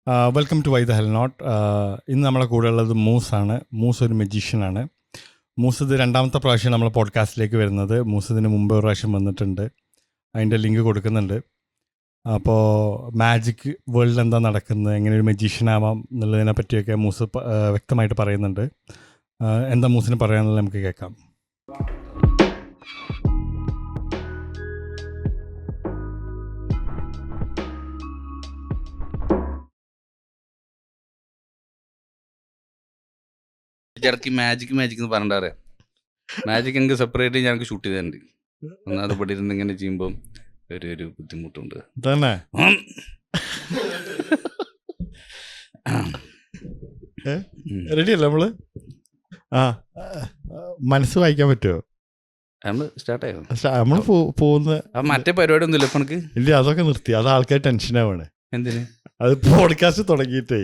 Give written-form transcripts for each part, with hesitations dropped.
Welcome to why the hell not. ഇന്ന് നമ്മളെ കൂടെ ഉള്ളത് മൂസാണ്. മൂസ് ഒരു മജീഷ്യനാണ്. മൂസ് ഇത് രണ്ടാമത്തെ പ്രാവശ്യം നമ്മളെ പോഡ്കാസ്റ്റിലേക്ക് വരുന്നത്. മൂസ് ഇതിന് മുമ്പ് ഒരു പ്രാവശ്യം വന്നിട്ടുണ്ട്. അതിൻ്റെ ലിങ്ക് കൊടുക്കുന്നുണ്ട്. അപ്പോൾ മാജിക് വേൾഡിൽ എന്താ നടക്കുന്നത്, എങ്ങനെ ഒരു മജീഷ്യൻ ആവാം എന്നുള്ളതിനെ പറ്റിയൊക്കെ മൂസ് വ്യക്തമായിട്ട് പറയുന്നുണ്ട്. എന്താ മൂസിന് പറയാനുള്ളത് നമുക്ക് കേൾക്കാം. ഇടയ്ക്ക് മാജിക് എന്ന് പറഞ്ഞിട്ട് മാജിക് എനിക്ക് സെപ്പറേറ്റ് ഞങ്ങൾക്ക് ഷൂട്ട് ചെയ്തിട്ടുണ്ട്. ഒന്നാമത് ഇവിടെ ഇരുന്ന് ഇങ്ങനെ ചെയ്യുമ്പോൾ ഒരു ബുദ്ധിമുട്ടുണ്ട് തന്നെ. റെഡിയല്ലേ നമ്മള്? മനസ്സ് വായിക്കാൻ പറ്റുമോ? നമ്മള് സ്റ്റാർട്ടായോ? നമ്മള് പോകുന്ന മറ്റേ പരിപാടി ഒന്നുമില്ല ഇപ്പൊ എനിക്ക്. ഇല്ല, അതൊക്കെ നിർത്തി. അത് ആൾക്കാർ ടെൻഷനാവാണ്. എന്തിന്? അത് പോഡ്കാസ്റ്റ് തുടങ്ങിയിട്ടേ.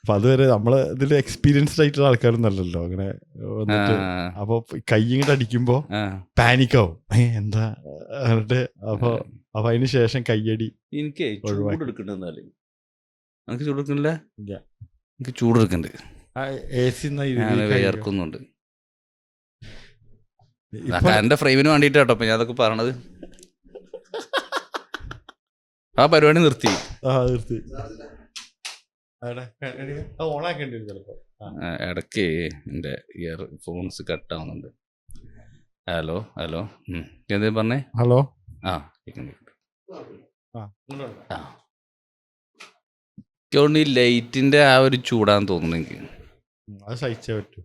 അപ്പൊ അതുവരെ നമ്മള് ഇതിൽ എക്സ്പീരിയൻസ്ഡ് ആയിട്ടുള്ള ആൾക്കാരൊന്നും അല്ലല്ലോ അങ്ങനെ വന്നിട്ട്. അപ്പൊ കൈ ഇങ്ങോട്ട് അടിക്കുമ്പോ പാനിക്കാവും, എന്താ എന്നിട്ട്. അപ്പൊ അതിന് ശേഷം കയ്യടി. എനിക്ക് ചൂടെടുക്കണ്ടേ? എനിക്ക് ചൂടെടുക്കണില്ല. എനിക്ക് ചൂടെടുക്കണ്ട്. വിയർക്കുന്നുണ്ട്. എന്റെ ഫ്രെയിമിന് വേണ്ടിട്ട് കേട്ടോ ഞാൻ അതൊക്കെ പറഞ്ഞത്. ആ പരിപാടി നിർത്തി. ഇടയ്ക്ക് എൻ്റെ ഇയർ ഫോൺസ് കട്ടാവുന്നുണ്ട്. ഹലോ എന്താ പറഞ്ഞേ? ഹലോ. ഈ ലൈറ്റിന്റെ ആ ഒരു ചൂടാന്ന് തോന്നുന്നു എനിക്ക്. അത് സഹിച്ചേ പറ്റൂ.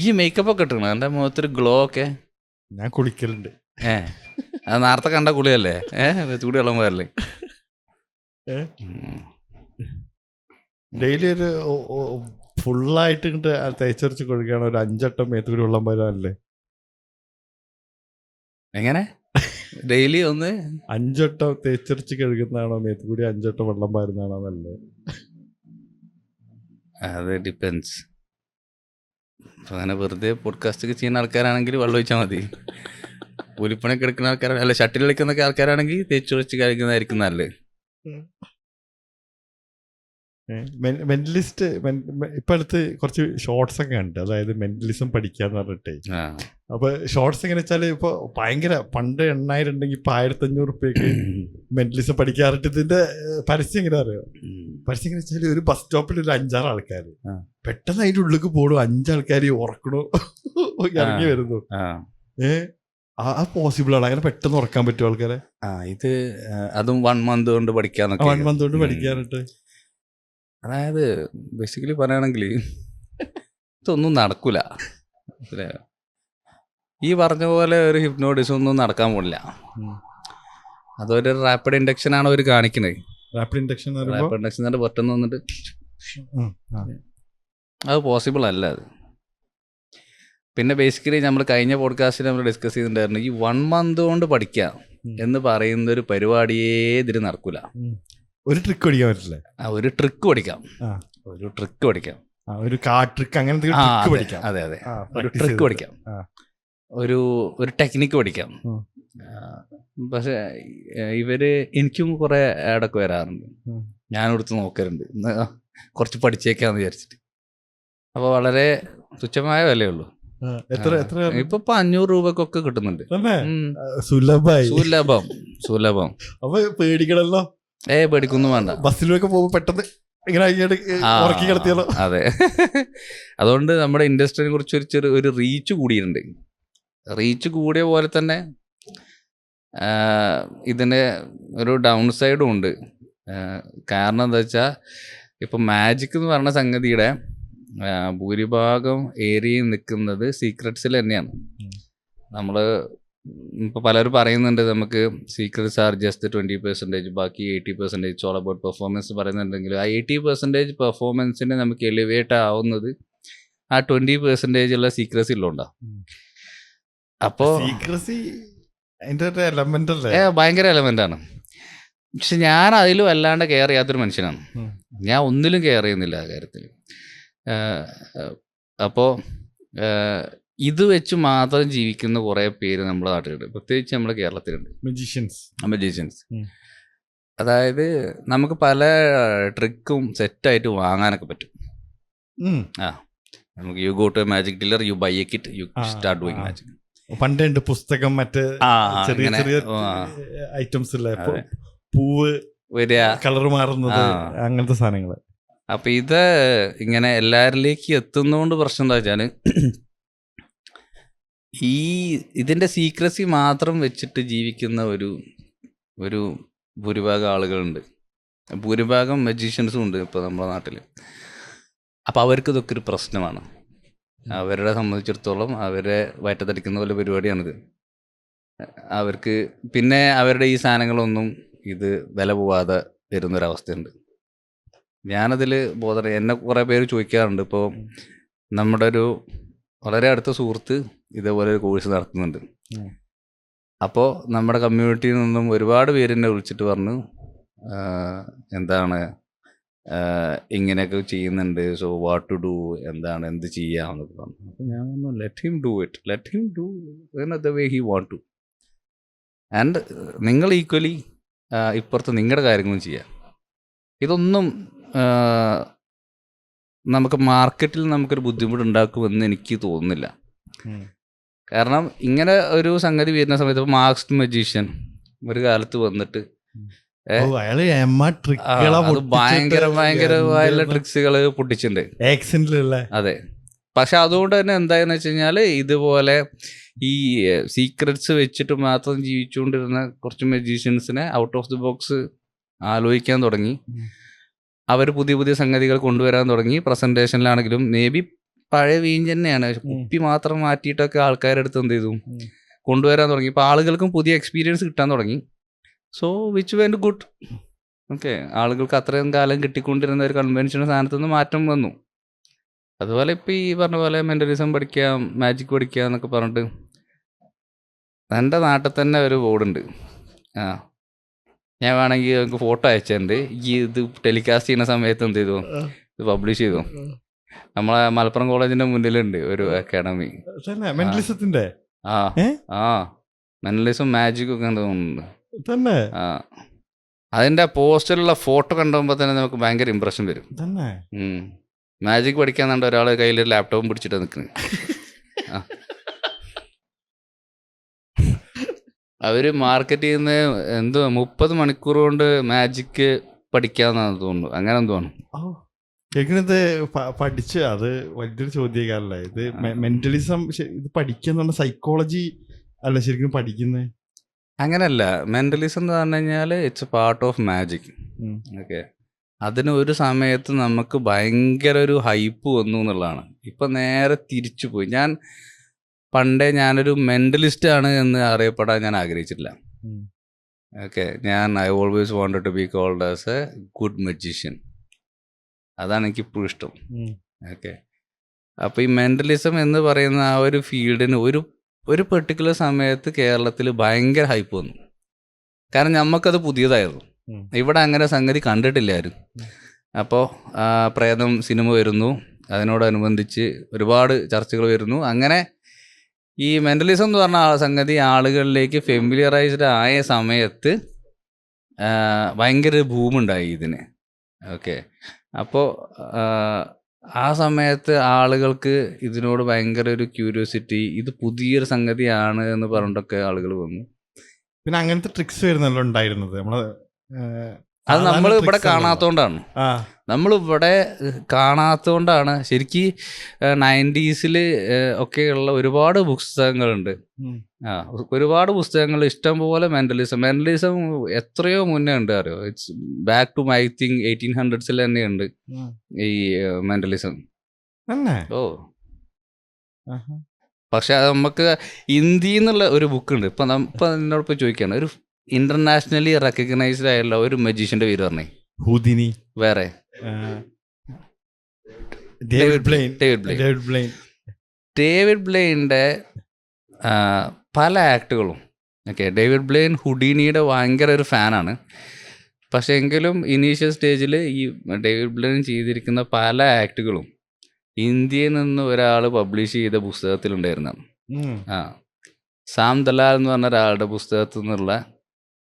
ഈ മേക്കപ്പ് ഒക്കെ ഇട്ടണം എൻ്റെ മുഖത്തൊരു ഗ്ലോ ഒക്കെ. ഞാൻ കുളിക്കലുണ്ട്. അത് നേരത്തെ കണ്ട കുളിയല്ലേ? ചൂട് വെള്ളം പോയല്ലേ? ഡെയിലി ഒരു ഫുള്ളായിട്ട് ഇങ്ങോട്ട് തേച്ചരച്ച് കൊടുക്കുകയാണ്. ഒരു 5 വട്ടം മേത്തുകൂടി വെള്ളം വരാനല്ലേ? എങ്ങനെ ഡെയിലി 5 വട്ടം തേച്ചരച്ച് കഴുകുന്നതാണോ മേത്തുകൂടി 5 വട്ടം വെള്ളം വരുന്നതാണോ നല്ലത്? അത് ഡിപ്പെൻസ്. അങ്ങനെ വെറുതെ പോഡ്കാസ്റ്റ് ഒക്കെ ചെയ്യുന്ന ആൾക്കാരാണെങ്കിൽ വെള്ളം ഒഴിച്ചാൽ മതി. കൂലിപ്പണിയൊക്കെ എടുക്കുന്ന ആൾക്കാർ, അല്ല ഷട്ടിൽ കളിക്കുന്ന ആൾക്കാരാണെങ്കിൽ തേച്ചൊഴിച്ച് കഴിക്കുന്നതായിരിക്കും നല്ലത്. മെന്റലിസ്റ്റ് ഇപ്പൊ അടുത്ത് കുറച്ച് ഷോർട്സ് ഒക്കെ ഉണ്ട്, അതായത് മെന്റലിസം പഠിക്കാന്ന് പറഞ്ഞിട്ടേ. അപ്പൊ ഷോർട്സ് എങ്ങനെ വെച്ചാല് ഇപ്പൊ ഭയങ്കര പണ്ട് 8,000 ഉണ്ടെങ്കിൽ ഇപ്പൊ 1,500 റുപ്യക്ക് മെന്റലിസം പഠിക്കാറിട്ട്. ഇതിന്റെ പരസ്യം എങ്ങനെ അറിയോ? പരസ്യം എങ്ങനെ വെച്ചാല് ഒരു ബസ് സ്റ്റോപ്പിൽ ഒരു 5-6 ആൾക്കാർ പെട്ടെന്ന് അതിന്റെ ഉള്ളിലേക്ക് പോടും. 5 ആൾക്കാർ ഉറക്കണു ഇറങ്ങി വരുന്നു. ആ പോസിബിൾ ആണ്? അങ്ങനെ പെട്ടെന്ന് ഉറക്കാൻ പറ്റും ആൾക്കാരെ? ഇത് അതും 1 മന്ത് കൊണ്ട് പഠിക്കാന്നൊക്കെ. 1 മന്ത് കൊണ്ട് പഠിക്കാനിട്ട്. അതായത് ബേസിക്കലി പറയുകയാണെങ്കിൽ ഇതൊന്നും നടക്കൂല. ഈ പറഞ്ഞ പോലെ ഒരു ഹിപ്നോട്ടിസം ഒന്നും നടക്കാൻ പോണില്ല. അതൊരു റാപ്പിഡ് ഇൻഡക്ഷൻ ആണ് അവർ കാണിക്കുന്നത്. റാപ്പിഡ് ഇൻഡക്ഷൻ പെട്ടെന്ന് വന്നിട്ട് അത് പോസിബിൾ അല്ല അത്. പിന്നെ ബേസിക്കലി നമ്മൾ കഴിഞ്ഞ പോഡ്കാസ്റ്റിൽ നമ്മൾ ഡിസ്കസ് ചെയ്തിട്ടുണ്ടായിരുന്നു, ഈ 1 മന്ത് കൊണ്ട് പഠിക്കാം എന്ന് പറയുന്ന ഒരു പരിപാടിയേ ഇതിന് നടക്കൂല. ഒരു ട്രിക്ക് പഠിക്കാൻ പറ്റില്ല. ഒരു ട്രിക്ക് പഠിക്കാം. ഒരു കാർഡ് ട്രിക്ക്, അങ്ങനത്തെ പഠിക്കാം. അതെ ഒരു ട്രിക്ക് പഠിക്കാം. ഒരു ടെക്നിക്ക് പഠിക്കാം. പക്ഷെ എനിക്കും കുറെ ആഡൊക്കെ വരാറുണ്ട്. ഞാനെടുത്ത് നോക്കലുണ്ട്, കുറച്ച് പഠിച്ചേക്കാന്ന് വിചാരിച്ചിട്ട്. അപ്പൊ വളരെ തുച്ഛമായ വിലയുള്ളൂ. ഇപ്പൊ 500 രൂപക്കൊക്കെ കിട്ടുന്നുണ്ട്. സുലഭം. അപ്പൊ പേടിക്കണല്ലോ. പേടിക്കൊന്നും വേണ്ട. ബസ്സിലൊക്കെ പോകുമ്പോ പെട്ടെന്ന് ഉറക്കി കിടത്തിയാലോ? അതെ. അതുകൊണ്ട് നമ്മുടെ ഇൻഡസ്ട്രിയെ കുറിച്ച് ഒരു റീച്ച് കൂടിയിട്ടുണ്ട്. റീച്ച് കൂടിയ പോലെ തന്നെ ഇതിന് ഒരു ഡൗൺ സൈഡും ഉണ്ട്. കാരണം എന്താ വെച്ചാൽ ഇപ്പം മാജിക് എന്ന് പറഞ്ഞ സംഗതിയുടെ ഭൂരിഭാഗം ഏരിയയിൽ നിൽക്കുന്നത് സീക്രട്സിൽ തന്നെയാണ്. നമ്മൾ ഇപ്പോൾ പലരും പറയുന്നുണ്ട് നമുക്ക് സീക്രട്സ് ആർ ജസ്റ്റ് 20%, ബാക്കി 80% ഓൾ അബൌട്ട് പെർഫോമൻസ് പറയുന്നുണ്ടെങ്കിൽ ആ 80% പെർഫോമൻസിനെ നമുക്ക് എലിവേറ്റ് ആവുന്നത് ആ 20% ഉള്ള സീക്രസി ഉള്ളതുകൊണ്ടാണ്. അപ്പോൾ ഭയങ്കര എലമെൻ്റാണ്. പക്ഷെ ഞാൻ അതിലും അല്ലാണ്ട് കെയർ ചെയ്യാത്തൊരു മനുഷ്യനാണ്. ഞാൻ ഒന്നിലും കെയർ ചെയ്യുന്നില്ല ആ കാര്യത്തിൽ. അപ്പോൾ ഇത് വെച്ച് മാത്രം ജീവിക്കുന്ന കുറേ പേര് നമ്മുടെ നാട്ടിലുണ്ട്, പ്രത്യേകിച്ച് നമ്മുടെ കേരളത്തിലുണ്ട്. മജീഷ്യൻസ്. അതായത് നമുക്ക് പല ട്രിക്കും സെറ്റായിട്ട് വാങ്ങാനൊക്കെ പറ്റും. ഉം. ആ നമുക്ക് you go to a magic dealer, you buy a kit, you uh, start doing uh. Magic. പണ്ടുണ്ട് പുസ്തകം, മറ്റ് ചെറിയ അങ്ങനെ ചെറിയ ആ, ഐറ്റംസ് ഇല്ലേ, അതെ. പൂവ് വരിക. കളർ മാറുന്നത്, ആ. അങ്ങനത്തെ സാധനങ്ങള്. അപ്പൊ ഇത് ഇങ്ങനെ എല്ലാവരിലേക്ക് എത്തുന്നതുകൊണ്ട് പ്രശ്നം എന്താ വെച്ചാല് ഈ ഇതിന്റെ സീക്രസി മാത്രം വെച്ചിട്ട് ജീവിക്കുന്ന ഒരു ഭൂരിഭാഗം ആളുകളുണ്ട്. ഭൂരിഭാഗം മജീഷ്യൻസും ഉണ്ട് ഇപ്പോൾ നമ്മുടെ നാട്ടിൽ. അപ്പോൾ അവർക്ക് ഇതൊക്കെ ഒരു പ്രശ്നമാണ്. അവരെ സംബന്ധിച്ചിടത്തോളം അവരെ വയറ്റത്തടിക്കുന്ന പോലെ പരിപാടിയാണിത്. അവർക്ക് പിന്നെ അവരുടെ ഈ സാധനങ്ങളൊന്നും ഇത് വില പോവാതെ വരുന്നൊരവസ്ഥയുണ്ട്. ഞാനതിൽ എന്നെ കുറേ പേര് ചോദിക്കാറുണ്ട്. ഇപ്പോൾ നമ്മുടെ ഒരു വളരെ അടുത്ത സുഹൃത്ത് ഇതേപോലെ ഒരു കോഴ്സ് നടത്തുന്നുണ്ട്. ഉം. അപ്പോൾ നമ്മുടെ കമ്മ്യൂണിറ്റിയിൽ നിന്നും ഒരുപാട് പേര് എന്നെ വിളിച്ചിട്ട് പറഞ്ഞു, എന്താണ് ഇങ്ങനെയൊക്കെ ചെയ്യുന്നുണ്ട്, സോ വാട്ട് ടു ഡു, എന്ത് ചെയ്യാമെന്നൊക്കെ പറഞ്ഞു. അപ്പോൾ ഞാൻ പറഞ്ഞു, let him do it, let him do the way he want to. And നിങ്ങൾ ഈക്വലി ഇപ്പുറത്ത് നിങ്ങളുടെ കാര്യങ്ങളും ചെയ്യാം. ഇതൊന്നും നമുക്ക് മാർക്കറ്റിൽ നമുക്കൊരു ബുദ്ധിമുട്ടുണ്ടാക്കുമെന്ന് എനിക്ക് തോന്നുന്നില്ല. ഉം. കാരണം ഇങ്ങനെ ഒരു സംഗതി വരുന്ന സമയത്ത് ഇപ്പോൾ മാസ്ക്ഡ് മജീഷ്യൻ ഒരു കാലത്ത് വന്നിട്ട് ഓ, അയാള് എമ്മ ട്രിക്കുകളാ അത് ഭയങ്കരമായുള്ള ട്രിക്സുകൾ പൊട്ടിച്ചിട്ടുണ്ട്. ആക്സിഡന്റിലുള്ള. അതെ. പക്ഷെ അതുകൊണ്ട് തന്നെ എന്തായെന്ന് വെച്ച് കഴിഞ്ഞാൽ ഇതുപോലെ ഈ സീക്രറ്റ്സ് വെച്ചിട്ട് മാത്രം ജീവിച്ചുകൊണ്ടിരുന്ന കുറച്ച് മജീഷ്യൻസിനെ ഔട്ട് ഓഫ് ദി ബോക്സ് ആലോചിക്കാൻ തുടങ്ങി. അവർ പുതിയ പുതിയ സംഗതികൾ കൊണ്ടുവരാൻ തുടങ്ങി. പ്രസന്റേഷനിലാണെങ്കിലും മേ ബി പഴയ വീഞ്ഞ് തന്നെയാണ്, കുപ്പി മാത്രം മാറ്റിയിട്ടൊക്കെ ആൾക്കാരുടെ അടുത്ത് എന്ത് ചെയ്തു കൊണ്ടുവരാൻ തുടങ്ങി. ഇപ്പോൾ ആളുകൾക്കും പുതിയ എക്സ്പീരിയൻസ് കിട്ടാൻ തുടങ്ങി. So which went good. Okay, ആളുകൾക്ക് അത്രയും കാലം കിട്ടിക്കൊണ്ടിരുന്ന ഒരു കൺവെൻഷൻ സ്ഥാനത്ത് നിന്ന് മാറ്റം വന്നു. അതുപോലെ ഇപ്പോൾ ഈ പറഞ്ഞ പോലെ മെൻ്റലിസം പഠിക്കാം, മാജിക് പഠിക്കാം എന്നൊക്കെ പറഞ്ഞിട്ട് എൻ്റെ നാട്ടിൽ തന്നെ ഒരു ബോർഡുണ്ട്. ഞാൻ വേണമെങ്കിൽ നമുക്ക് ഫോട്ടോ അയച്ചിട്ടുണ്ട്. ഈ ഇത് ടെലികാസ്റ്റ് ചെയ്യുന്ന സമയത്ത് എന്ത് ചെയ്തു, ഇത് പബ്ലിഷ് ചെയ്തു. നമ്മളെ മലപ്പുറം കോളേജിന്റെ മുന്നിലുണ്ട് ഒരു അക്കാഡമി. മെന്റലിസത്തിന്റെ മെന്റലിസം മാജിക് ഒക്കെ തോന്നുന്നുണ്ട്. തന്നെ അതിന്റെ പോസ്റ്ററിലുള്ള ഫോട്ടോ കണ്ടുമ്പോൾ തന്നെ നമുക്ക് ഭയങ്കര ഇമ്പ്രഷൻ വരും. തന്നെ മാജിക് പഠിക്കാൻ കണ്ട ഒരാൾ കയ്യിൽ ലാപ്ടോപ്പും പിടിച്ചിട്ട് നിൽക്കുന്നത്. അവര് മാർക്കറ്റ് ചെയ്യുന്ന എന്തോ 30 മണിക്കൂർ കൊണ്ട് മാജിക് പഠിക്കാന്നാണ് തോന്നുന്നു. അങ്ങനെ എന്തോന്നു കേൾക്കുന്നത് പഠിച്ച് അത് വലിയൊരു ചോദ്യക്കാരല്ല. ഇത് മെന്റലിസം ഇത് പഠിക്കുന്ന സൈക്കോളജി അല്ല ശരിക്കും പഠിക്കുന്നത്. അങ്ങനല്ല. മെന്റലിസം എന്ന് പറഞ്ഞു കഴിഞ്ഞാൽ it's A part of magic. Okay, അതിന് ഒരു സമയത്ത് നമുക്ക് ഭയങ്കര ഒരു ഹൈപ്പ് വന്നു എന്നുള്ളതാണ്. ഇപ്പം നേരെ തിരിച്ചു പോയി. ഞാനൊരു മെന്റലിസ്റ്റ് ആണ് എന്ന് അറിയപ്പെടാൻ ഞാൻ ആഗ്രഹിച്ചിട്ടില്ല. Okay, I always wanted to be called as a good magician. അതാണ് എനിക്കിപ്പോഴും ഇഷ്ടം. ഓക്കെ, അപ്പോൾ ഈ മെൻ്റലിസം എന്ന് പറയുന്ന ആ ഒരു ഫീൽഡിന് ഒരു പെർട്ടിക്കുലർ സമയത്ത് കേരളത്തിൽ ഭയങ്കര ഹൈപ്പ് വന്നു. കാരണം നമുക്കത് പുതിയതായിരുന്നു. ഇവിടെ അങ്ങനെ സംഗതി കണ്ടിട്ടില്ലായിരുന്നു. അപ്പോൾ പ്രേതം സിനിമ വരുന്നു, അതിനോടനുബന്ധിച്ച് ഒരുപാട് ചർച്ചകൾ വരുന്നു. അങ്ങനെ ഈ മെൻ്റലിസം എന്ന് പറഞ്ഞ സംഗതി ആളുകളിലേക്ക് ഫെമിലിയറൈസ്ഡ് ആയ സമയത്ത് ഭയങ്കര ബൂമുണ്ടായി ഇതിന്. ഓക്കെ, അപ്പോൾ ആ സമയത്ത് ആളുകൾക്ക് ഇതിനോട് ഭയങ്കര ഒരു ക്യൂരിയോസിറ്റി, ഇത് പുതിയൊരു സംഗതിയാണ് എന്ന് പറഞ്ഞിട്ടൊക്കെ ആളുകൾ വന്നു. പിന്നെ അങ്ങനത്തെ ട്രിക്സ് വരുന്നല്ലോ ഉണ്ടായിരുന്നത്. അത് നമ്മൾ ഇവിടെ കാണാത്തോണ്ടാണ്. ശരിക്കും 90s ഒക്കെയുള്ള ഒരുപാട് പുസ്തകങ്ങളുണ്ട്. ഒരുപാട് പുസ്തകങ്ങൾ ഇഷ്ടം പോലെ മെന്റലിസം എത്രയോ മുന്നേ ഉണ്ട്. അറിയോ, it's back to I think 1800s തന്നെയുണ്ട് ഈ മെന്റലിസം. പക്ഷെ അത് നമുക്ക് ഇന്ത്യയിൽ നിന്നുള്ള ഒരു ബുക്ക് ഉണ്ട്. ഇപ്പൊ എന്നോടൊപ്പം ചോദിക്കുകയാണ്, ഒരു ഇന്റർനാഷണലി റെക്കഗ്നൈസ്ഡ് ആയുള്ള ഒരു മജീഷ്യന്റെ പേര് പറഞ്ഞേ. ഹൂദിനി. വേറെ ഡേവിഡ് ബ്ലെയിൻ്റെ പല ആക്ടുകളും. ഓക്കെ, ഡേവിഡ് ബ്ലെയിൻ ഹുഡീനിയുടെ ഭയങ്കര ഒരു ഫാനാണ്. പക്ഷെ എങ്കിലും ഇനീഷ്യൽ സ്റ്റേജിൽ ഈ ഡേവിഡ് ബ്ലെയിൻ ചെയ്തിരിക്കുന്ന പല ആക്ടുകളും ഇന്ത്യയിൽ നിന്ന് ഒരാൾ പബ്ലിഷ് ചെയ്ത പുസ്തകത്തിലുണ്ടായിരുന്നതാണ്. സാം ദലാൽ എന്ന് പറഞ്ഞ ഒരാളുടെ പുസ്തകത്തിൽ നിന്നുള്ള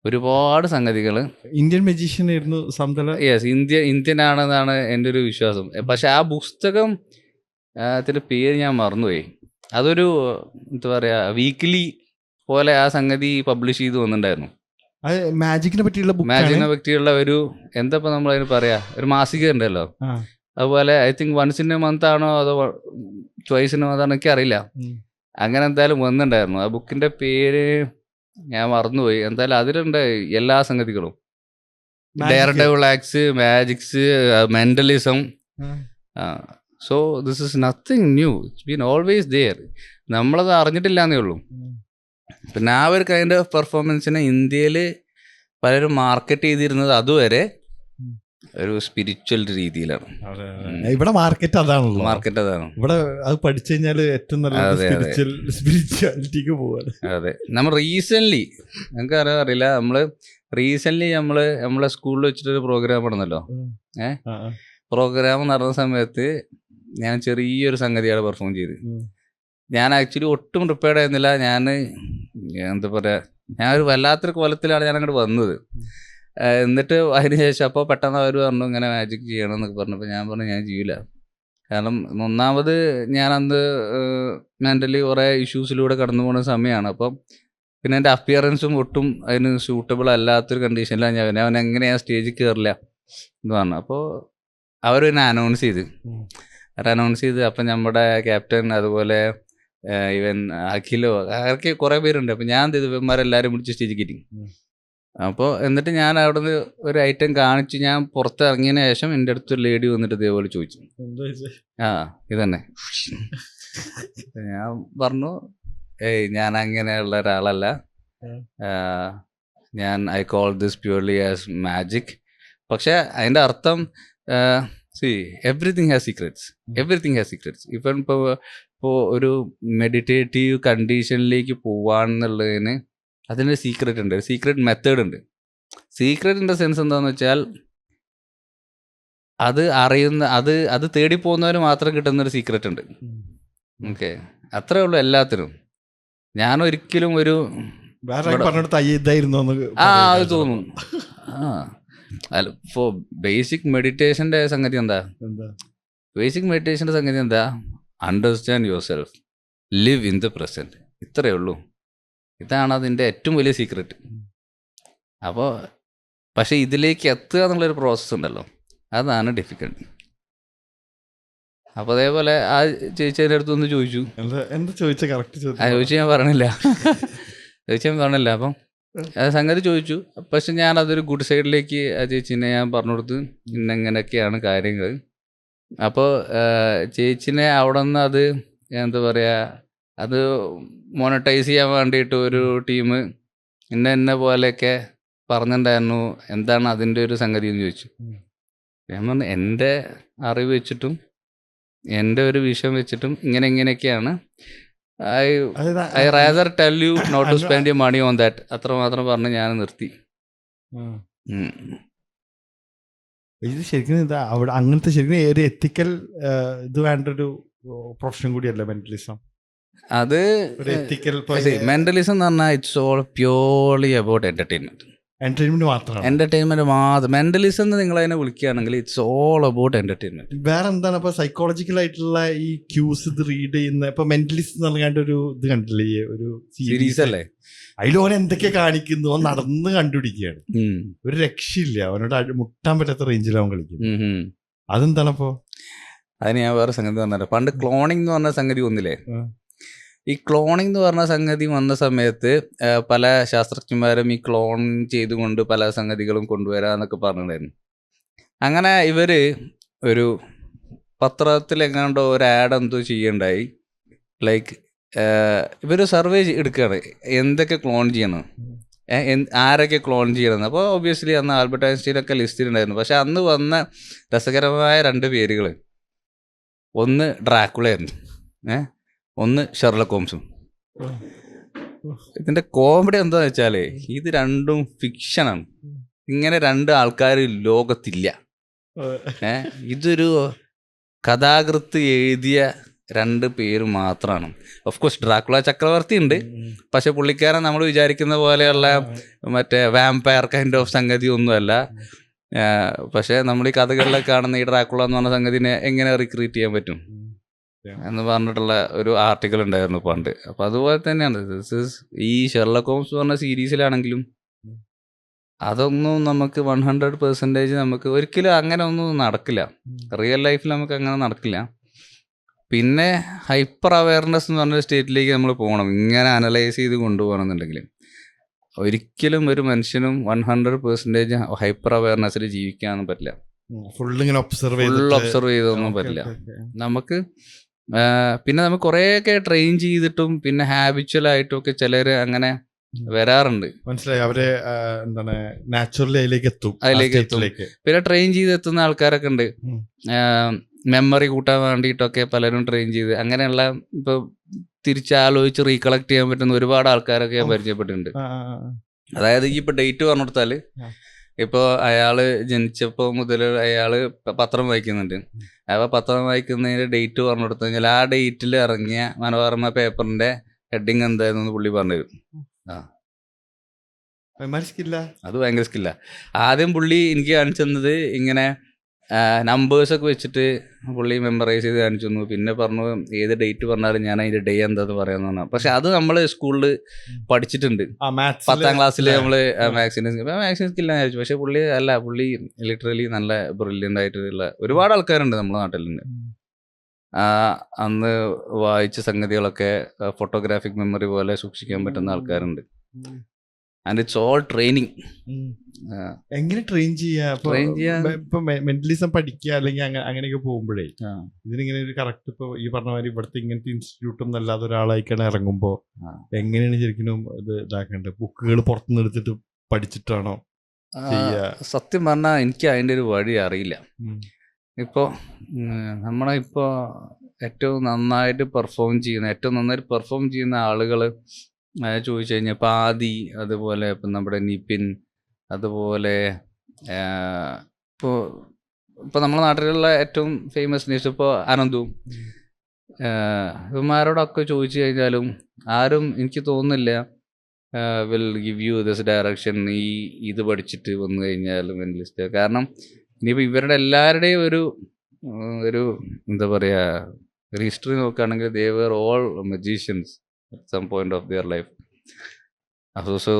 ഒരുപാട് സംഗതികൾ. ഇന്ത്യൻ മജീഷ്യൻ ആയിരുന്നു സംതല. യെസ്, ഇന്ത്യൻ ആണെന്നാണ് എൻ്റെ ഒരു വിശ്വാസം. പക്ഷെ ആ പുസ്തകം ത്തിൻ്റെ പേര് ഞാൻ മറന്നുപോയി. അതൊരു എന്താ പറയുക, വീക്കിലി പോലെ ആ സംഗതി പബ്ലിഷ് ചെയ്ത് വന്നിട്ടുണ്ടായിരുന്നു. മാജിക്കിനെ പറ്റിയുള്ള ഒരു എന്താ ഇപ്പം നമ്മളതിന് പറയാ, ഒരു മാസിക ഉണ്ടല്ലോ. അതുപോലെ I think once in a month ആണോ അതോ ട്വൈസ് ഇൻ എ മന്ത് ആണോ എനിക്ക് അറിയില്ല. അങ്ങനെ എന്തായാലും വന്നിട്ടുണ്ടായിരുന്നു. ആ ബുക്കിന്റെ പേര് ഞാൻ മറന്നുപോയി. എന്തായാലും അതിലുണ്ട് എല്ലാ സംഗതികളും. Daredevil acts, magics, mentalism. So this is nothing new, it's been always there. നമ്മളത് അറിഞ്ഞിട്ടില്ലാന്നേ ഉള്ളൂ. പിന്നെ ആ ഒരു കൈൻഡ് ഓഫ് പെർഫോമൻസിനെ ഇന്ത്യയിൽ പലരും മാർക്കറ്റ് ചെയ്തിരുന്നത് അതുവരെ ഒരു സ്പിരിച്വൽ രീതിയിലാണ്. ഇവിടെ മാർക്കറ്റ് അതാണല്ലോ. മാർക്കറ്റ് അതാണ്. ഇവിടെ അത് പഠിച്ചു കഴിഞ്ഞാൽ ഏറ്റവും നല്ല സ്പിരിച്വാലിറ്റിക്ക് പോവാണ്. അതെ. നമ്മൾ റീസെന്റ് നിങ്ങൾക്ക് അറിയില്ല, നമ്മളെ സ്കൂളിൽ വെച്ചിട്ടൊരു പ്രോഗ്രാം നടന്നല്ലോ. പ്രോഗ്രാം നടന്ന സമയത്ത് ഞാൻ ചെറിയൊരു സംഗതിയാണ് പെർഫോം ചെയ്ത്. ഞാൻ ആക്ച്വലി ഒട്ടും പ്രിപ്പയർഡ് ആയിരുന്നില്ല. ഞാൻ എന്താ പറയുക, ഞാൻ ഒരു വല്ലാത്തൊരു കോലത്തിലാണ് ഞാൻ അങ്ങോട്ട് വന്നത്. എന്നിട്ട് അതിന് ശേഷം അപ്പോൾ പെട്ടെന്ന് അവർ പറഞ്ഞു ഇങ്ങനെ മാജിക് ചെയ്യണം എന്നൊക്കെ പറഞ്ഞപ്പോൾ ഞാൻ പറഞ്ഞു ഞാൻ ചെയ്യില്ല. കാരണം ഒന്നാമത് ഞാൻ അന്ന് മെൻ്റലി കുറേ ഇഷ്യൂസിലൂടെ കടന്നു പോകുന്ന സമയമാണ്. അപ്പം പിന്നെ എൻ്റെ അപ്പിയറൻസും ഒട്ടും അതിന് സൂട്ടബിൾ അല്ലാത്തൊരു കണ്ടീഷനിലാണ് അവൻ എങ്ങനെയാണ് സ്റ്റേജിൽ കയറില്ല എന്ന് പറഞ്ഞു. അപ്പോൾ അവർ പിന്നെ അനൗൺസ് ചെയ്ത് അപ്പം നമ്മുടെ ക്യാപ്റ്റൻ അതുപോലെ ഇവൻ അഖിലോ അവർക്ക് കുറേ പേരുണ്ട്. അപ്പം ഞാൻ ഇവന്മാരെല്ലാവരും വിളിച്ച് സ്റ്റേജിൽ കയറ്റി. അപ്പോൾ എന്നിട്ട് ഞാൻ അവിടെ നിന്ന് ഒരു ഐറ്റം കാണിച്ച് ഞാൻ പുറത്തിറങ്ങിയതിന് ശേഷം എൻ്റെ അടുത്തൊരു ലേഡി വന്നിട്ട് ഇതേപോലെ ചോദിച്ചു, ഇതന്നെ. ഞാൻ പറഞ്ഞു ഞാൻ അങ്ങനെയുള്ള ഒരാളല്ല, ഞാൻ I call this purely as magic. പക്ഷെ അതിൻ്റെ അർത്ഥം എവറിത്തിങ് ഹാസ് സീക്രറ്റ്സ്. ഇപ്പോൾ ഒരു മെഡിറ്റേറ്റീവ് കണ്ടീഷനിലേക്ക് പോവാന്നുള്ളതിന് അതിന് സീക്രട്ട് ഉണ്ട്, സീക്രട്ട് മെത്തേഡ് ഉണ്ട്. സീക്രട്ട് ഇൻ ദ സെൻസ് എന്താണെന്ന് വെച്ചാൽ അത് തേടി പോകുന്നവന് മാത്രം കിട്ടുന്നൊരു സീക്രട്ട് ഉണ്ട്. ഓക്കെ, അത്രേ ഉള്ളൂ എല്ലാത്തിനും. ഞാനൊരിക്കലും ഒരു അത് തോന്നും. അല്ല, ഇപ്പോൾ ബേസിക് മെഡിറ്റേഷൻ്റെ സംഗതി എന്താ? Understand your self, live in the present. ഇത്രയേ ഉള്ളൂ. ഇതാണ് അതിൻ്റെ ഏറ്റവും വലിയ സീക്രട്ട്. അപ്പോൾ പക്ഷെ ഇതിലേക്ക് എത്തുക എന്നുള്ളൊരു പ്രോസസ്സ് ഉണ്ടല്ലോ, അതാണ് ഡിഫിക്കൽട്ട്. അപ്പോൾ അതേപോലെ ആ ചേച്ചിയുടെ അടുത്തൊന്ന് ചോദിച്ചു, ചോദിച്ചു ഞാൻ പറഞ്ഞില്ല. അപ്പം സംഗതി ചോദിച്ചു. പക്ഷെ ഞാൻ അതൊരു ഗുഡ് സൈഡിലേക്ക് ആ ചേച്ചീനെ ഞാൻ പറഞ്ഞു കൊടുത്ത് ഇന്നെങ്ങനെയൊക്കെയാണ് കാര്യങ്ങൾ. അപ്പോൾ ചേച്ചിനെ അവിടെ നിന്ന് അത് എന്താ പറയുക, അത് മോണിറ്റൈസ് ചെയ്യാൻ വേണ്ടിയിട്ട് ഒരു ടീം എന്നെ പോലെയൊക്കെ പറഞ്ഞിട്ടുണ്ടായിരുന്നു. എന്താണ് അതിൻ്റെ ഒരു സംഗതി എന്ന് ചോദിച്ചു. ഞാൻ പറഞ്ഞു എൻ്റെ അറിവ് വെച്ചിട്ടും എൻ്റെ ഒരു വിഷയം വെച്ചിട്ടും ഇങ്ങനെയൊക്കെയാണ്. I rather tell you not to spend your money on that. അത്രമാത്രം പറഞ്ഞ് ഞാൻ നിർത്തി. ഇത് ശരിക്കും അവിടെ അങ്ങനത്തെ ശരിക്കും ഒരു എത്തിക്കൽ ഇത് വേണ്ട ഒരു പ്രൊഫഷൻ കൂടിയല്ല മെന്റലിസം. അത് മെന്റലിസം എന്ന് പറഞ്ഞാൽ it's all purely about entertainment മാത്രം. മെന്റലിസം എന്ന് നിങ്ങൾ അതിനെ വിളിക്കുകയാണെങ്കിൽ ഇറ്റ്സ് ഓൾ അബൌട്ട് എന്റർടൈൻമെന്റ്. വേറെ എന്താണ് ഇപ്പൊ സൈക്കോളജിക്കൽ ആയിട്ടുള്ള ഈ ക്യൂസ് ഇത് റീഡ് ചെയ്യുന്ന ഇപ്പൊ മെന്റലിസ്റ്റ് നൽകാണ്ട് ഒരു ഇത് കണ്ടില്ലേ, ഒരു സീരീസ് അല്ലേ? അതിലോനെ എന്തൊക്കെ കാണിക്കുന്നു, അവൻ നടന്ന് കണ്ടുപിടിക്കുകയാണ്. ഒരു രക്ഷയില്ല, അവനോട് മുട്ടാൻ പറ്റാത്ത റേഞ്ചിൽ അവൻ കളിക്കുന്നു. അതെന്താണ് അപ്പോ? അതിന് ഞാൻ വേറെ സംഗതി പറഞ്ഞത്, പണ്ട് ക്ലോണിംഗ് എന്ന് പറഞ്ഞ സംഗതി ഒന്നില്ലേ? ഈ ക്ലോണിംഗ് എന്ന് പറഞ്ഞ സംഗതി വന്ന സമയത്ത് പല ശാസ്ത്രജ്ഞന്മാരും ഈ ക്ലോൺ ചെയ്തുകൊണ്ട് പല സംഗതികളും കൊണ്ടുവരാന്നൊക്കെ പറഞ്ഞിട്ടുണ്ടായിരുന്നു. അങ്ങനെ ഇവർ ഒരു പത്രത്തിലെങ്ങാണ്ടോ ഒരു ആഡ് എന്തോ ചെയ്യണ്ടായി. ലൈക്ക് ഇവർ സർവേ എടുക്കുകയാണ് എന്തൊക്കെ ക്ലോൺ ചെയ്യണം, ആരൊക്കെ ക്ലോൺ ചെയ്യണം. അപ്പോൾ ഒബ്വിയസ്ലി അന്ന് ആൽബർട്ട് ഐൻസ്റ്റീനൊക്കെ ലിസ്റ്റിലുണ്ടായിരുന്നു. പക്ഷെ അന്ന് വന്ന രസകരമായ 2 പേരുകൾ, ഒന്ന് ഡ്രാക്കുളയായിരുന്നു, ഒന്ന് ഷെർലക് ഹോംസും. ഇതിന്റെ കോമഡി എന്താന്ന് വെച്ചാല് ഇത് രണ്ടും ഫിക്ഷനാണ്. ഇങ്ങനെ 2 ആൾക്കാർ ലോകത്തില്ല. ഇതൊരു കഥാകൃത്ത് എഴുതിയ 2 പേര് മാത്രമാണ്. ഓഫ് കോഴ്സ് ഡ്രാക്കുള ചക്രവർത്തി ഉണ്ട്, പക്ഷെ പുള്ളിക്കാരൻ നമ്മൾ വിചാരിക്കുന്ന പോലെയുള്ള മറ്റേ വാമ്പയർ കൈൻഡ് ഓഫ് സംഗതി ഒന്നുമല്ല. പക്ഷെ നമ്മൾ ഈ കഥകളിലൊക്കെ കാണുന്ന ഈ ഡ്രാക്കുള എന്ന് പറഞ്ഞ സംഗതിനെ എങ്ങനെ റിക്രിയേറ്റ് ചെയ്യാൻ പറ്റും എന്ന് പറഞ്ഞിട്ടുള്ള ഒരു ആർട്ടിക്കിൾ ഉണ്ടായിരുന്നു പണ്ട്. അപ്പം അതുപോലെ തന്നെയാണ് ഈ ഷെർലക് ഹോംസ് പറഞ്ഞ സീരീസിലാണെങ്കിലും അതൊന്നും നമുക്ക് 100% നമുക്ക് ഒരിക്കലും അങ്ങനെ ഒന്നും നടക്കില്ല. റിയൽ ലൈഫിൽ നമുക്ക് അങ്ങനെ നടക്കില്ല. പിന്നെ ഹൈപ്പർ അവയർനെസ് എന്ന് പറഞ്ഞൊരു സ്റ്റേറ്റിലേക്ക് നമ്മൾ പോകണം. ഇങ്ങനെ അനലൈസ് ചെയ്ത് കൊണ്ടുപോകണമെന്നുണ്ടെങ്കിൽ ഒരിക്കലും ഒരു മനുഷ്യനും 100% ഹൈപ്പർ അവയർനെസ്സിൽ ജീവിക്കാനൊന്നും പറ്റില്ല. ഫുൾ ഒബ്സർവ് ചെയ്തൊന്നും പറ്റില്ല നമുക്ക്. പിന്നെ നമുക്ക് കുറേയൊക്കെ ട്രെയിൻ ചെയ്തിട്ടും പിന്നെ ഹാബിച്വലായിട്ടും ഒക്കെ ചിലർ അങ്ങനെ വരാറുണ്ട്. മനസ്സിലായി, അവരെ എന്താണ് നാച്ചുറലി അതിലേക്ക് എത്തും. പിന്നെ ട്രെയിൻ ചെയ്ത് എത്തുന്ന ആൾക്കാരൊക്കെ ഉണ്ട്. മെമ്മറി കൂട്ടാൻ വേണ്ടിയിട്ടൊക്കെ പലരും ട്രെയിൻ ചെയ്ത് അങ്ങനെയുള്ള ഇപ്പൊ തിരിച്ചാലോചിച്ച് റീകളക്ട് ചെയ്യാൻ പറ്റുന്ന ഒരുപാട് ആൾക്കാരൊക്കെ ഞാൻ പരിചയപ്പെട്ടിട്ടുണ്ട്. അതായത് ഈ ഇപ്പൊ ഡേറ്റ് പറഞ്ഞു കൊടുത്താല് ഇപ്പോൾ അയാള് ജനിച്ചപ്പോൾ മുതൽ അയാള് പത്രം വായിക്കുന്നുണ്ട്. അപ്പോൾ പത്രം വായിക്കുന്നതിന്റെ ഡേറ്റ് പറഞ്ഞു കൊടുത്തു കഴിഞ്ഞാൽ ആ ഡേറ്റിൽ ഇറങ്ങിയ മനോരമ പേപ്പറിന്റെ ഹെഡിങ് എന്തായിരുന്നു പുള്ളി പറഞ്ഞുതരും. അത് ഭയങ്കര സ്കില്ല. ആദ്യം പുള്ളി എനിക്ക് കാണിച്ചു തന്നത് ഇങ്ങനെ നമ്പേഴ്സൊക്കെ വെച്ചിട്ട് പുള്ളി മെമ്മറൈസ് ചെയ്ത് കാണിച്ചു തന്നു. പിന്നെ പറഞ്ഞു ഏത് ഡേറ്റ് പറഞ്ഞാലും ഞാൻ അതിന്റെ ഡേ എന്താന്ന് പറയാന്ന്. പക്ഷെ അത് നമ്മൾ സ്കൂളിൽ പഠിച്ചിട്ടുണ്ട്. 10ാം ക്ലാസ്സിൽ നമ്മള് മാത്സിന് സ്കില്ല വിചാരിച്ചു. പക്ഷെ പുള്ളി ലിറ്ററലി നല്ല ബ്രില്യൻ്റ് ആയിട്ടുള്ള ഒരുപാട് ആൾക്കാരുണ്ട് നമ്മുടെ നാട്ടിലുണ്ട്. അന്ന് വായിച്ച സംഗതികളൊക്കെ ഫോട്ടോഗ്രാഫിക് മെമ്മറി പോലെ സൂക്ഷിക്കാൻ പറ്റുന്ന ആൾക്കാരുണ്ട്. And it's all training. എങ്ങനെ ട്രെയിൻ ചെയ്യാം? ഇപ്പൊ മെന്റലിസം പഠിക്കുക അല്ലെങ്കിൽ അങ്ങനെയൊക്കെ പോകുമ്പോഴേ ഇതിനിങ്ങനെ ഒരു കറക്റ്റ് ഇപ്പൊ ഈ പറഞ്ഞ മാതിരി ഇവിടുത്തെ ഇങ്ങനത്തെ ഇൻസ്റ്റിറ്റ്യൂട്ടും അല്ലാതെ ഒരാളായിക്കാണ് ഇറങ്ങുമ്പോ എങ്ങനെയാണ് ശരിക്കും ഇത് ഇതാക്കേണ്ടത്? ബുക്കുകൾ പുറത്തുനിന്ന് എടുത്തിട്ട് പഠിച്ചിട്ടാണോ? സത്യം പറഞ്ഞാൽ എനിക്ക് അതിൻ്റെ ഒരു വഴി അറിയില്ല. ഇപ്പോൾ നമ്മളെ ഇപ്പോൾ ഏറ്റവും നന്നായിട്ട് പെർഫോം ചെയ്യുന്ന ആളുകൾ ചോദിച്ചു കഴിഞ്ഞാൽ ഇപ്പം ആദി, അതുപോലെ ഇപ്പം നമ്മുടെ നിപിൻ, അതുപോലെ ഇപ്പോൾ നമ്മുടെ നാട്ടിലുള്ള ഏറ്റവും ഫേമസ് ന്യൂസ് ഇപ്പോൾ അനന്തും, ഇവന്മാരോടൊക്കെ ചോദിച്ചു കഴിഞ്ഞാലും ആരും എനിക്ക് തോന്നുന്നില്ല will give you this direction, ഇത് പഠിച്ചിട്ട് വന്നു കഴിഞ്ഞാലും മെന്റലിസ്റ്റ്. കാരണം ഇനിയിപ്പോൾ ഇവരുടെ എല്ലാവരുടെയും ഒരു എന്താ പറയുക ഒരു ഹിസ്റ്ററി നോക്കുകയാണെങ്കിൽ they were all magicians at some point of their life. So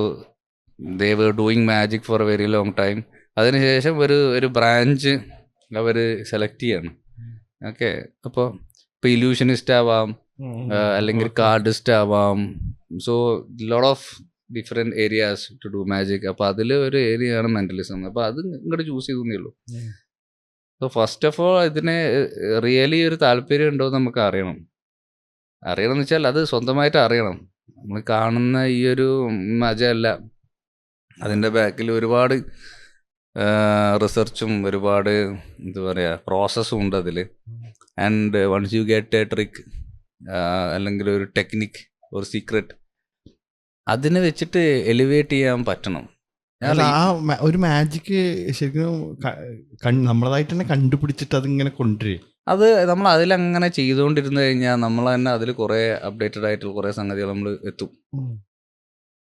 they were doing magic for a very long time. അതിനുശേഷം ഒരു ബ്രാഞ്ച് അവർ സെലക്ട് ചെയ്യണം. ഓക്കെ, അപ്പോൾ ഇപ്പോൾ ഇല്യൂഷനിസ്റ്റ് ആവാം, അല്ലെങ്കിൽ കാർഡിസ്റ്റ് ആവാം. So lot of different areas to do magic. അപ്പോൾ അതിൽ ഒരു ഏരിയയാണ് മെന്റലിസം. അപ്പോൾ അത് ഇങ്ങോട്ട് ചൂസ് ചെയ്തേ ഉള്ളൂ. സോ ഫസ്റ്റ് ഓഫ് ഓൾ ഇതിന് റിയലി ഒരു താല്പര്യം ഉണ്ടോ എന്ന് നമുക്ക് അറിയണം എന്ന് വെച്ചാൽ അത് സ്വന്തമായിട്ട് അറിയണം. നമ്മൾ കാണുന്ന ഈ ഒരു മജയല്ല, അതിൻ്റെ ബാക്കിൽ ഒരുപാട് റിസർച്ചും ഒരുപാട് എന്താ പറയുക പ്രോസസ്സും ഉണ്ട് അതിൽ. And once you get a trick അല്ലെങ്കിൽ ഒരു ടെക്നിക്ക് ഒരു സീക്രട്ട്, അതിനെ വെച്ചിട്ട് എലിവേറ്റ് ചെയ്യാൻ പറ്റണം. ഒരു മാജിക് ശരിക്കും നമ്മളതായിട്ട് തന്നെ കണ്ടുപിടിച്ചിട്ട് അതിങ്ങനെ കൊണ്ടുവരും. അത് നമ്മൾ അതിലങ്ങനെ ചെയ്തുകൊണ്ടിരുന്നു കഴിഞ്ഞാൽ നമ്മൾ തന്നെ അതിൽ കുറേ അപ്ഡേറ്റഡ് ആയിട്ടുള്ള കുറേ സംഗതികൾ നമ്മൾ എത്തും.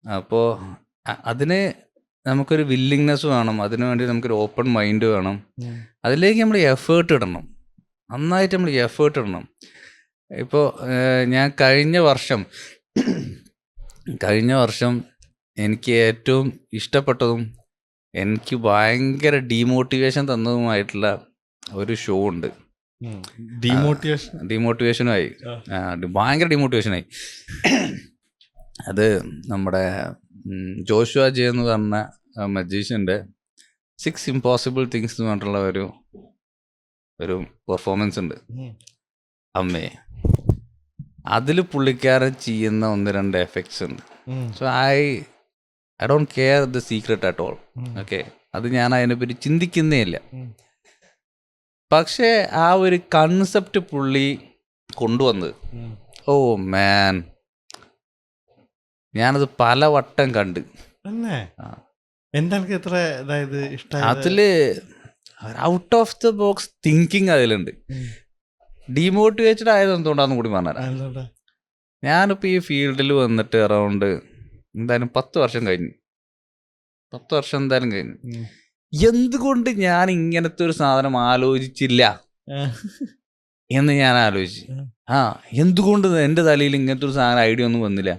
അപ്പോൾ അതിന് നമുക്കൊരു വില്ലിങ്നെസ് വേണം, അതിനു വേണ്ടി നമുക്കൊരു ഓപ്പൺ മൈൻഡ് വേണം. അതിലേക്ക് നമ്മൾ എഫേർട്ട് ഇടണം, നന്നായിട്ട് നമ്മൾ എഫേർട്ട് ഇടണം. ഇപ്പോൾ ഞാൻ കഴിഞ്ഞ വർഷം എനിക്ക് ഏറ്റവും ഇഷ്ടപ്പെട്ടതും എനിക്ക് ഭയങ്കര ഡീമോട്ടിവേഷൻ തന്നതുമായിട്ടുള്ള ഒരു ഷോ ഉണ്ട്. ഡീമോട്ടിവേഷനായി, ഭയങ്കര ഡീമോട്ടിവേഷനായി. അത് നമ്മുടെ ജോഷുവ ജെ എന്ന് പറഞ്ഞ മജീഷ്യൻ്റെ 6 ഇമ്പോസിബിൾ തിങ്സ് എന്ന് പറഞ്ഞിട്ടുള്ള ഒരു പെർഫോമൻസ് ഉണ്ട്. അമ്മേ, അതിൽ പുള്ളിക്കാരൻ ചെയ്യുന്ന 1-2 എഫക്ട്സ് ഉണ്ട്. So I don't care the secret at all. Okay, അത് ഞാൻ അതിനെപ്പറ്റി ചിന്തിക്കുന്നേ ഇല്ല. പക്ഷേ ആ ഒരു കൺസെപ്റ്റ് പുള്ളി കൊണ്ടുവന്നത്, ഓ മാൻ, ഞാനത് പല വട്ടം കണ്ട്. അതില് out of the box thinking അതിലുണ്ട്. ഡീമോട്ടിവേറ്റഡ് ആയത് എന്തുകൊണ്ടാണെന്ന് കൂടി പറഞ്ഞുതരാം. അല്ലടാ. ഞാനിപ്പോൾ ഈ ഫീൽഡിൽ വന്നിട്ട് അറൗണ്ട് എന്തായാലും 10 വർഷം കഴിഞ്ഞു. 10 വർഷം എന്തായാലും കഴിഞ്ഞു. എന്തുകൊണ്ട് ഞാൻ ഇങ്ങനത്തെ ഒരു സാധനം ആലോചിച്ചില്ല എന്ന് ഞാൻ ആലോചിച്ചു. എന്തുകൊണ്ട് എൻ്റെ തലയിൽ ഇങ്ങനത്തെ ഒരു സാധനം ഐഡിയ ഒന്നും വന്നില്ല?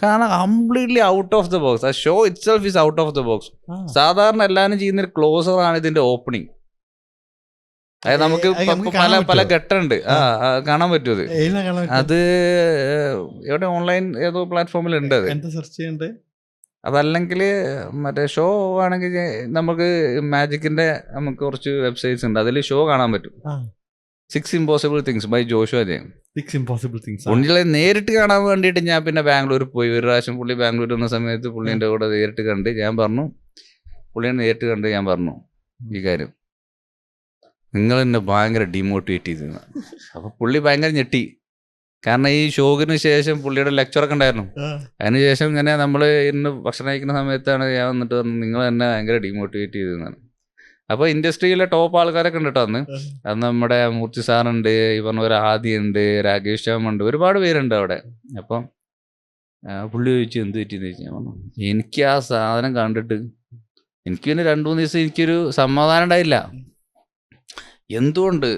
കാരണം completely out of the box. ആ show itself is out of the box. സാധാരണ എല്ലാവരും ചെയ്യുന്നൊരു ക്ലോസർ ആണ് ഇതിന്റെ ഓപ്പണിങ്. അതായത് നമുക്ക് പല ഘട്ടമുണ്ട്. കാണാൻ പറ്റും. അത് എവിടെ ഓൺലൈൻ ഏതോ പ്ലാറ്റ്ഫോമിൽ ഉണ്ട്. അത് സെർച്ച് ചെയ്യണ്ടേ? അതല്ലെങ്കിൽ മറ്റേ ഷോ ആണെങ്കിൽ നമുക്ക് മാജിക്കിന്റെ നമുക്ക് കുറച്ച് വെബ്സൈറ്റ്സ് ഉണ്ട്, അതിൽ ഷോ കാണാൻ പറ്റും. 6 Impossible Things by Joshua James. 6 Impossible Things പുള്ളിയെ നേരിട്ട് കാണാൻ വേണ്ടിയിട്ട് ഞാൻ പിന്നെ ബാംഗ്ലൂർ പോയി. ഒരു പ്രാവശ്യം പുള്ളി ബാംഗ്ലൂർ വന്ന സമയത്ത് പുള്ളിൻ്റെ കൂടെ നേരിട്ട് കണ്ട് ഞാൻ പറഞ്ഞു, ഞാൻ പറഞ്ഞു ഈ കാര്യം നിങ്ങൾ എന്നെ ഭയങ്കര ഡിമോട്ടിവേറ്റ് ചെയ്തിരുന്നു. അപ്പോൾ പുള്ളി ഭയങ്കര ഞെട്ടി. കാരണം ഈ ഷോക്കിന് ശേഷം പുള്ളിയുടെ ലെക്ചറൊക്കെ ഉണ്ടായിരുന്നു. അതിനുശേഷം ഇങ്ങനെ നമ്മൾ ഇന്ന് ഭക്ഷണം കഴിക്കുന്ന സമയത്താണ് ഞാൻ വന്നിട്ട് പറഞ്ഞു നിങ്ങൾ എന്നെ ഭയങ്കര ഡിമോട്ടിവേറ്റ് ചെയ്തതെന്നാണ്. അപ്പോൾ ഇൻഡസ്ട്രിയിലെ ടോപ്പ് ആൾക്കാരൊക്കെ ഉണ്ട് കേട്ടോ അന്ന്. അന്ന് നമ്മുടെ മൂർത്തി സാറുണ്ട്, ഈ പറഞ്ഞ പോലെ ആദിയുണ്ട്, രാകേഷ് ശ്യാമുണ്ട്, ഒരുപാട് പേരുണ്ട് അവിടെ. അപ്പം പുള്ളി ചോദിച്ചു എന്ത് പറ്റിയെന്ന് ചോദിച്ചു. ഞാൻ പറഞ്ഞു എനിക്ക് ആ സാധനം കണ്ടിട്ട് എനിക്ക് പിന്നെ 2-3 ദിവസം എനിക്കൊരു സമാധാനം ഉണ്ടായില്ല. എന്തുകൊണ്ട്?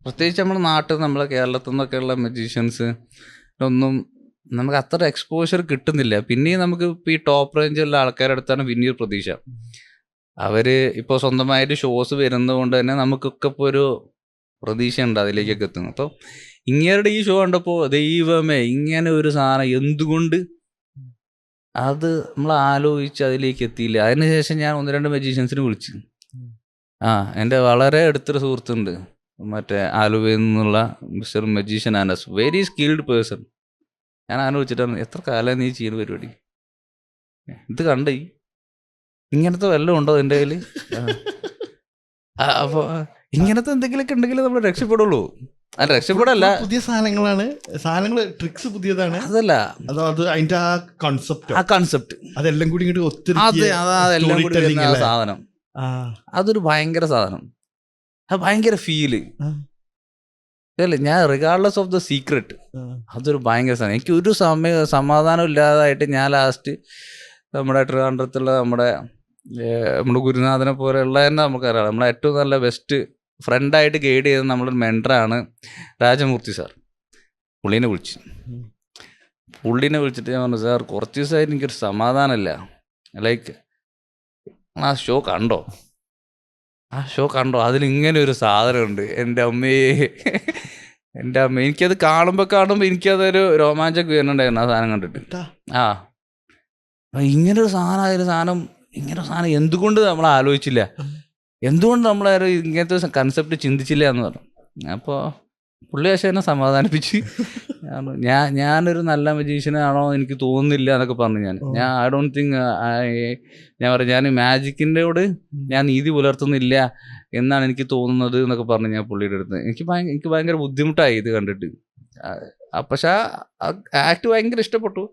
പ്രത്യേകിച്ച് നമ്മുടെ നാട്ടിൽ നമ്മളെ കേരളത്തിൽ നിന്നൊക്കെയുള്ള മജീഷ്യൻസ് ഒന്നും നമുക്ക് അത്ര എക്സ്പോഷർ കിട്ടുന്നില്ല. പിന്നെയും നമുക്ക് ഇപ്പോൾ ഈ ടോപ്പ് റേഞ്ചുള്ള ആൾക്കാരുടെ അടുത്താണ് പിന്നെയൊരു പ്രതീക്ഷ. അവർ ഇപ്പോൾ സ്വന്തമായിട്ട് ഷോസ് വരുന്നത് കൊണ്ട് തന്നെ നമുക്കൊക്കെ ഇപ്പോൾ ഒരു പ്രതീക്ഷയുണ്ട് അതിലേക്കൊക്കെ എത്തുന്നു. അപ്പോൾ ഇങ്ങേരുടെ ഈ ഷോ കണ്ടപ്പോൾ ദൈവമേ ഇങ്ങനെ ഒരു സാധനം എന്തുകൊണ്ട് അത് നമ്മൾ ആലോചിച്ച് അതിലേക്ക് എത്തിയില്ല. അതിനുശേഷം ഞാൻ 1-2 മജീഷ്യൻസിനെ വിളിച്ചു. എൻ്റെ വളരെ അടുത്തൊരു സുഹൃത്തുണ്ട്, മറ്റേ ആലുവയിൽ നിന്നുള്ള mister magician Anas, very skilled person. ഞാൻ ആലോചിച്ചിട്ടാണ് എത്ര കാലം നീ ചെയ്യുന്ന പരിപാടി, ഇത് കണ്ട ഇങ്ങനത്തെ വല്ലതും ഉണ്ടോ എൻ്റെ കയ്യിൽ? അപ്പോൾ ഇങ്ങനത്തെ എന്തെങ്കിലുമൊക്കെ ഉണ്ടെങ്കിൽ നമ്മൾ രക്ഷപ്പെടുള്ളൂ. അല്ല രക്ഷപ്പെടല്ല, പുതിയ സാധനങ്ങൾ ട്രിക്സ് പുതിയതാണ്. അതല്ല അത് അതിന്റെ ആ കോൺസെപ്റ്റ് അതെല്ലാം കൂടി ഇങ്ങോട്ട് ഒത്തിരി അതെല്ലാം കൂടി സാധനം, അതൊരു ഭയങ്കര സാധനം, അത് ഭയങ്കര ഫീല് അല്ലേ. ഞാൻ റിഗാർഡ്ലെസ് ഓഫ് ദ സീക്രട്ട് അതൊരു ഭയങ്കര സാധനം. എനിക്ക് ഒരു സമാധാനം ഇല്ലാതായിട്ട് ഞാൻ ലാസ്റ്റ് നമ്മുടെ ട്രിവാൻഡ്രത്തുള്ള നമ്മുടെ ഗുരുനാഥനെ പോലെയുള്ള തന്നെ നമുക്കറിയാം, നമ്മളെ ഏറ്റവും നല്ല ബെസ്റ്റ് ഫ്രണ്ടായിട്ട് ഗൈഡ് ചെയ്ത നമ്മളൊരു മെൻറ്ററാണ് രാജമൂർത്തി സാർ. പുള്ളീനെ വിളിച്ചിട്ട് ഞാൻ പറഞ്ഞു സാർ കുറച്ച് ദിവസമായിട്ട് എനിക്കൊരു സമാധാനമില്ല, ലൈക്ക് ആ ഷോ കണ്ടോ അതിലിങ്ങനെ ഒരു സാധനമുണ്ട്. എൻ്റെ അമ്മ എനിക്കത് കാണുമ്പോൾ എനിക്കതൊരു രോമാഞ്ചൊക്കെ വരുന്നുണ്ടായിരുന്നു ആ സാധനം കണ്ടിട്ട്. ഇങ്ങനൊരു സാധനം എന്തുകൊണ്ട് നമ്മൾ ആലോചിച്ചില്ല, എന്തുകൊണ്ട് നമ്മളാരും ഇങ്ങനത്തെ കൺസെപ്റ്റ് ചിന്തിച്ചില്ല എന്ന് പറഞ്ഞു. അപ്പോൾ പുള്ളി പക്ഷേ എന്നെ സമാധാനിപ്പിച്ച് ഞാനൊരു നല്ല മജീഷ്യനാണോ എനിക്ക് തോന്നുന്നില്ല എന്നൊക്കെ പറഞ്ഞു. ഞാൻ ഐ ഡോണ്ട് തിങ്ക് ഞാൻ പറഞ്ഞു ഞാൻ മാജിക്കിൻ്റെയോട് ഞാൻ നീതി പുലർത്തുന്നില്ല എന്നാണ് എനിക്ക് തോന്നുന്നത് എന്നൊക്കെ പറഞ്ഞു ഞാൻ പുള്ളിയുടെ അടുത്ത്. എനിക്ക് ഭയങ്കര ബുദ്ധിമുട്ടായി ഇത് കണ്ടിട്ട്. പക്ഷെ ആ ആക്ട് ഭയങ്കര ഇഷ്ടപ്പെട്ടു.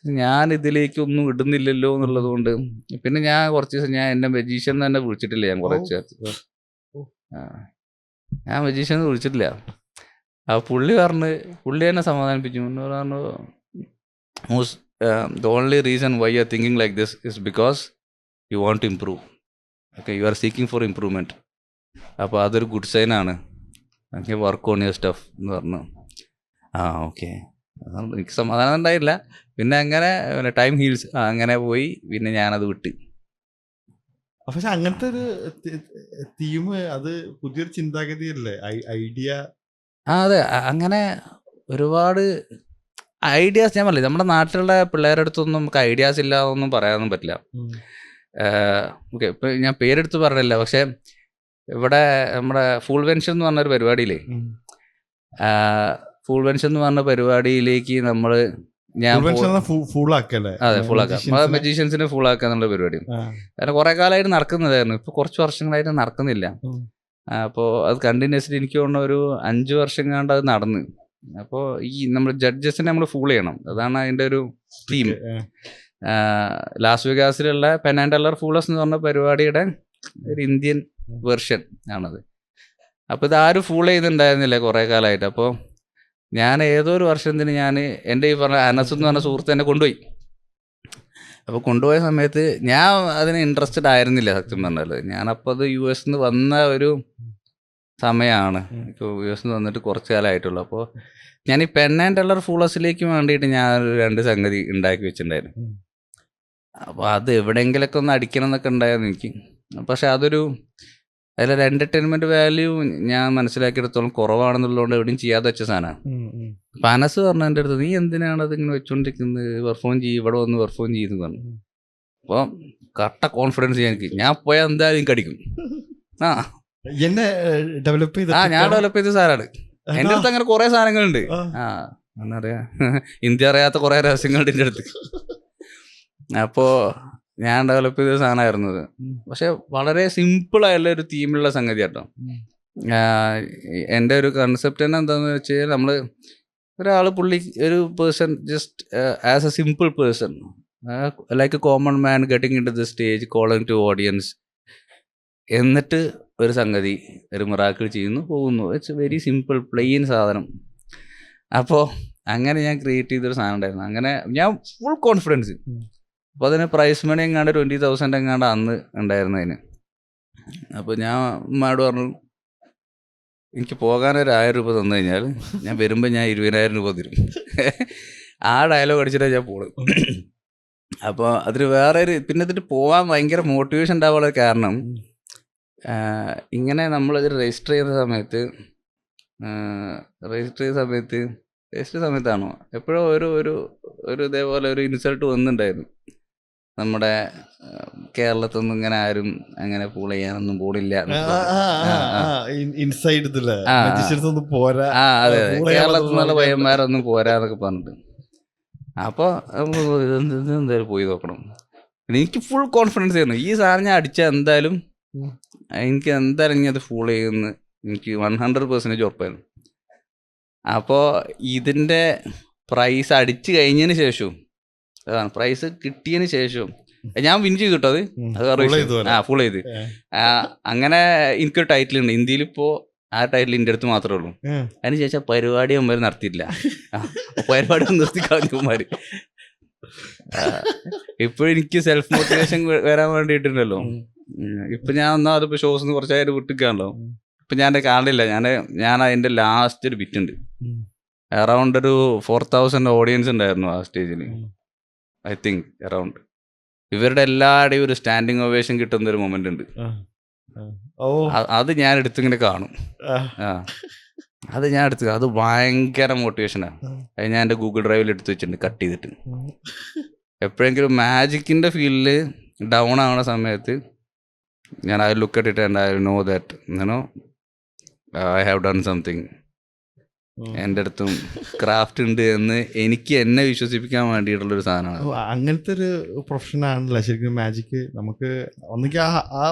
ഞാൻ ഇതിലേക്കൊന്നും ഇടുന്നില്ലല്ലോ എന്നുള്ളത് കൊണ്ട് പിന്നെ ഞാൻ കുറച്ച് ദിവസം ഞാൻ എൻ്റെ മജീഷ്യൻ തന്നെ വിളിച്ചിട്ടില്ല. ഞാൻ മജീഷ്യൻ വിളിച്ചിട്ടില്ല. ആ പുള്ളി എന്നെ സമാധാനിപ്പിച്ചു. പറഞ്ഞു the only reason why you are thinking like this is because you want to improve. Okay, you are seeking for improvement. അപ്പോൾ അതൊരു ഗുഡ് സൈനാണ്. Okay, work on your stuff എന്ന് പറഞ്ഞു. ഓക്കെ, എനിക്ക് സമാധാനം ഉണ്ടായില്ല. പിന്നെ അങ്ങനെ ടൈം ഹീൽസ് അങ്ങനെ പോയി. പിന്നെ ഞാനത് വിട്ട്. പക്ഷെ അങ്ങനത്തെ ഒരു തീം അത് പുതിയൊരു ചിന്താഗതിയല്ലേ, ഐഡിയ. അതെ, അങ്ങനെ ഒരുപാട് ഐഡിയാസ് ഞാൻ പറഞ്ഞില്ല. നമ്മുടെ നാട്ടിലുള്ള പിള്ളേരുടെ അടുത്തൊന്നും നമുക്ക് ഐഡിയാസ് ഇല്ലാതൊന്നും പറയാനൊന്നും പറ്റില്ല. ഓക്കെ, ഇപ്പം ഞാൻ പേരെടുത്ത് പറഞ്ഞില്ല, പക്ഷെ ഇവിടെ നമ്മുടെ ഫുൾ വെൻഷൻ എന്ന് പറഞ്ഞൊരു പരിപാടിയില്ലേ, ഫുൾ വെൻഷൻ എന്ന് പറഞ്ഞ പരിപാടിയിലേക്ക് ഫുൾ ആക്കാം, മജീഷ്യൻസിനെ ഫുൾ ആക്കുക എന്നുള്ള പരിപാടി. കാരണം കുറെ കാലമായിട്ട് നടക്കുന്നതായിരുന്നു, ഇപ്പൊ കുറച്ച് വർഷങ്ങളായിട്ട് നടക്കുന്നില്ല. അപ്പോൾ അത് കണ്ടിന്യൂസ്ലി എനിക്ക് തോന്നുന്നു ഒരു 5 വർഷം കണ്ട് അത് നടന്ന്. അപ്പോൾ ഈ നമ്മൾ ജഡ്ജസിനെ നമ്മൾ ഫുൾ ചെയ്യണം, അതാണ് അതിൻ്റെ ഒരു തീം. ലാസ് വെഗാസിലുള്ള പെൻ ആൻഡ് ടെല്ലർ ഫൂളേഴ്സ് എന്ന് പറഞ്ഞ പരിപാടിയുടെ ഒരു ഇന്ത്യൻ വെർഷൻ ആണത്. അപ്പോൾ ഇതാരും ഫൂൾ ചെയ്യുന്നുണ്ടായിരുന്നില്ല കുറേ കാലമായിട്ട്. അപ്പോൾ ഞാൻ ഏതോ ഒരു വർഷത്തിന് ഞാൻ എൻ്റെ ഈ പറഞ്ഞ അനസ് എന്ന് പറഞ്ഞ സുഹൃത്ത് എന്നെ കൊണ്ടുപോയി. അപ്പോൾ കൊണ്ടുപോയ സമയത്ത് ഞാൻ അതിന് ഇൻട്രസ്റ്റഡ് ആയിരുന്നില്ല സത്യം പറഞ്ഞാൽ. ഞാനപ്പോൾ അത് US നിന്ന് വന്ന ഒരു സമയമാണ്. ഇപ്പോൾ US നിന്ന് വന്നിട്ട് കുറച്ച് കാലമായിട്ടുള്ളൂ. അപ്പോൾ ഞാൻ ഈ പെൻ ആൻഡ് ടെല്ലർ ഫൂളസിലേക്ക് വേണ്ടിയിട്ട് ഞാൻ 2 സംഗതി ഉണ്ടാക്കി വെച്ചിട്ടുണ്ടായിരുന്നു. അപ്പോൾ അത് എവിടെയെങ്കിലൊക്കെ ഒന്ന് അടിക്കണം എന്നൊക്കെ ഉണ്ടായിരുന്നു എനിക്ക്. പക്ഷെ അതിലൊരു എൻ്റർടൈൻമെൻറ്റ് വാല്യൂ ഞാൻ മനസ്സിലാക്കിയെടുത്തോളം കുറവാണെന്നുള്ളതുകൊണ്ട് എവിടെയും ചെയ്യാതെ വെച്ച സാധനമാണ്. അപ്പം അനസ് പറഞ്ഞു എൻ്റെ അടുത്ത്, നീ എന്തിനാണ് അതിങ്ങനെ വെച്ചുകൊണ്ടിരിക്കുന്നത്, പെർഫോം ചെയ്യും, ഇവിടെ വന്ന് പെർഫോം ചെയ്യുന്നു പറഞ്ഞു. അപ്പോൾ കട്ട കോൺഫിഡൻസ് എനിക്ക്, ഞാൻ പോയാൽ എന്തായാലും എനിക്ക് അടിക്കും. എന്നെ ഡെവലപ്പ് ചെയ്ത് ഞാൻ ഡെവലപ്പ് ചെയ്ത സാധനമാണ്. എൻ്റെ അടുത്ത് അങ്ങനെ കുറേ സാധനങ്ങളുണ്ട്. എന്താ പറയുക, ഇന്ത്യ അറിയാത്ത കുറേ രഹസ്യങ്ങളുണ്ട് എൻ്റെ അടുത്ത്. അപ്പോൾ ഞാൻ ഡെവലപ്പ് ചെയ്ത സാധനമായിരുന്നു അത്. പക്ഷെ വളരെ സിമ്പിളായുള്ള ഒരു തീമിലുള്ള സംഗതി കേട്ടോ. എൻ്റെ ഒരു കൺസെപ്റ്റ് തന്നെ എന്താണെന്ന് വെച്ച് കഴിഞ്ഞാൽ, നമ്മൾ ഒരു person just as a simple person, like a common man getting into the stage, calling to audience, എന്നിട്ട് ഒരു സംഗതി, ഒരു മിറാക്കിൾ ചെയ്യുന്നു, പോകുന്നു. ഇറ്റ്സ് വെരി സിമ്പിൾ പ്ലെയിൻ സാധനം. അപ്പോൾ അങ്ങനെ ഞാൻ ക്രിയേറ്റ് ചെയ്തൊരു സാധനം ഉണ്ടായിരുന്നു. അങ്ങനെ ഞാൻ ഫുൾ കോൺഫിഡൻസ്. അപ്പോൾ അതിന് പ്രൈസ് മണി എങ്ങാണ്ട് 20,000 എങ്ങാണ്ട് അന്ന് ഉണ്ടായിരുന്നതിന്. അപ്പോൾ ഞാൻ ഉമ്മയോട് പറഞ്ഞു, എനിക്ക് പോകാനൊരു 1000 രൂപ തന്നു കഴിഞ്ഞാൽ ഞാൻ വരുമ്പോൾ ഞാൻ 20,000 രൂപ തരും. ആ ഡയലോഗ് അടിച്ചിട്ടാണ് ഞാൻ പോണത്. അപ്പോൾ അതിന് പിന്നെ ഇതിട്ട് പോകാൻ ഭയങ്കര മോട്ടിവേഷൻ ഉണ്ടാവാനുള്ള കാരണം, ഇങ്ങനെ നമ്മളിത് രജിസ്റ്റർ ചെയ്യുന്ന സമയത്താണോ എപ്പോഴോ ഒരു ഇതേപോലെ ഒരു ഇൻസൾട്ട് വന്നിട്ടുണ്ടായിരുന്നു. നമ്മുടെ കേരളത്തിൽ നിന്നും ഇങ്ങനെ ആരും അങ്ങനെ പൂൾ ചെയ്യാനൊന്നും പോണില്ല. അതെ, കേരളത്തിൽ നിന്നുള്ള പയ്യന്മാരൊന്നും പോരാന്നൊക്കെ പറഞ്ഞിട്ട്. അപ്പോൾ എന്തായാലും പോയി നോക്കണം. എനിക്ക് ഫുൾ കോൺഫിഡൻസ് ആയിരുന്നു, ഈ സാധനം ഞാൻ അടിച്ചാൽ എന്തായാലും എനിക്ക് ഇനി അത് ഫൂൾ ചെയ്യുമെന്ന് എനിക്ക് 100% ഉറപ്പായിരുന്നു. അപ്പോൾ ഇതിൻ്റെ പ്രൈസ് അടിച്ചു കഴിഞ്ഞതിന് ശേഷവും, അതാണ് പ്രൈസ് കിട്ടിയതിന് ശേഷവും ഞാൻ വിൻ ചെയ്തു കേട്ടോ. അത് ഫുൾ ചെയ്ത്. അങ്ങനെ എനിക്കൊരു ടൈറ്റിൽ ഉണ്ട് ഇന്ത്യയിലിപ്പോൾ. ആ ടൈറ്റിൽ എൻ്റെ അടുത്ത് മാത്രമേ ഉള്ളൂ. അതിനുശേഷം പരിപാടി അവന്മാർ നടത്തിയിട്ടില്ല. പരിപാടി നിർത്തി കളഞ്ഞമാര്. ഇപ്പോഴും എനിക്ക് സെൽഫ് മോട്ടിവേഷൻ വരാൻ വേണ്ടിയിട്ടുണ്ടല്ലോ. ഇപ്പൊ ഞാൻ അതിപ്പോ ഷോസ് കുറച്ചായിട്ട് വിട്ടിക്കാണല്ലോ. ഇപ്പൊ ഞാൻ കാണില്ല. ഞാൻ അതിന്റെ ലാസ്റ്റ് ഒരു ബിറ്റ് ഉണ്ട്. അറൗണ്ട് ഒരു 4,000 ഓഡിയൻസ് ഉണ്ടായിരുന്നു ആ സ്റ്റേജിൽ. I think around. ഇവരുടെ എല്ലാവരുടെയും ഒരു സ്റ്റാൻഡിങ് ഒവേഷൻ കിട്ടുന്ന ഒരു മൊമെന്റ് ഉണ്ട്. അത് ഞാൻ എടുത്തിങ്ങനെ കാണും. അത് ഭയങ്കര മോട്ടിവേഷനാണ്. അത് ഞാൻ എൻ്റെ ഗൂഗിൾ ഡ്രൈവിൽ എടുത്ത് വെച്ചിട്ടുണ്ട്, കട്ട് ചെയ്തിട്ട്. എപ്പോഴെങ്കിലും മാജിക്കിൻ്റെ ഫീൽഡിൽ ഡൗൺ ആവുന്ന സമയത്ത് ഞാൻ I look at it and I know that I have done something. എൻ്റെ അടുത്തും ക്രാഫ്റ്റ് ഉണ്ട് എന്ന് എനിക്ക് എന്നെ വിശ്വസിപ്പിക്കാൻ വേണ്ടിയിട്ടുള്ളൊരു സാധനമാണ്. അങ്ങനത്തെ ഒരു പ്രൊഫഷനാണല്ലോ ശരിക്കും മാജിക്. നമുക്ക് ഒന്നിക്ക് ആ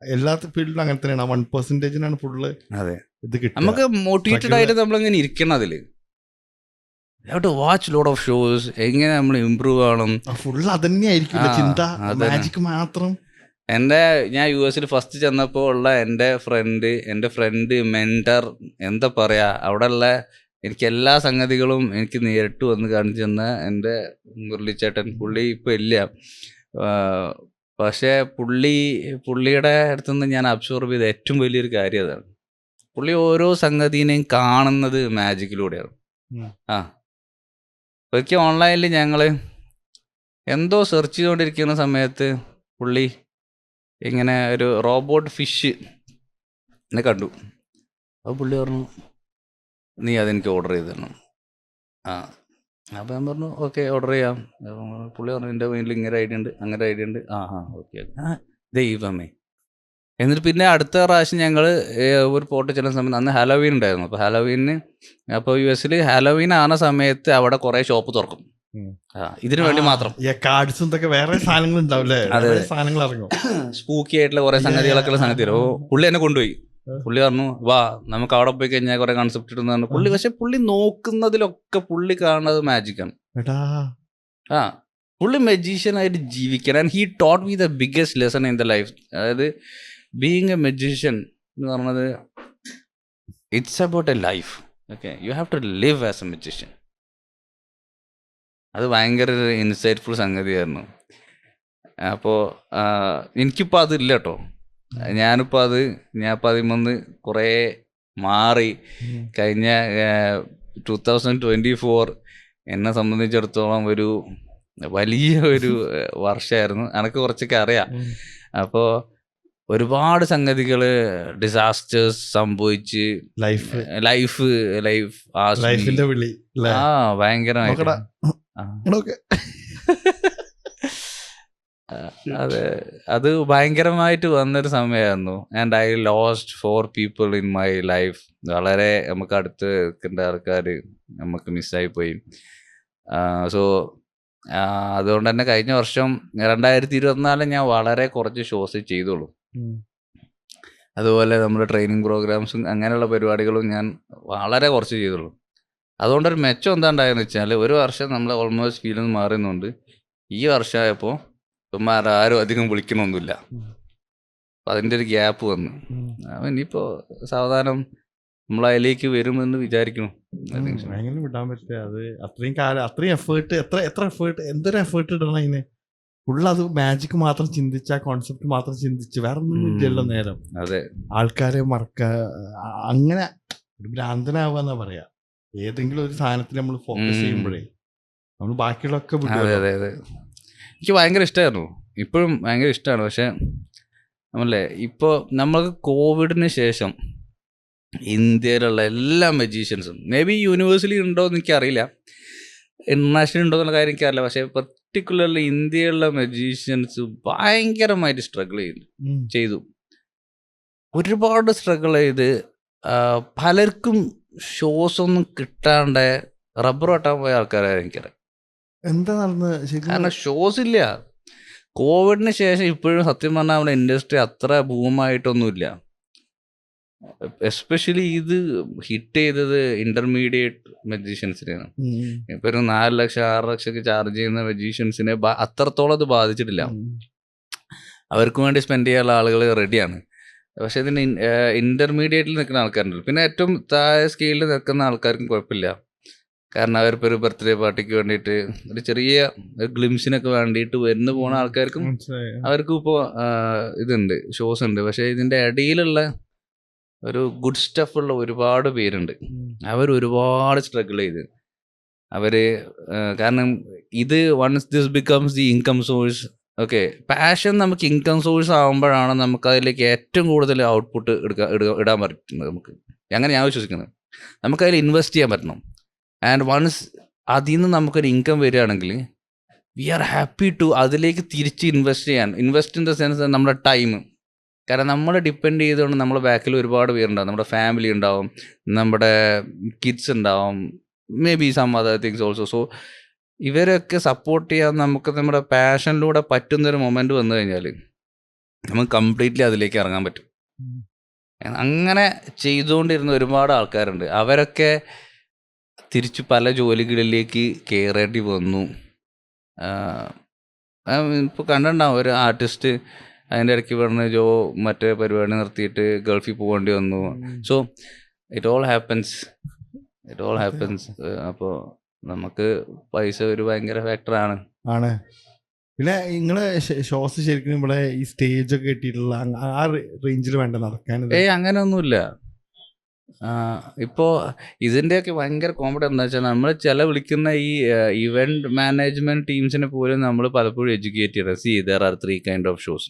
എല്ലാ ഫീൽഡിലും അങ്ങനെ തന്നെയാണ്. 1% ഫുള്ള് അതെ ഇത് കിട്ടും. നമുക്ക് മോട്ടിവേറ്റഡ് ആയിട്ട് നമ്മളിങ്ങനെ ഇരിക്കണം. അതിൽ വാച്ച് ലോഡ് ഓഫ് ഷോസ്, എങ്ങനെ നമ്മൾ ഇമ്പ്രൂവ് ആവണം, ഫുള്ള് അതന്നെയായിരിക്കും ചിന്ത, മാജിക് മാത്രം. ഞാൻ US ഫസ്റ്റ് ചെന്നപ്പോൾ ഉള്ള എൻ്റെ ഫ്രണ്ട് മെൻറ്റർ, എന്താ പറയുക, അവിടെ ഉള്ള എനിക്ക് എല്ലാ സംഗതികളും എനിക്ക് നേരിട്ട് വന്ന് കാണിച്ചു തന്ന എൻ്റെ മുരളിച്ചേട്ടൻ. പുള്ളി ഇപ്പോൾ ഇല്ല. പക്ഷേ പുള്ളിയുടെ അടുത്തുനിന്ന് ഞാൻ അബ്സോർബ് ചെയ്ത ഏറ്റവും വലിയൊരു കാര്യം അതാണ്. പുള്ളി ഓരോ സംഗതിനെയും കാണുന്നത് മാജിക്കിലൂടെയാണ്. ഒരിക്കൽ ഓൺലൈനിൽ ഞങ്ങൾ എന്തോ സെർച്ച് ചെയ്തുകൊണ്ടിരിക്കുന്ന സമയത്ത് പുള്ളി ഇങ്ങനെ ഒരു റോബോട്ട് ഫിഷ് എന്നെ കണ്ടു. അപ്പോൾ പുള്ളി പറഞ്ഞു, നീ അതെനിക്ക് ഓർഡർ ചെയ്ത് തരണം. അപ്പോൾ ഞാൻ പറഞ്ഞു ഓക്കെ ഓർഡർ ചെയ്യാം. പുള്ളി പറഞ്ഞു, എൻ്റെ മൈൻഡിൽ ഇങ്ങനെ ഐഡിയ ഉണ്ട്, അങ്ങനെ ഐഡിയ ഉണ്ട്. ഓക്കെ ദൈവമേ. എന്നിട്ട് പിന്നെ അടുത്ത പ്രാവശ്യം ഞങ്ങൾ ഒരു പോട്ട് ചെല്ലുന്ന സമയത്ത് അന്ന് ഹാലോവീൻ ഉണ്ടായിരുന്നു. അപ്പോൾ US ഹാലോവീൻ ആവുന്ന സമയത്ത് അവിടെ കുറേ ഷോപ്പ് തുറക്കും ഇതിനു വേണ്ടി മാത്രം. വേറെ സാധനങ്ങൾ ഉണ്ടാവില്ലേ, സാധനങ്ങൾ ഇറങ്ങും, സ്പൂക്കി ആയിട്ടുള്ള കുറെ സംഗതികളൊക്കെ ഉള്ള സംഗതി. പുള്ളി എന്നെ കൊണ്ടുപോയി. പുള്ളി പറഞ്ഞു, വാ നമുക്ക് അവിടെ പോയി കഴിഞ്ഞാൽ കുറെ കൺസെപ്റ്റ് ഇടുന്നു പുള്ളി. പക്ഷെ പുള്ളി നോക്കുന്നതിലൊക്കെ പുള്ളി കാണുന്നത് മാജിക്കാണ്. പുള്ളി മജീഷ്യൻ ആയിട്ട് ജീവിക്കാൻ. And he taught me the biggest lesson in the life. അതായത് ബീയിങ് എ മജീഷ്യൻ എന്ന് പറഞ്ഞത് it's about a life. Okay, you have to live as a magician. അത് ഭയങ്കര ഒരു ഇൻസൈറ്റ്ഫുൾ സംഗതിയായിരുന്നു. അപ്പോൾ എനിക്കിപ്പോൾ അതില്ല കേട്ടോ. ഞാനിപ്പോൾ അതിൽ നിന്ന് കുറേ മാറി. കഴിഞ്ഞ 2024 എന്നെ സംബന്ധിച്ചിടത്തോളം ഒരു വലിയ ഒരു വർഷമായിരുന്നു. എനിക്ക് കുറച്ചൊക്കെ അറിയാം. അപ്പോൾ ഒരുപാട് സംഗതികൾ, ഡിസാസ്റ്റേഴ്സ് സംഭവിച്ച് ലൈഫ് ഭയങ്കരമായിട്ട് അത് ഭയങ്കരമായിട്ട് വന്നൊരു സമയമായിരുന്നു. And I lost 4 people in my life. വളരെ നമുക്ക് അടുത്ത് നിൽക്കേണ്ട ആൾക്കാർ നമുക്ക് മിസ്സായി പോയി. സോ അതുകൊണ്ട് തന്നെ കഴിഞ്ഞ വർഷം 2024 ഞാൻ വളരെ കുറച്ച് ഷോസ് ചെയ്തോളൂ. അതുപോലെ നമ്മുടെ ട്രെയിനിങ് പ്രോഗ്രാംസും അങ്ങനെയുള്ള പരിപാടികളും ഞാൻ വളരെ കുറച്ച് ചെയ്തുള്ളൂ. അതുകൊണ്ടൊരു മെച്ചം എന്താ ഉണ്ടായെന്ന് വെച്ചാൽ, ഒരു വർഷം നമ്മൾ ഓൾമോസ്റ്റ് ഫീൽഡിൽ നിന്ന് മാറുന്നുണ്ട്. ഈ വർഷമായപ്പോൾ ആരും അധികം വിളിക്കണമൊന്നുമില്ല. അപ്പം അതിൻ്റെ ഒരു ഗ്യാപ്പ് വന്നു. അപ്പം ഇനിയിപ്പോൾ സാവധാനം നമ്മൾ അതിലേക്ക് വരുമെന്ന് വിചാരിക്കണം. എങ്ങനെ വിടാൻ പറ്റുക? അത് അത്രയും കാലം, അത്രയും എഫേർട്ട്, എന്തൊരു എഫേർട്ട് ഇടണം അതിന്. അത് മാജിക് മാത്രം ചിന്തിച്ച, കോൺസെപ്റ്റ് മാത്രം ചിന്തിച്ച് വേറെ ഒന്നും ഇല്ലല്ലോ നേരം. അതെ, ആൾക്കാരെ അങ്ങനെ ഒരു ഭ്രാന്തനാവുക എന്നാ പറയാ. ഏതെങ്കിലും ഒരു സാധനത്തിൽ നമ്മൾ ഫോക്കസ് ചെയ്യുമ്പോഴേ നമ്മൾ ബാക്കിയുള്ളതൊക്കെ വിടും. അതെ. എനിക്ക് ഭയങ്കര ഇഷ്ടമായിരുന്നു, ഇപ്പോഴും ഭയങ്കര ഇഷ്ടമാണ്. പക്ഷെ നമ്മളല്ലേ ഇപ്പോൾ നമ്മൾക്ക് കോവിഡിന് ശേഷം ഇന്ത്യയിലുള്ള എല്ലാ മജീഷ്യൻസും, മേ ബി യൂണിവേഴ്സിറ്റി ഉണ്ടോ എന്ന് എനിക്കറിയില്ല, ഇന്റർനാഷണൽ ഉണ്ടോ എന്നുള്ള കാര്യം എനിക്കറിയില്ല, പക്ഷെ പർട്ടിക്കുലർലി ഇന്ത്യയിലുള്ള മജീഷ്യൻസ് ഭയങ്കരമായിട്ട് സ്ട്രഗിൾ ചെയ്തു. ഒരുപാട് സ്ട്രഗിൾ ചെയ്ത് പലർക്കും ഷോസ് ഒന്നും കിട്ടാണ്ട് റബ്ബർ വെട്ടാൻ പോയ ആൾക്കാരാണ് എനിക്കറിയാം. എന്താ നടന്നത്? കാരണം ഷോസ് ഇല്ല. കോവിഡിന് ശേഷം ഇപ്പോഴും സത്യം പറഞ്ഞാൽ നമ്മുടെ ഇൻഡസ്ട്രി അത്ര ബൂമായിട്ടൊന്നുമില്ല. എസ്പെഷ്യലി ഇത് ഹിറ്റ് ചെയ്തത് ഇന്റർമീഡിയറ്റ് മജീഷ്യൻസിനെയാണ്. ഇപ്പൊ ഒരു 4 ലക്ഷം 6 ലക്ഷം ചാർജ് ചെയ്യുന്ന മജീഷ്യൻസിനെ അത്രത്തോളം അത് ബാധിച്ചിട്ടില്ല. അവർക്ക് വേണ്ടി സ്പെൻഡ് ചെയ്യാനുള്ള ആളുകൾ റെഡിയാണ്. പക്ഷെ ഇതിന് ഇന്റർമീഡിയറ്റിൽ നിൽക്കുന്ന ആൾക്കാരുണ്ടല്ലോ, പിന്നെ ഏറ്റവും താഴെ സ്കെയിലിൽ നിൽക്കുന്ന ആൾക്കാർക്കും കുഴപ്പമില്ല. കാരണം അവരിപ്പോൾ ഒരു ബർത്ത്ഡേ പാർട്ടിക്ക് വേണ്ടിയിട്ട് ഒരു ചെറിയ ഗ്ലിംസിനൊക്കെ വേണ്ടിയിട്ട് വരുന്ന പോകുന്ന ആൾക്കാർക്കും അവർക്കും ഇപ്പോൾ ഇതുണ്ട്, ഷോസ് ഉണ്ട്. പക്ഷേ ഇതിൻ്റെ ഇടയിലുള്ള ഒരു ഗുഡ് സ്റ്റഫുള്ള ഒരുപാട് പേരുണ്ട്. അവർ ഒരുപാട് സ്ട്രഗിൾ ചെയ്ത് കാരണം ഇത് once this becomes the income source. Okay, passion നമുക്ക് ഇൻകം സോഴ്സ് ആകുമ്പോഴാണ് നമുക്ക് അതിലേക്ക് ഏറ്റവും കൂടുതൽ ഔട്ട്പുട്ട് ഇടാൻ പറ്റുന്നത്. അങ്ങനെ ഞാൻ വിശ്വസിക്കുന്നത് നമുക്കതിൽ ഇൻവെസ്റ്റ് ചെയ്യാൻ പറ്റണം. ആൻഡ് വൺസ് അതിൽ നിന്ന് നമുക്കൊരു ഇൻകം വരികയാണെങ്കിൽ വി ആർ ഹാപ്പി ടു അതിലേക്ക് തിരിച്ച് ഇൻവെസ്റ്റ് ഇൻ ദ സെൻസ് നമ്മുടെ ടൈം. കാരണം നമ്മൾ ഡിപ്പെൻഡ് ചെയ്തുകൊണ്ട് നമ്മുടെ ബാക്കിൽ ഒരുപാട് പേരുണ്ടാവും. നമ്മുടെ ഫാമിലി ഉണ്ടാവും, നമ്മുടെ കിഡ്സ് ഉണ്ടാവും, maybe some other things also. So ഇവരൊക്കെ സപ്പോർട്ട് ചെയ്യാൻ നമുക്ക് നമ്മുടെ പാഷനിലൂടെ പറ്റുന്നൊരു മൊമെൻറ്റ് വന്നു കഴിഞ്ഞാൽ നമുക്ക് കംപ്ലീറ്റ്ലി അതിലേക്ക് ഇറങ്ങാൻ പറ്റും. അങ്ങനെ ചെയ്തുകൊണ്ടിരുന്ന ഒരുപാട് ആൾക്കാരുണ്ട്. അവരൊക്കെ തിരിച്ച് പല ജോലികളിലേക്ക് കയറേണ്ടി വന്നു. ഇപ്പോൾ കണ്ടിട്ടുണ്ടാവും ഒരു ആർട്ടിസ്റ്റ് അതിൻ്റെ ഇടയ്ക്ക് പറഞ്ഞ മറ്റേ പരിപാടി നിർത്തിയിട്ട് ഗൾഫിൽ പോകേണ്ടി വന്നു. So it all happens. അപ്പോൾ നമുക്ക് പൈസ ഒരു ഭയങ്കര ഫാക്ടറാണ്. പിന്നെ നിങ്ങളെ ഷോസ് ശരിക്കും ഇവിടെ ഈ സ്റ്റേജ് ഒക്കെ കിട്ടിയിട്ടുള്ള ആ റേഞ്ചിൽ വേണ്ട നടക്കാൻ? അങ്ങനെയൊന്നുമില്ല. ഇപ്പോൾ ഇതിൻ്റെയൊക്കെ ഭയങ്കര കോമഡി എന്താ വെച്ചാൽ, നമ്മൾ വിളിക്കുന്ന ഈ ഇവന്റ് മാനേജ്മെന്റ് ടീംസിനെ പോലും നമ്മൾ പലപ്പോഴും എഡ്യൂക്കേറ്റ് ചെയ്യണം. C there are 3 kind of shows.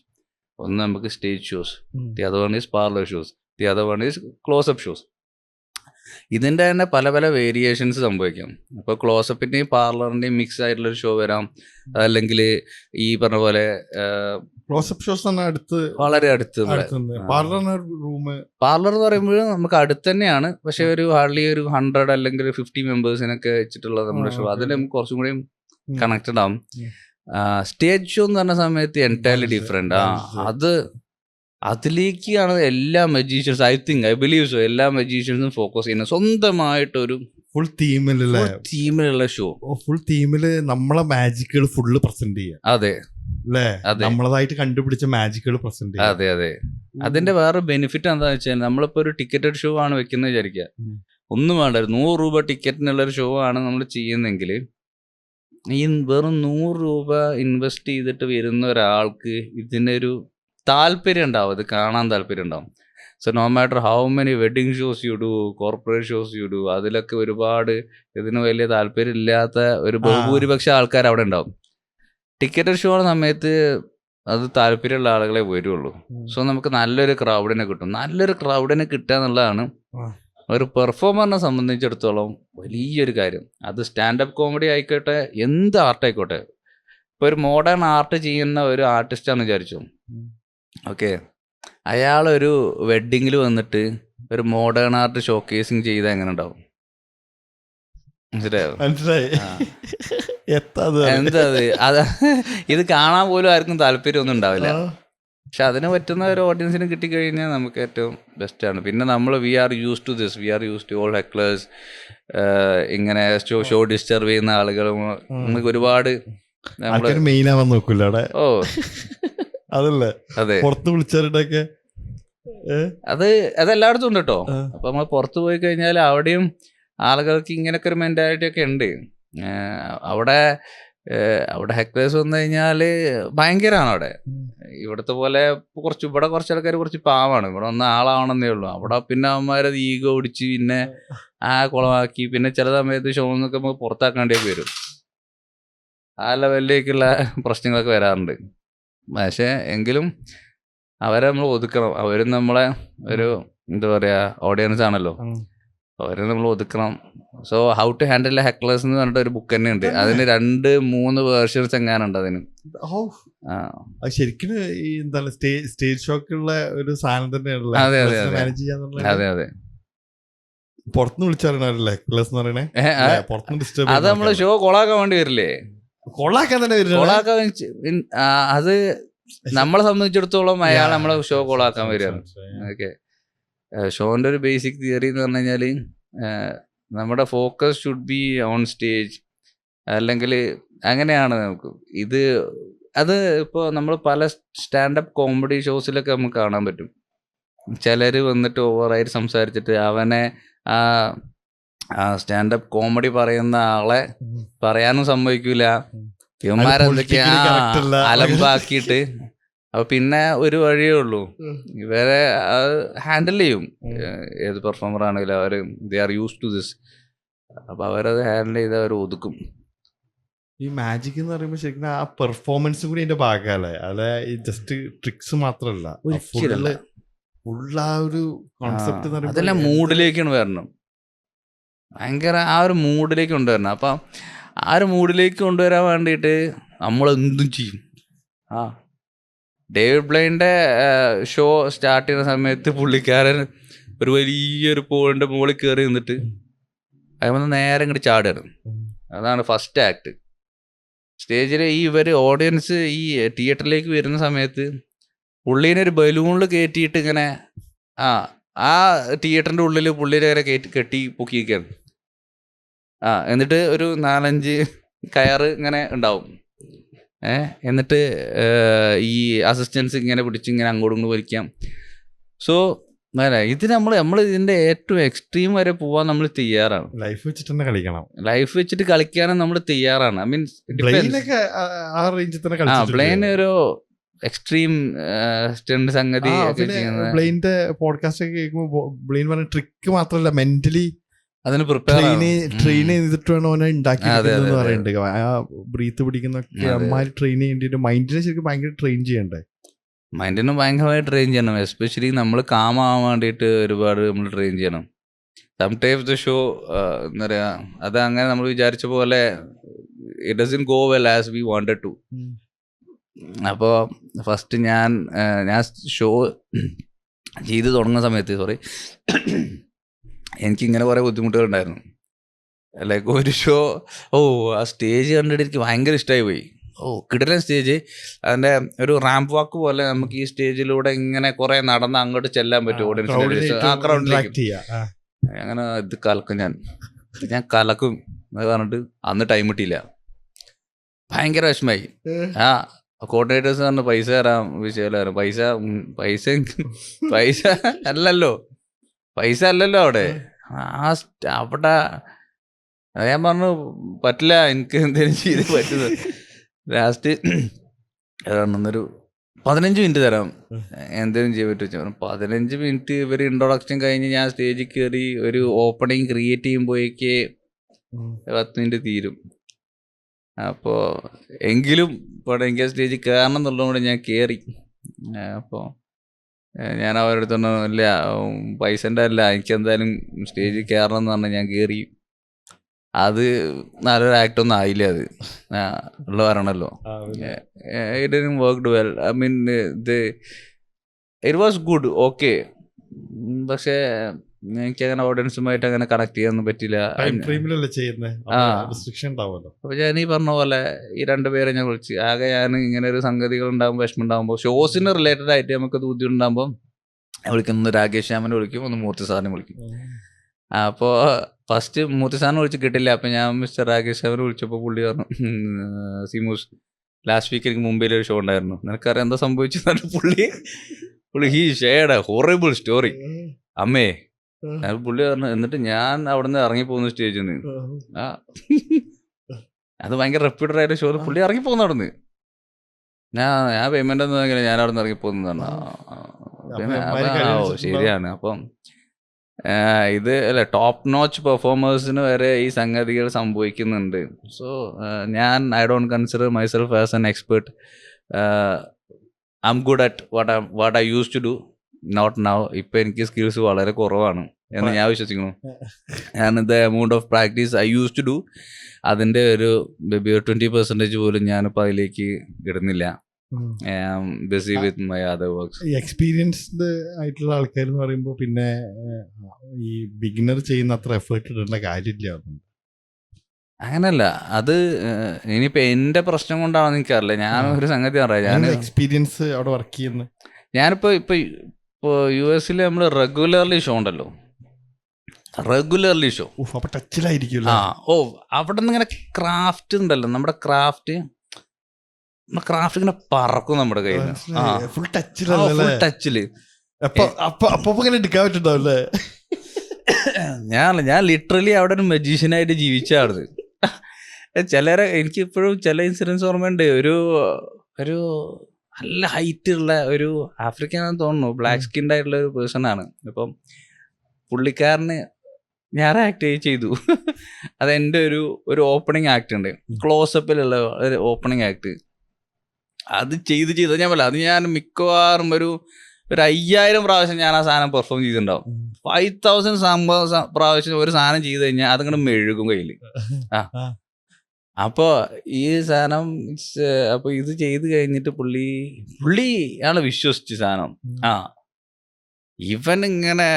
ഒന്ന് നമുക്ക് stage shows, the other one is parlour shows, the other one is close-up shows. ഇതിൻ്റെ തന്നെ പല പല വേരിയേഷൻസ് സംഭവിക്കാം. അപ്പോൾ ക്ലോസപ്പിൻ്റെയും പാർലറിൻ്റെയും മിക്സ് ആയിട്ടുള്ളൊരു ഷോ വരാം. അല്ലെങ്കിൽ ഈ പറഞ്ഞ പോലെ ക്ലോസപ്പ് ഷോസ് വളരെ അടുത്ത്. പാർലർ എന്ന് പറയുമ്പോൾ നമുക്ക് അടുത്ത് തന്നെയാണ്, പക്ഷെ ഒരു ഹാർഡ്ലി ഒരു 100 അല്ലെങ്കിൽ 50 മെമ്പേഴ്സിനൊക്കെ വെച്ചിട്ടുള്ള നമ്മുടെ ഷോ. അതിൽ നമുക്ക് കുറച്ചും കൂടി കണക്റ്റഡ് ആവും. സ്റ്റേജ് ഷോ എന്ന് പറഞ്ഞ സമയത്ത് എൻറ്റയർലി ഡിഫറെൻ്റ്. അതിലേക്കാണ് എല്ലാ മജീഷ്യൻസ്, ഐ ബിലീവ് സോ, എല്ലാ മജീഷ്യൻസും ഫോക്കസ് ചെയ്യുന്നത് സ്വന്തമായിട്ടൊരു ഫുൾ തീമിലുള്ള ഷോ. ഫുൾ തീമില് നമ്മളെ മാജിക്കുകൾ ഫുള്ള് പ്രസന്റ് ചെയ്യാം. അതെ, അല്ലേ? നമ്മളതായിട്ട് കണ്ടുപിടിച്ച മാജിക്കുകൾ പ്രസന്റ് ചെയ്യാം. അതെ. അതിന്റെ വേറെ ബെനിഫിറ്റ് എന്താണെന്ന് വെച്ചാൽ നമ്മളിപ്പോൾ ഒരു ടിക്കറ്റഡ് ഷോ ആണ് വെക്കുന്നത് വിചാരിക്കുക, ഒന്നും വേണ്ട, 100 രൂപ ടിക്കറ്റിനുള്ള ഒരു ഷോ ആണ് നമ്മൾ ചെയ്യുന്നെങ്കിൽ ഈ വെറും 100 രൂപ ഇൻവെസ്റ്റ് ചെയ്തിട്ട് വരുന്ന ഒരാൾക്ക് ഇതിനൊരു താല്പര്യം ഉണ്ടാവും, അത് കാണാൻ താല്പര്യം ഉണ്ടാവും. So no matter how many wedding shows you do, corporate shows you do, അതിലൊക്കെ ഒരുപാട് ഇതിന് വലിയ താല്പര്യം ഇല്ലാത്ത ഒരു ബഹുഭൂരിപക്ഷം ആൾക്കാർ അവിടെ ഉണ്ടാവും. ടിക്കറ്റ് ഷോ സമയത്ത് അത് താല്പര്യമുള്ള ആളുകളെ വരുള്ളൂ. സോ നമുക്ക് നല്ലൊരു ക്രൗഡിനെ കിട്ടും. നല്ലൊരു ക്രൗഡിനെ കിട്ടുക എന്നുള്ളതാണ് ഒരു പെർഫോമറിനെ സംബന്ധിച്ചിടത്തോളം വലിയൊരു കാര്യം. അത് സ്റ്റാൻഡപ്പ് കോമഡി ആയിക്കോട്ടെ, എന്ത് ആർട്ട് ആയിക്കോട്ടെ. ഇപ്പോൾ ഒരു മോഡേൺ ആർട്ട് ചെയ്യുന്ന ഒരു ആർട്ടിസ്റ്റാണെന്ന് വിചാരിച്ചു, ഓക്കെ, അയാളൊരു വെഡ്ഡിങ്ങിൽ വന്നിട്ട് ഒരു മോഡേൺ ആർട്ട് ഷോക്കേസിങ് ചെയ്താൽ എങ്ങനെ ഉണ്ടാവും? മനസ്സിലായി. എന്താ അത് ഇത് കാണാൻ പോലും ആർക്കും താല്പര്യമൊന്നും ഉണ്ടാവില്ല. പക്ഷെ അതിന് പറ്റുന്ന ഒരു ഓഡിയൻസിന് കിട്ടിക്കഴിഞ്ഞാൽ നമുക്ക് ഏറ്റവും ബെസ്റ്റാണ്. പിന്നെ നമ്മൾ we are use to this, we are use to all hecklers, ഇങ്ങനെ ഷോ ഡിസ്റ്റർബ് ചെയ്യുന്ന ആളുകളും നമുക്ക് ഒരുപാട് മെയിനാവാൻ നോക്കൂല. ഓ അതല്ലേ അതെ, പുറത്ത് വിളിച്ചവരുടെയൊക്കെ അതെല്ലായിടത്തും ഉണ്ട് കേട്ടോ. അപ്പൊ നമ്മൾ പുറത്ത് പോയി കഴിഞ്ഞാൽ അവിടെയും ആളുകൾക്ക് ഇങ്ങനൊക്കെ ഒരു മെന്റാലിറ്റി ഒക്കെ ഉണ്ട്. അവിടെ ഹെക്ലേഴ്സ് വന്നു കഴിഞ്ഞാൽ ഭയങ്കരമാണ് അവിടെ. ഇവിടുത്തെ പോലെ ഇവിടെ കുറച്ച് ആൾക്കാർ കുറച്ച് പാവാണ്. ഇവിടെ വന്ന ആളാവണമെന്നേ ഉള്ളൂ. അവിടെ പിന്നെ അവന്മാരത് ഈഗോ ഓടിച്ച് പിന്നെ കുളമാക്കി പിന്നെ ചില സമയത്ത് ഷോ എന്നൊക്കെ നമുക്ക് പുറത്താക്കേണ്ടിയൊക്കെ വരും. ആ ലെവലിലേക്കുള്ള പ്രശ്നങ്ങളൊക്കെ വരാറുണ്ട്. പക്ഷേ എങ്കിലും അവരെ നമ്മൾ ഒതുക്കണം. അവരും നമ്മളെ ഒരു എന്താ പറയുക ഓഡിയൻസ് ആണല്ലോ, അവരെ നമ്മൾ ഒതുക്കണം. സോ ഹൗ ടു ഹാൻഡിൽ ഹെക്ലേഴ്സ് എന്ന് പറഞ്ഞിട്ട് ഒരു ബുക്ക് തന്നെ ഉണ്ട്. അതിന് 2-3 വേർഷൻസ് എങ്ങാനുണ്ട് അതിന്. ശരിക്കും ഈ എന്താണ് സ്റ്റേജ് ഷോക്കുള്ള ഒരു സാധനം തന്നെയാണല്ലോ. അതെ അതെ, പുറത്തുനിന്ന് വിളിച്ചറിയണല്ലേ ഹെക്ലേഴ്സ് എന്ന് പറയണേ. അത് നമ്മള് ഷോ കൊളാക്കാൻ വേണ്ടി വരില്ലേ? കൊളാക്കാൻ തന്നെ കൊളാക്കാൻ അത് നമ്മളെ സംബന്ധിച്ചിടത്തോളം അയാൾ നമ്മളെ ഷോ കൊളാക്കാൻ വരികയാണ്. ഓക്കെ, ഷോന്റെ ഒരു ബേസിക് തിയറി എന്ന് പറഞ്ഞു കഴിഞ്ഞാൽ നമ്മുടെ focus should be on stage, അല്ലെങ്കിൽ അങ്ങനെയാണ് നമുക്ക് അത് ഇപ്പോൾ നമ്മൾ പല സ്റ്റാൻഡപ്പ് കോമഡി ഷോസിലൊക്കെ നമുക്ക് കാണാൻ പറ്റും. ചിലർ വന്നിട്ട് ഓവറായിട്ട് സംസാരിച്ചിട്ട് അവനെ ആ സ്റ്റാൻഡപ്പ് കോമഡി പറയുന്ന ആളെ പറയാനും സമ്മതിക്കൂല, ഇവന്മാരെന്തൊക്കെയാ അലമ്പാക്കിയിട്ട്. അപ്പൊ പിന്നെ ഒരു വഴിയേ ഉള്ളൂ, ഇവരെ ഹാൻഡിൽ ചെയ്യും. ഏത് പെർഫോമർ ആണെങ്കിലും അവർ they are use to this. അപ്പൊ അവരത് ഹാൻഡിൽ ചെയ്ത് അവർ ഒതുക്കും. ഈ മാജിക് എന്ന് പറയുമ്പോൾ ശരിക്കും ആ പെർഫോമൻസും കൂടി അതിന്റെ ഭാഗമല്ലേ, അല്ലെ ജസ്റ്റ് ട്രിക്സ് മാത്രമല്ല, ഫുൾ ആ ഒരു കോൺസെപ്റ്റ് അതെല്ലാം മൂഡിലേക്കാണ് വരണം. ഭയങ്കര ആ ഒരു മൂഡിലേക്ക് കൊണ്ടുവരണം. അപ്പം ആ ഒരു മൂഡിലേക്ക് കൊണ്ടുവരാൻ വേണ്ടിയിട്ട് നമ്മളെന്തും ചെയ്യും. ഡേവിഡ് ബ്ലൈൻ്റെ ഷോ സ്റ്റാർട്ട് ചെയ്യുന്ന സമയത്ത് പുള്ളിക്കാരൻ ഒരു വലിയൊരു പോളിൻ്റെ മുകളിൽ കയറി നിന്നിട്ട് അതിൽ നേരെ ഇങ്ങോട്ട് ചാടുകയാണ്. അതാണ് ഫസ്റ്റ് ആക്ട്. സ്റ്റേജിൽ ഓഡിയൻസ് ഈ തിയേറ്ററിലേക്ക് വരുന്ന സമയത്ത് പുള്ളീനെ ഒരു ബലൂണിൽ കയറ്റിയിട്ട് ഇങ്ങനെ ആ തിയേറ്ററിൻ്റെ ഉള്ളിൽ പുള്ളിനെ ഇങ്ങനെ കെട്ടി പൊക്കിയിരിക്കുകയാണ്. എന്നിട്ട് ഒരു 4-5 കയറ് ഇങ്ങനെ ഉണ്ടാവും. എന്നിട്ട് ഈ അസിസ്റ്റൻസ് ഇങ്ങനെ പിടിച്ച് ഇങ്ങനെ അങ്ങോട്ടും ഇങ്ങോട്ട് വലിക്കാം. സോ ഇത് നമ്മൾ ഇതിന്റെ ഏറ്റവും എക്സ്ട്രീം വരെ പോവാൻ നമ്മൾ തയ്യാറാണ്. ലൈഫ് വെച്ചിട്ട് തന്നെ കളിക്കണം. ലൈഫ് വെച്ചിട്ട് കളിക്കാനും നമ്മൾ തയ്യാറാണ്. ഐ മീൻ ബ്ലെയിൻ ഒരു എക്സ്ട്രീം സ്റ്റണ്ട് സംഗതി ബ്ലെയിന്റെ പോഡ്കാസ്റ്റ് ഒക്കെ കേൾക്കുമ്പോൾ ബ്ലെയിൻ പറഞ്ഞ ട്രിക്ക് മാത്രമല്ല, മെന്റലി അതിന് ട്രെയിൻ ചെയ്തിട്ട് വേണം അവനെ ഉണ്ടാക്കി പറയുന്നുണ്ട്. ആ ബ്രീത്ത് പിടിക്കുന്നൊക്കെ അമ്മാര് ട്രെയിൻ ചെയ്യേണ്ടി, മൈൻഡിനെ ശരിക്കും ഭയങ്കര ട്രെയിൻ ചെയ്യണ്ടേ. മൈൻഡിനെ ഭയങ്കരമായി ട്രെയിൻ ചെയ്യണം. എസ്പെഷ്യലി നമ്മൾ കാമാവാൻ വേണ്ടിയിട്ട് ഒരുപാട് നമ്മൾ ട്രെയിൻ ചെയ്യണം. സംടൈംസ് ദ ഷോ എന്താ പറയുക, അത് അങ്ങനെ നമ്മൾ വിചാരിച്ച പോലെ it doesn't go well as we wanted to. അപ്പോൾ ഫസ്റ്റ് ഞാൻ ഷോ ചെയ്ത് തുടങ്ങുന്ന സമയത്ത് എനിക്കിങ്ങനെ കുറേ ബുദ്ധിമുട്ടുകളുണ്ടായിരുന്നു. ലൈക്ക് ഒരു ഷോ ആ സ്റ്റേജ് കണ്ടിട്ട് എനിക്ക് ഭയങ്കര ഇഷ്ടമായി പോയി. കിടിലൻ സ്റ്റേജ്. അതിൻ്റെ ഒരു റാമ്പ് വാക്ക് പോലെ നമുക്ക് ഈ സ്റ്റേജിലൂടെ ഇങ്ങനെ കുറേ നടന്ന് അങ്ങോട്ട് ചെല്ലാൻ പറ്റും ഓഡിയൻസിൻ്റെ ആ ക്രൗഡിലേക്ക്. അങ്ങനെ ഇത് കലക്കും, ഞാൻ കലക്കും എന്ന് പറഞ്ഞിട്ട് അന്ന് ടൈം കിട്ടിയില്ല. ഭയങ്കര വിഷമായി. കോർഡിനേറ്റേഴ്സ് പറഞ്ഞു പൈസ തരാം, വിഷയമല്ല. പൈസ അല്ലല്ലോ, അവിടെ അവിടെ ഞാൻ പറഞ്ഞു പറ്റില്ല, എനിക്ക് എന്തെങ്കിലും ചെയ്ത് പറ്റുന്നത്. ലാസ്റ്റ് എന്നൊരു 15 മിനിറ്റ് തരാം, എന്തെങ്കിലും ചെയ്യാൻ പറ്റും. 15 മിനിറ്റ് ഇവർ ഇൻട്രൊഡക്ഷൻ കഴിഞ്ഞ് ഞാൻ സ്റ്റേജിൽ കയറി ഒരു ഓപ്പണിങ് ക്രിയേറ്റ് ചെയ്യുമ്പോഴേക്ക് 10 മിനിറ്റ് തീരും. അപ്പോൾ എങ്കിലും ഇപ്പോൾ എനിക്ക് സ്റ്റേജിൽ കയറണം എന്നുള്ളതുകൊണ്ട് ഞാൻ കയറി. അപ്പോൾ ഞാൻ അവരുടെ അടുത്ത് പറഞ്ഞു, ഇല്ല പൈസൻ്റെ അല്ല, എനിക്ക് എന്തായാലും സ്റ്റേജിൽ കയറണം എന്ന് പറഞ്ഞാൽ ഞാൻ കയറി. അത് നല്ലൊരു ആക്ടൊന്നും ആയില്ല, അത് ഉള്ള പറയണല്ലോ. It didn't work well. I mean it was good, okay, പക്ഷേ എനിക്കങ്ങനെ ഓഡിയൻസുമായിട്ട് അങ്ങനെ കണക്ട് ചെയ്യാനൊന്നും പറ്റില്ല. അപ്പൊ ഞാൻ ഈ പറഞ്ഞ പോലെ ഈ 2 പേരെ ഞാൻ വിളിച്ച്, ആകെ ഞാൻ ഇങ്ങനെ ഒരു സംഗതികൾ ഉണ്ടാകുമ്പോൾ, വിഷമം ഉണ്ടാകുമ്പോൾ, ഷോസിന് റിലേറ്റഡ് ആയിട്ട് നമുക്ക് ബുദ്ധിമുട്ടുണ്ടാകുമ്പോൾ വിളിക്കുന്നു. രാകേഷ് ശ്യാമനെ വിളിക്കും, ഒന്ന് മൂർത്തി സാറിനെ വിളിക്കും. അപ്പോൾ ഫസ്റ്റ് മൂർത്തി സാറിനെ വിളിച്ച് കിട്ടില്ല. അപ്പം ഞാൻ മിസ്റ്റർ രാകേഷ് ശ്യാമനെ വിളിച്ചപ്പോൾ പുള്ളി പറഞ്ഞു, സിമൂസ് ലാസ്റ്റ് വീക്ക് എനിക്ക് മുംബൈയിലൊരു ഷോ ഉണ്ടായിരുന്നു, നിനക്കറിയാം എന്താ സംഭവിച്ചെന്നു. പുള്ളി he shared A horrible story അമ്മേ. പുള്ളി പറഞ്ഞു, എന്നിട്ട് ഞാൻ അവിടെ നിന്ന് ഇറങ്ങിപ്പോകുന്നു സ്റ്റേജിൽ നിന്ന്. അത് ഭയങ്കര റെപ്യൂട്ടഡ് ആയിട്ട് ഷോ, പുള്ളി ഇറങ്ങിപ്പോകുന്നു അവിടെ നിന്ന്. ഞാൻ പേയ്മെന്റ് ഒന്നും അങ്ങനെ ഞാൻ അവിടെ നിന്ന് ഇറങ്ങിപ്പോകുന്നതാണ്. ശരിയാണ്. അപ്പം ഇത് അല്ല, ടോപ്പ് നോച്ച് പെർഫോമേഴ്സിന് വരെ ഈ സംഗതികൾ സംഭവിക്കുന്നുണ്ട്. So I don't consider myself as an expert. I'm good at what I use to do, not now. ഇപ്പം എനിക്ക് സ്കിൽസ് വളരെ കുറവാണ് എന്ന് ഞാൻ വിശ്വസിക്കുന്നു. And the amount of practice I use to do, അതിൻ്റെ ഒരു 20% പോലും ഞാനിപ്പോൾ അതിലേക്ക് ഇടുന്നില്ല. Busy with my other works. എക്സ്പീരിയൻസ്ഡ് ആയിട്ടുള്ള ആൾക്കാർ എന്ന് പറയുമ്പോൾ പിന്നെ ഈ ബിഗിനർ ചെയ്യുന്ന അത്ര എഫേർട്ട് ഇടേണ്ട കാര്യമില്ല. അങ്ങനല്ല, അത് ഇനിയിപ്പോൾ എൻ്റെ പ്രശ്നം കൊണ്ടാണെന്ന് എനിക്കറിയില്ല. ഞാൻ ഒരു സംഗതി പറയാം, ഞാൻ എക്സ്പീരിയൻസ് അവിടെ വർക്ക് ചെയ്യുന്നത്. ഞാനിപ്പോൾ US നമ്മൾ റെഗുലർലി ഷോ ഉണ്ടല്ലോ, റെഗുലർലി ഷോ. അപ്പോൾ ടച്ചിലായിരിക്കും. അവിടെ നിന്ന് ഇങ്ങനെ ക്രാഫ്റ്റ് ഉണ്ടല്ലോ, നമ്മുടെ ക്രാഫ്റ്റ് ഇങ്ങനെ പറക്കും നമ്മുടെ കയ്യിൽ നിന്ന്. ഫുൾ ടച്ചില് എടുക്കാൻ പറ്റുണ്ടാവില്ലേ? ഞാൻ ലിറ്ററലി അവിടെ ഒരു മജീഷ്യനായിട്ട് ജീവിച്ചാണ്. ചിലരെ എനിക്ക് ഇപ്പോഴും ചില ഇൻസിഡൻസ് ഓർമ്മയുണ്ട്. ഒരു നല്ല ഹൈറ്റ് ഉള്ള ഒരു ആഫ്രിക്കൻ ആണെന്ന് തോന്നുന്നു, ബ്ലാക്ക് സ്കിൻഡ് ആയിട്ടുള്ള ഒരു പേഴ്സൺ ആണ്. അപ്പം പുള്ളിക്കാരന് ഞാൻ ആക്ട് ചെയ്തു. അതെൻ്റെ ഒരു ഓപ്പണിങ് ആക്ട് ഉണ്ട്, ക്ലോസപ്പിലുള്ള ഒരു ഓപ്പണിങ് ആക്ട്. അത് ചെയ്ത് ഞാൻ പറയാം, അത് ഞാൻ മിക്കവാറും ഒരു 5000 പ്രാവശ്യം ഞാൻ ആ സാധനം പെർഫോം ചെയ്തിട്ടുണ്ടാവും. 5000 പ്രാവശ്യം ഒരു സാധനം ചെയ്ത് കഴിഞ്ഞാൽ അതിങ്ങനെ മെഴുകും കയ്യിൽ. അപ്പോൾ ഈ സാധനം അപ്പോൾ ഇത് ചെയ്ത് കഴിഞ്ഞിട്ട് പുള്ളി ആണ് വിശ്വസിച്ച് സാധനം. ഇവൻ ഇങ്ങനെ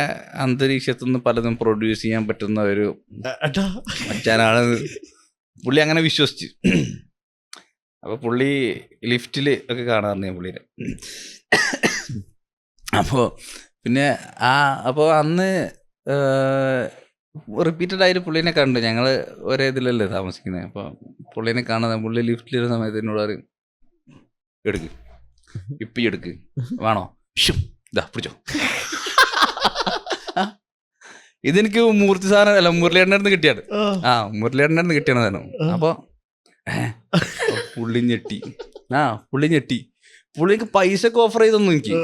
അന്തരീക്ഷത്തിൽ നിന്ന് പലതും പ്രൊഡ്യൂസ് ചെയ്യാൻ പറ്റുന്ന ഒരു മച്ചാനാണ്. പുള്ളി അങ്ങനെ വിശ്വസിച്ച്. അപ്പോൾ പുള്ളി ലിഫ്റ്റിൽ ഒക്കെ കാണാറുണ്ട് ഞാൻ പുള്ളിനെ. അപ്പോൾ പിന്നെ അപ്പോൾ അന്ന് റിപ്പീറ്റഡ് ആയിട്ട് പുള്ളീനെ കണ്ടു. ഞങ്ങൾ ഒരേ ഇതിലല്ലേ താമസിക്കുന്നത്. അപ്പോൾ പുള്ളീനെ കാണാൻ പുള്ളി ലിഫ്റ്റിലിരുന്ന സമയത്ത് എന്നോട് പറയും, എടുക്ക് വേണോ, ഇതാ പിടിച്ചോ. ഇതെനിക്ക് മൂർത്തി സാധനം അല്ല, മുരളിയേട്ടൻ്റെ അടുത്ത് കിട്ടിയാണ്. മുരളിയേട്ടൻ്റെ അടുത്ത് കിട്ടിയാണ് സാധനം. അപ്പോൾ പുള്ളി ഞെട്ടി. പുള്ളിക്ക് പൈസ ഒക്കെ ഓഫർ ചെയ്തൊന്നും എനിക്ക്.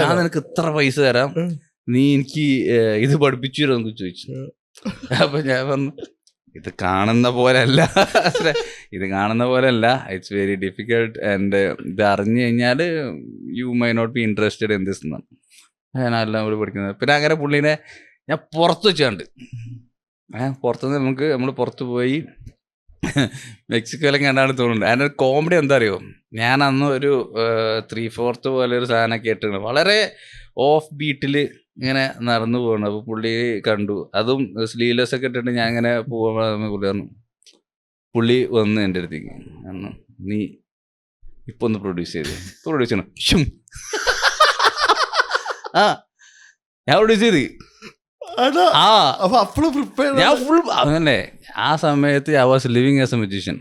ഞാൻ നിനക്ക് ഇത്ര പൈസ തരാം, നീ എനിക്ക് ഇത് പഠിപ്പിച്ചു തരുമെന്ന് ചോദിച്ചു. അപ്പൊ ഞാൻ പറഞ്ഞു, ഇത് കാണുന്ന പോലെയല്ല, ഇറ്റ്സ് വെരി ഡിഫിക്കൽട്ട്. ആൻഡ് ഇത് അറിഞ്ഞു കഴിഞ്ഞാൽ you may not be interested in this എന്നാണ് ഞാനെല്ലാം കൂടി പഠിക്കുന്നത്. പിന്നെ അങ്ങനെ പുള്ളീനെ ഞാൻ പുറത്ത് വെച്ചാണ്ട് പുറത്തുനിന്ന് നമ്മൾ പുറത്ത് പോയി മെക്സിക്കോയിലും കണ്ടാണ് തോന്നുന്നുണ്ട്. അതിൻ്റെ കോമഡി എന്താ അറിയോ, ഞാൻ അന്ന് ഒരു 3/4 പോലെ ഒരു സാധനമൊക്കെ ഇട്ടിട്ടുണ്ട്, വളരെ ഓഫ് ബീറ്റിൽ ഇങ്ങനെ നടന്നു പോകണം. അപ്പോൾ പുള്ളി കണ്ടു, അതും സ്ലീവ്ലെസ് ഒക്കെ ഇട്ടിട്ട് ഞാൻ ഇങ്ങനെ പോകാൻ പുള്ളി വന്ന് എൻ്റെ അടുത്തേക്ക് അന്ന്, നീ ഇപ്പൊ ഒന്ന് പ്രൊഡ്യൂസ് ചെയ്യണം. ഞാൻ പ്രൊഡ്യൂസ് ചെയ്ത് ആ അപ്പോഴും പ്രിപ്പയർ ഞാൻ ഫുൾ അങ്ങനെ ആ സമയത്ത് I was living as a magician.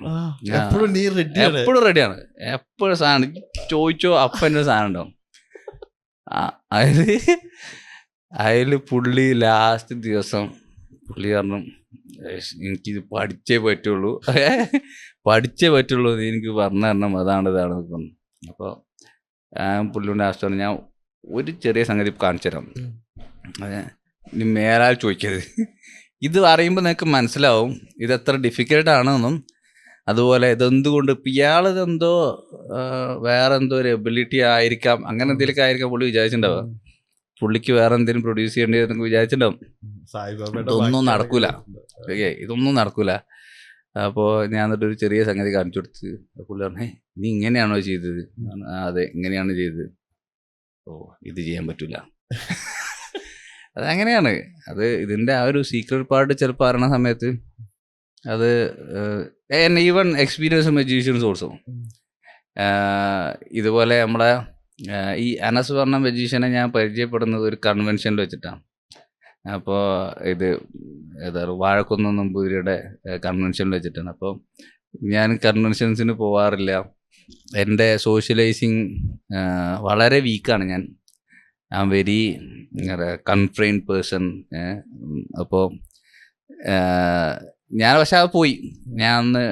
എപ്പോഴും നീ റെഡി എപ്പോഴും റെഡിയാണ്, എപ്പോഴും സാധനം ചോദിച്ചോ അപ്പം എൻ്റെ സാധനം ഉണ്ടാവും. അതിൽ പുള്ളി ലാസ്റ്റ് ദിവസം പുള്ളി പറഞ്ഞു എനിക്കിത് പഠിച്ചേ പറ്റുള്ളൂ നീ എനിക്ക് പറഞ്ഞു തരണം, അതാണ് പറഞ്ഞു. അപ്പോൾ പുള്ളിയുടെ ലാസ്റ്റ് പറഞ്ഞു ഞാൻ ഒരു ചെറിയ സംഗതി കാണിച്ചു തരാം, അതെ നീ മേലാൽ ചോദിക്കരുത്. ഇത് അറിയുമ്പോൾ നിനക്ക് മനസ്സിലാവും ഇത് എത്ര ഡിഫിക്കൽട്ടാണെന്നും അതുപോലെ ഇതെന്തുകൊണ്ട് ഇപ്പം ഇയാളിതെന്തോ വേറെ എന്തോ ഒരു എബിലിറ്റി ആയിരിക്കാം, അങ്ങനെ എന്തെങ്കിലുമൊക്കെ ആയിരിക്കാം പുള്ളി വിചാരിച്ചിട്ടുണ്ടാവുക. പുള്ളിക്ക് വേറെ എന്തെങ്കിലും പ്രൊഡ്യൂസ് ചെയ്യേണ്ടി വിചാരിച്ചിട്ടുണ്ടാവും. ഇതൊന്നും നടക്കൂല, ഇതൊന്നും നടക്കൂല. അപ്പോൾ ഞാൻ എന്നിട്ട് ഒരു ചെറിയ സംഗതി കാണിച്ചു കൊടുത്ത് പുള്ളി പറഞ്ഞേ നീ ഇങ്ങനെയാണോ ചെയ്തത്? അതെ ഇങ്ങനെയാണ് ചെയ്തത്. ഓ ഇത് ചെയ്യാൻ പറ്റൂല. അതങ്ങനെയാണ്. അത് ഇതിൻ്റെ ആ ഒരു സീക്രട്ട് പാർട്ട് ചിലപ്പോൾ അറിയണ സമയത്ത് അത് ഈവൻ എക്സ്പീരിയൻസ് മജീഷ്യൻസ് ഓൾസോ. ഇതുപോലെ നമ്മളെ ഈ അനസ് പറഞ്ഞ മജീഷ്യനെ ഞാൻ പരിചയപ്പെടുന്നത് ഒരു കൺവെൻഷനിൽ വെച്ചിട്ടാണ്. അപ്പോൾ ഇത് വാഴക്കുന്ന് നമ്പൂതിരിയുടെ കൺവെൻഷനിൽ വെച്ചിട്ടാണ്. അപ്പോൾ ഞാൻ കൺവെൻഷൻസിന് പോവാറില്ല, എൻ്റെ സോഷ്യലൈസിങ് വളരെ വീക്കാണ്. ഞാൻ വെരി കൺഫ്രെയിൻഡ് പേഴ്സൺ. അപ്പോൾ ഞാൻ പക്ഷെ അത് പോയി, ഞാൻ അന്ന്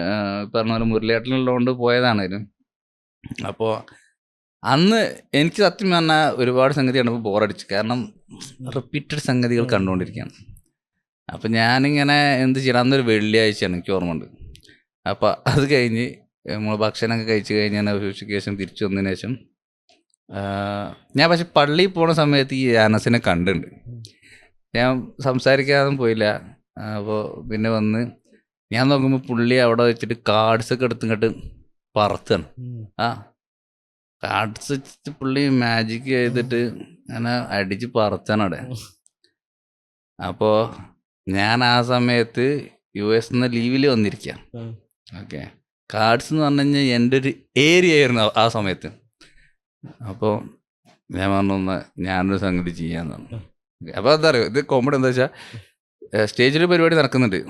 പറഞ്ഞ പോലെ മുരളിയേട്ടനുള്ളതുകൊണ്ട് പോയതാണേലും. അപ്പോൾ അന്ന് എനിക്ക് സത്യം പറഞ്ഞാൽ ഒരുപാട് സംഗതി കണ്ടപ്പോൾ ബോറടിച്ചു, കാരണം റിപ്പീറ്റഡ് സംഗതികൾ കണ്ടുകൊണ്ടിരിക്കുകയാണ്. അപ്പം ഞാനിങ്ങനെ എന്ത് ചെയ്യണം, അന്നൊരു വെള്ളിയാഴ്ചയാണ് എനിക്ക് ഓർമ്മയുണ്ട്. അപ്പോൾ അത് കഴിഞ്ഞ് നമ്മൾ ഭക്ഷണമൊക്കെ കഴിച്ച് കഴിഞ്ഞ് ഞാൻ ഉച്ചയ്ക്ക് ശേഷം തിരിച്ചു വന്നതിന് ശേഷം ഞാൻ പക്ഷെ പള്ളിയിൽ പോണ സമയത്ത് ഈ അനസിനെ കണ്ടിട്ടുണ്ട്. ഞാൻ സംസാരിക്കാതൊന്നും പോയില്ല. അപ്പോൾ പിന്നെ വന്ന് ഞാൻ നോക്കുമ്പോൾ പുള്ളി അവിടെ വെച്ചിട്ട് കാർഡ്സൊക്കെ എടുത്തിങ്ങോട്ട് പറത്താണ്. കാർഡ്സ് വെച്ചിട്ട് പുള്ളി മാജിക് ചെയ്തിട്ട് അങ്ങനെ അടിച്ച് പറത്താണ് അവിടെ. അപ്പോൾ ഞാൻ ആ സമയത്ത് US ലീവിൽ വന്നിരിക്കാം. ഓക്കെ, കാർഡ്സ് എന്ന് പറഞ്ഞു കഴിഞ്ഞാൽ എൻ്റെ ഒരു ഏരിയ ആയിരുന്നു ആ സമയത്ത്. അപ്പോൾ ഞാൻ പറഞ്ഞു ഞാനൊരു സംഗതി ചെയ്യാന്ന് പറഞ്ഞു. അപ്പോൾ എന്താ പറയുക, ഇത് കോമഡി എന്താ വെച്ചാൽ സ്റ്റേജിൽ പരിപാടി നടക്കുന്നുണ്ട്,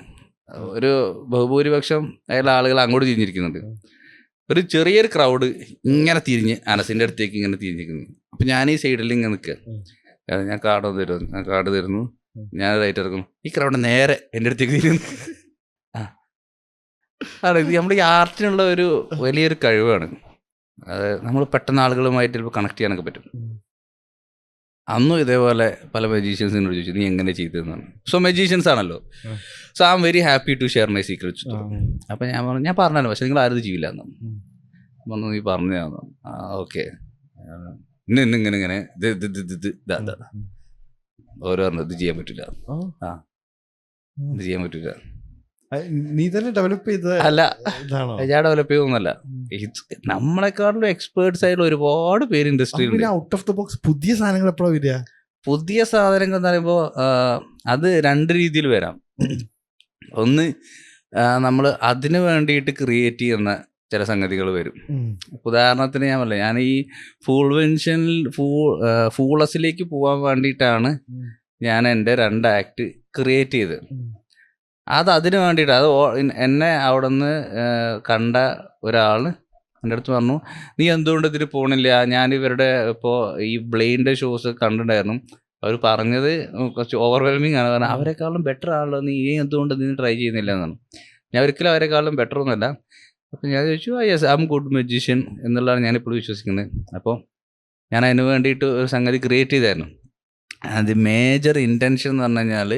ഒരു ബഹുഭൂരിപക്ഷം അതിലുള്ള ആളുകൾ അങ്ങോട്ട് തിരിഞ്ഞിരിക്കുന്നുണ്ട്, ഒരു ചെറിയൊരു ക്രൗഡ് ഇങ്ങനെ തിരിഞ്ഞ് അനസിൻ്റെ അടുത്തേക്ക് ഇങ്ങനെ തിരിഞ്ഞിരിക്കുന്നു. അപ്പം ഞാൻ ഈ സൈഡിൽ ഇങ്ങനെ നിൽക്കുക, ഞാൻ കാർഡ് തരുന്നു, ഞാൻ റൈറ്റ് ഇറക്കുന്നു, ഈ ക്രൗഡ് നേരെ എൻ്റെ അടുത്തേക്ക് തിരിഞ്ഞു. ഇത് നമ്മുടെ ഈ ആർട്ടിനുള്ള ഒരു വലിയൊരു കഴിവാണ്. അത് നമ്മൾ പെട്ടെന്ന് ആളുകളുമായിട്ട് ചിലപ്പോൾ കണക്ട് ചെയ്യാനൊക്കെ പറ്റും. അന്നും ഇതേപോലെ പല മജീഷ്യൻസിനോട് ചോദിച്ചു നീ എങ്ങനെ ചെയ്തതെന്നാണ്. സോ മജീഷ്യൻസ് ആണല്ലോ, so I am very happy to share my secrets. അപ്പം ഞാൻ പറഞ്ഞല്ലോ, പക്ഷെ നിങ്ങൾ ആരും ചെയ്യില്ല എന്നാണ് പറഞ്ഞു. നീ പറഞ്ഞാന്ന് ഓക്കെ, ഇങ്ങനെ ഓരോ പറഞ്ഞു ഇത് ചെയ്യാൻ പറ്റില്ല, ഇത് ചെയ്യാൻ പറ്റില്ല. നീ തന്നെ ഡെവലപ്പ് ചെയ്ത? അല്ല, ഞാൻ ഡെവലപ്പ് ചെയ്തൊന്നല്ല, നമ്മളെക്കാളും എക്സ്പേർട്സ് ആയിട്ടുള്ള ഒരുപാട് പേര് ഇൻഡസ്ട്രിയിൽ. ഔട്ട് ഓഫ് ദ ബോക്സ് പുതിയ സാധനങ്ങൾ എപ്പോഴാണ് വരിക? പുതിയ സാധനങ്ങൾ എന്ന് പറയുമ്പോൾ അത് രണ്ട് രീതിയിൽ വരാം. ഒന്ന്, നമ്മൾ അതിന് വേണ്ടിയിട്ട് ക്രിയേറ്റ് ചെയ്യുന്ന ചില സംഗതികൾ വരും. ഉദാഹരണത്തിന് ഞാൻ പറയാം, ഞാൻ ഈ ഫൂളസിലേക്ക് പോകാൻ വേണ്ടിയിട്ടാണ് ഞാൻ എൻ്റെ 2 ആക്ട് ക്രിയേറ്റ് ചെയ്തത്. അതിന് വേണ്ടിയിട്ട് എന്നെ അവിടെ നിന്ന് കണ്ട ഒരാൾ എൻ്റെ അടുത്ത് പറഞ്ഞു നീ എന്തുകൊണ്ട് ഇതിന് പോകണില്ല, ഞാനിവരുടെ ഇപ്പോൾ ഈ ബ്ലെയിൻ്റെ ഷോസ് കണ്ടിട്ടുണ്ടായിരുന്നു, അവർ പറഞ്ഞത് കുറച്ച് ഓവർവെൽമിങ് ആണ്, കാരണം അവരെക്കാളും ബെറ്റർ ആണല്ലോ, നീ എന്തുകൊണ്ട് ഇതിന് ട്രൈ ചെയ്യുന്നില്ല എന്നാണ്. ഞാൻ ഒരിക്കലും അവരെക്കാളും ബെറ്റർ ഒന്നുമല്ല. അപ്പോൾ ഞാൻ ചോദിച്ചു yes I am good magician എന്നുള്ളതാണ് ഞാനിപ്പോഴും വിശ്വസിക്കുന്നത്. അപ്പോൾ ഞാൻ അതിന് വേണ്ടിയിട്ട് ഒരു സംഗതി ക്രിയേറ്റ് ചെയ്തായിരുന്നു. അത് മേജർ ഇൻറ്റൻഷൻ എന്ന് പറഞ്ഞു കഴിഞ്ഞാൽ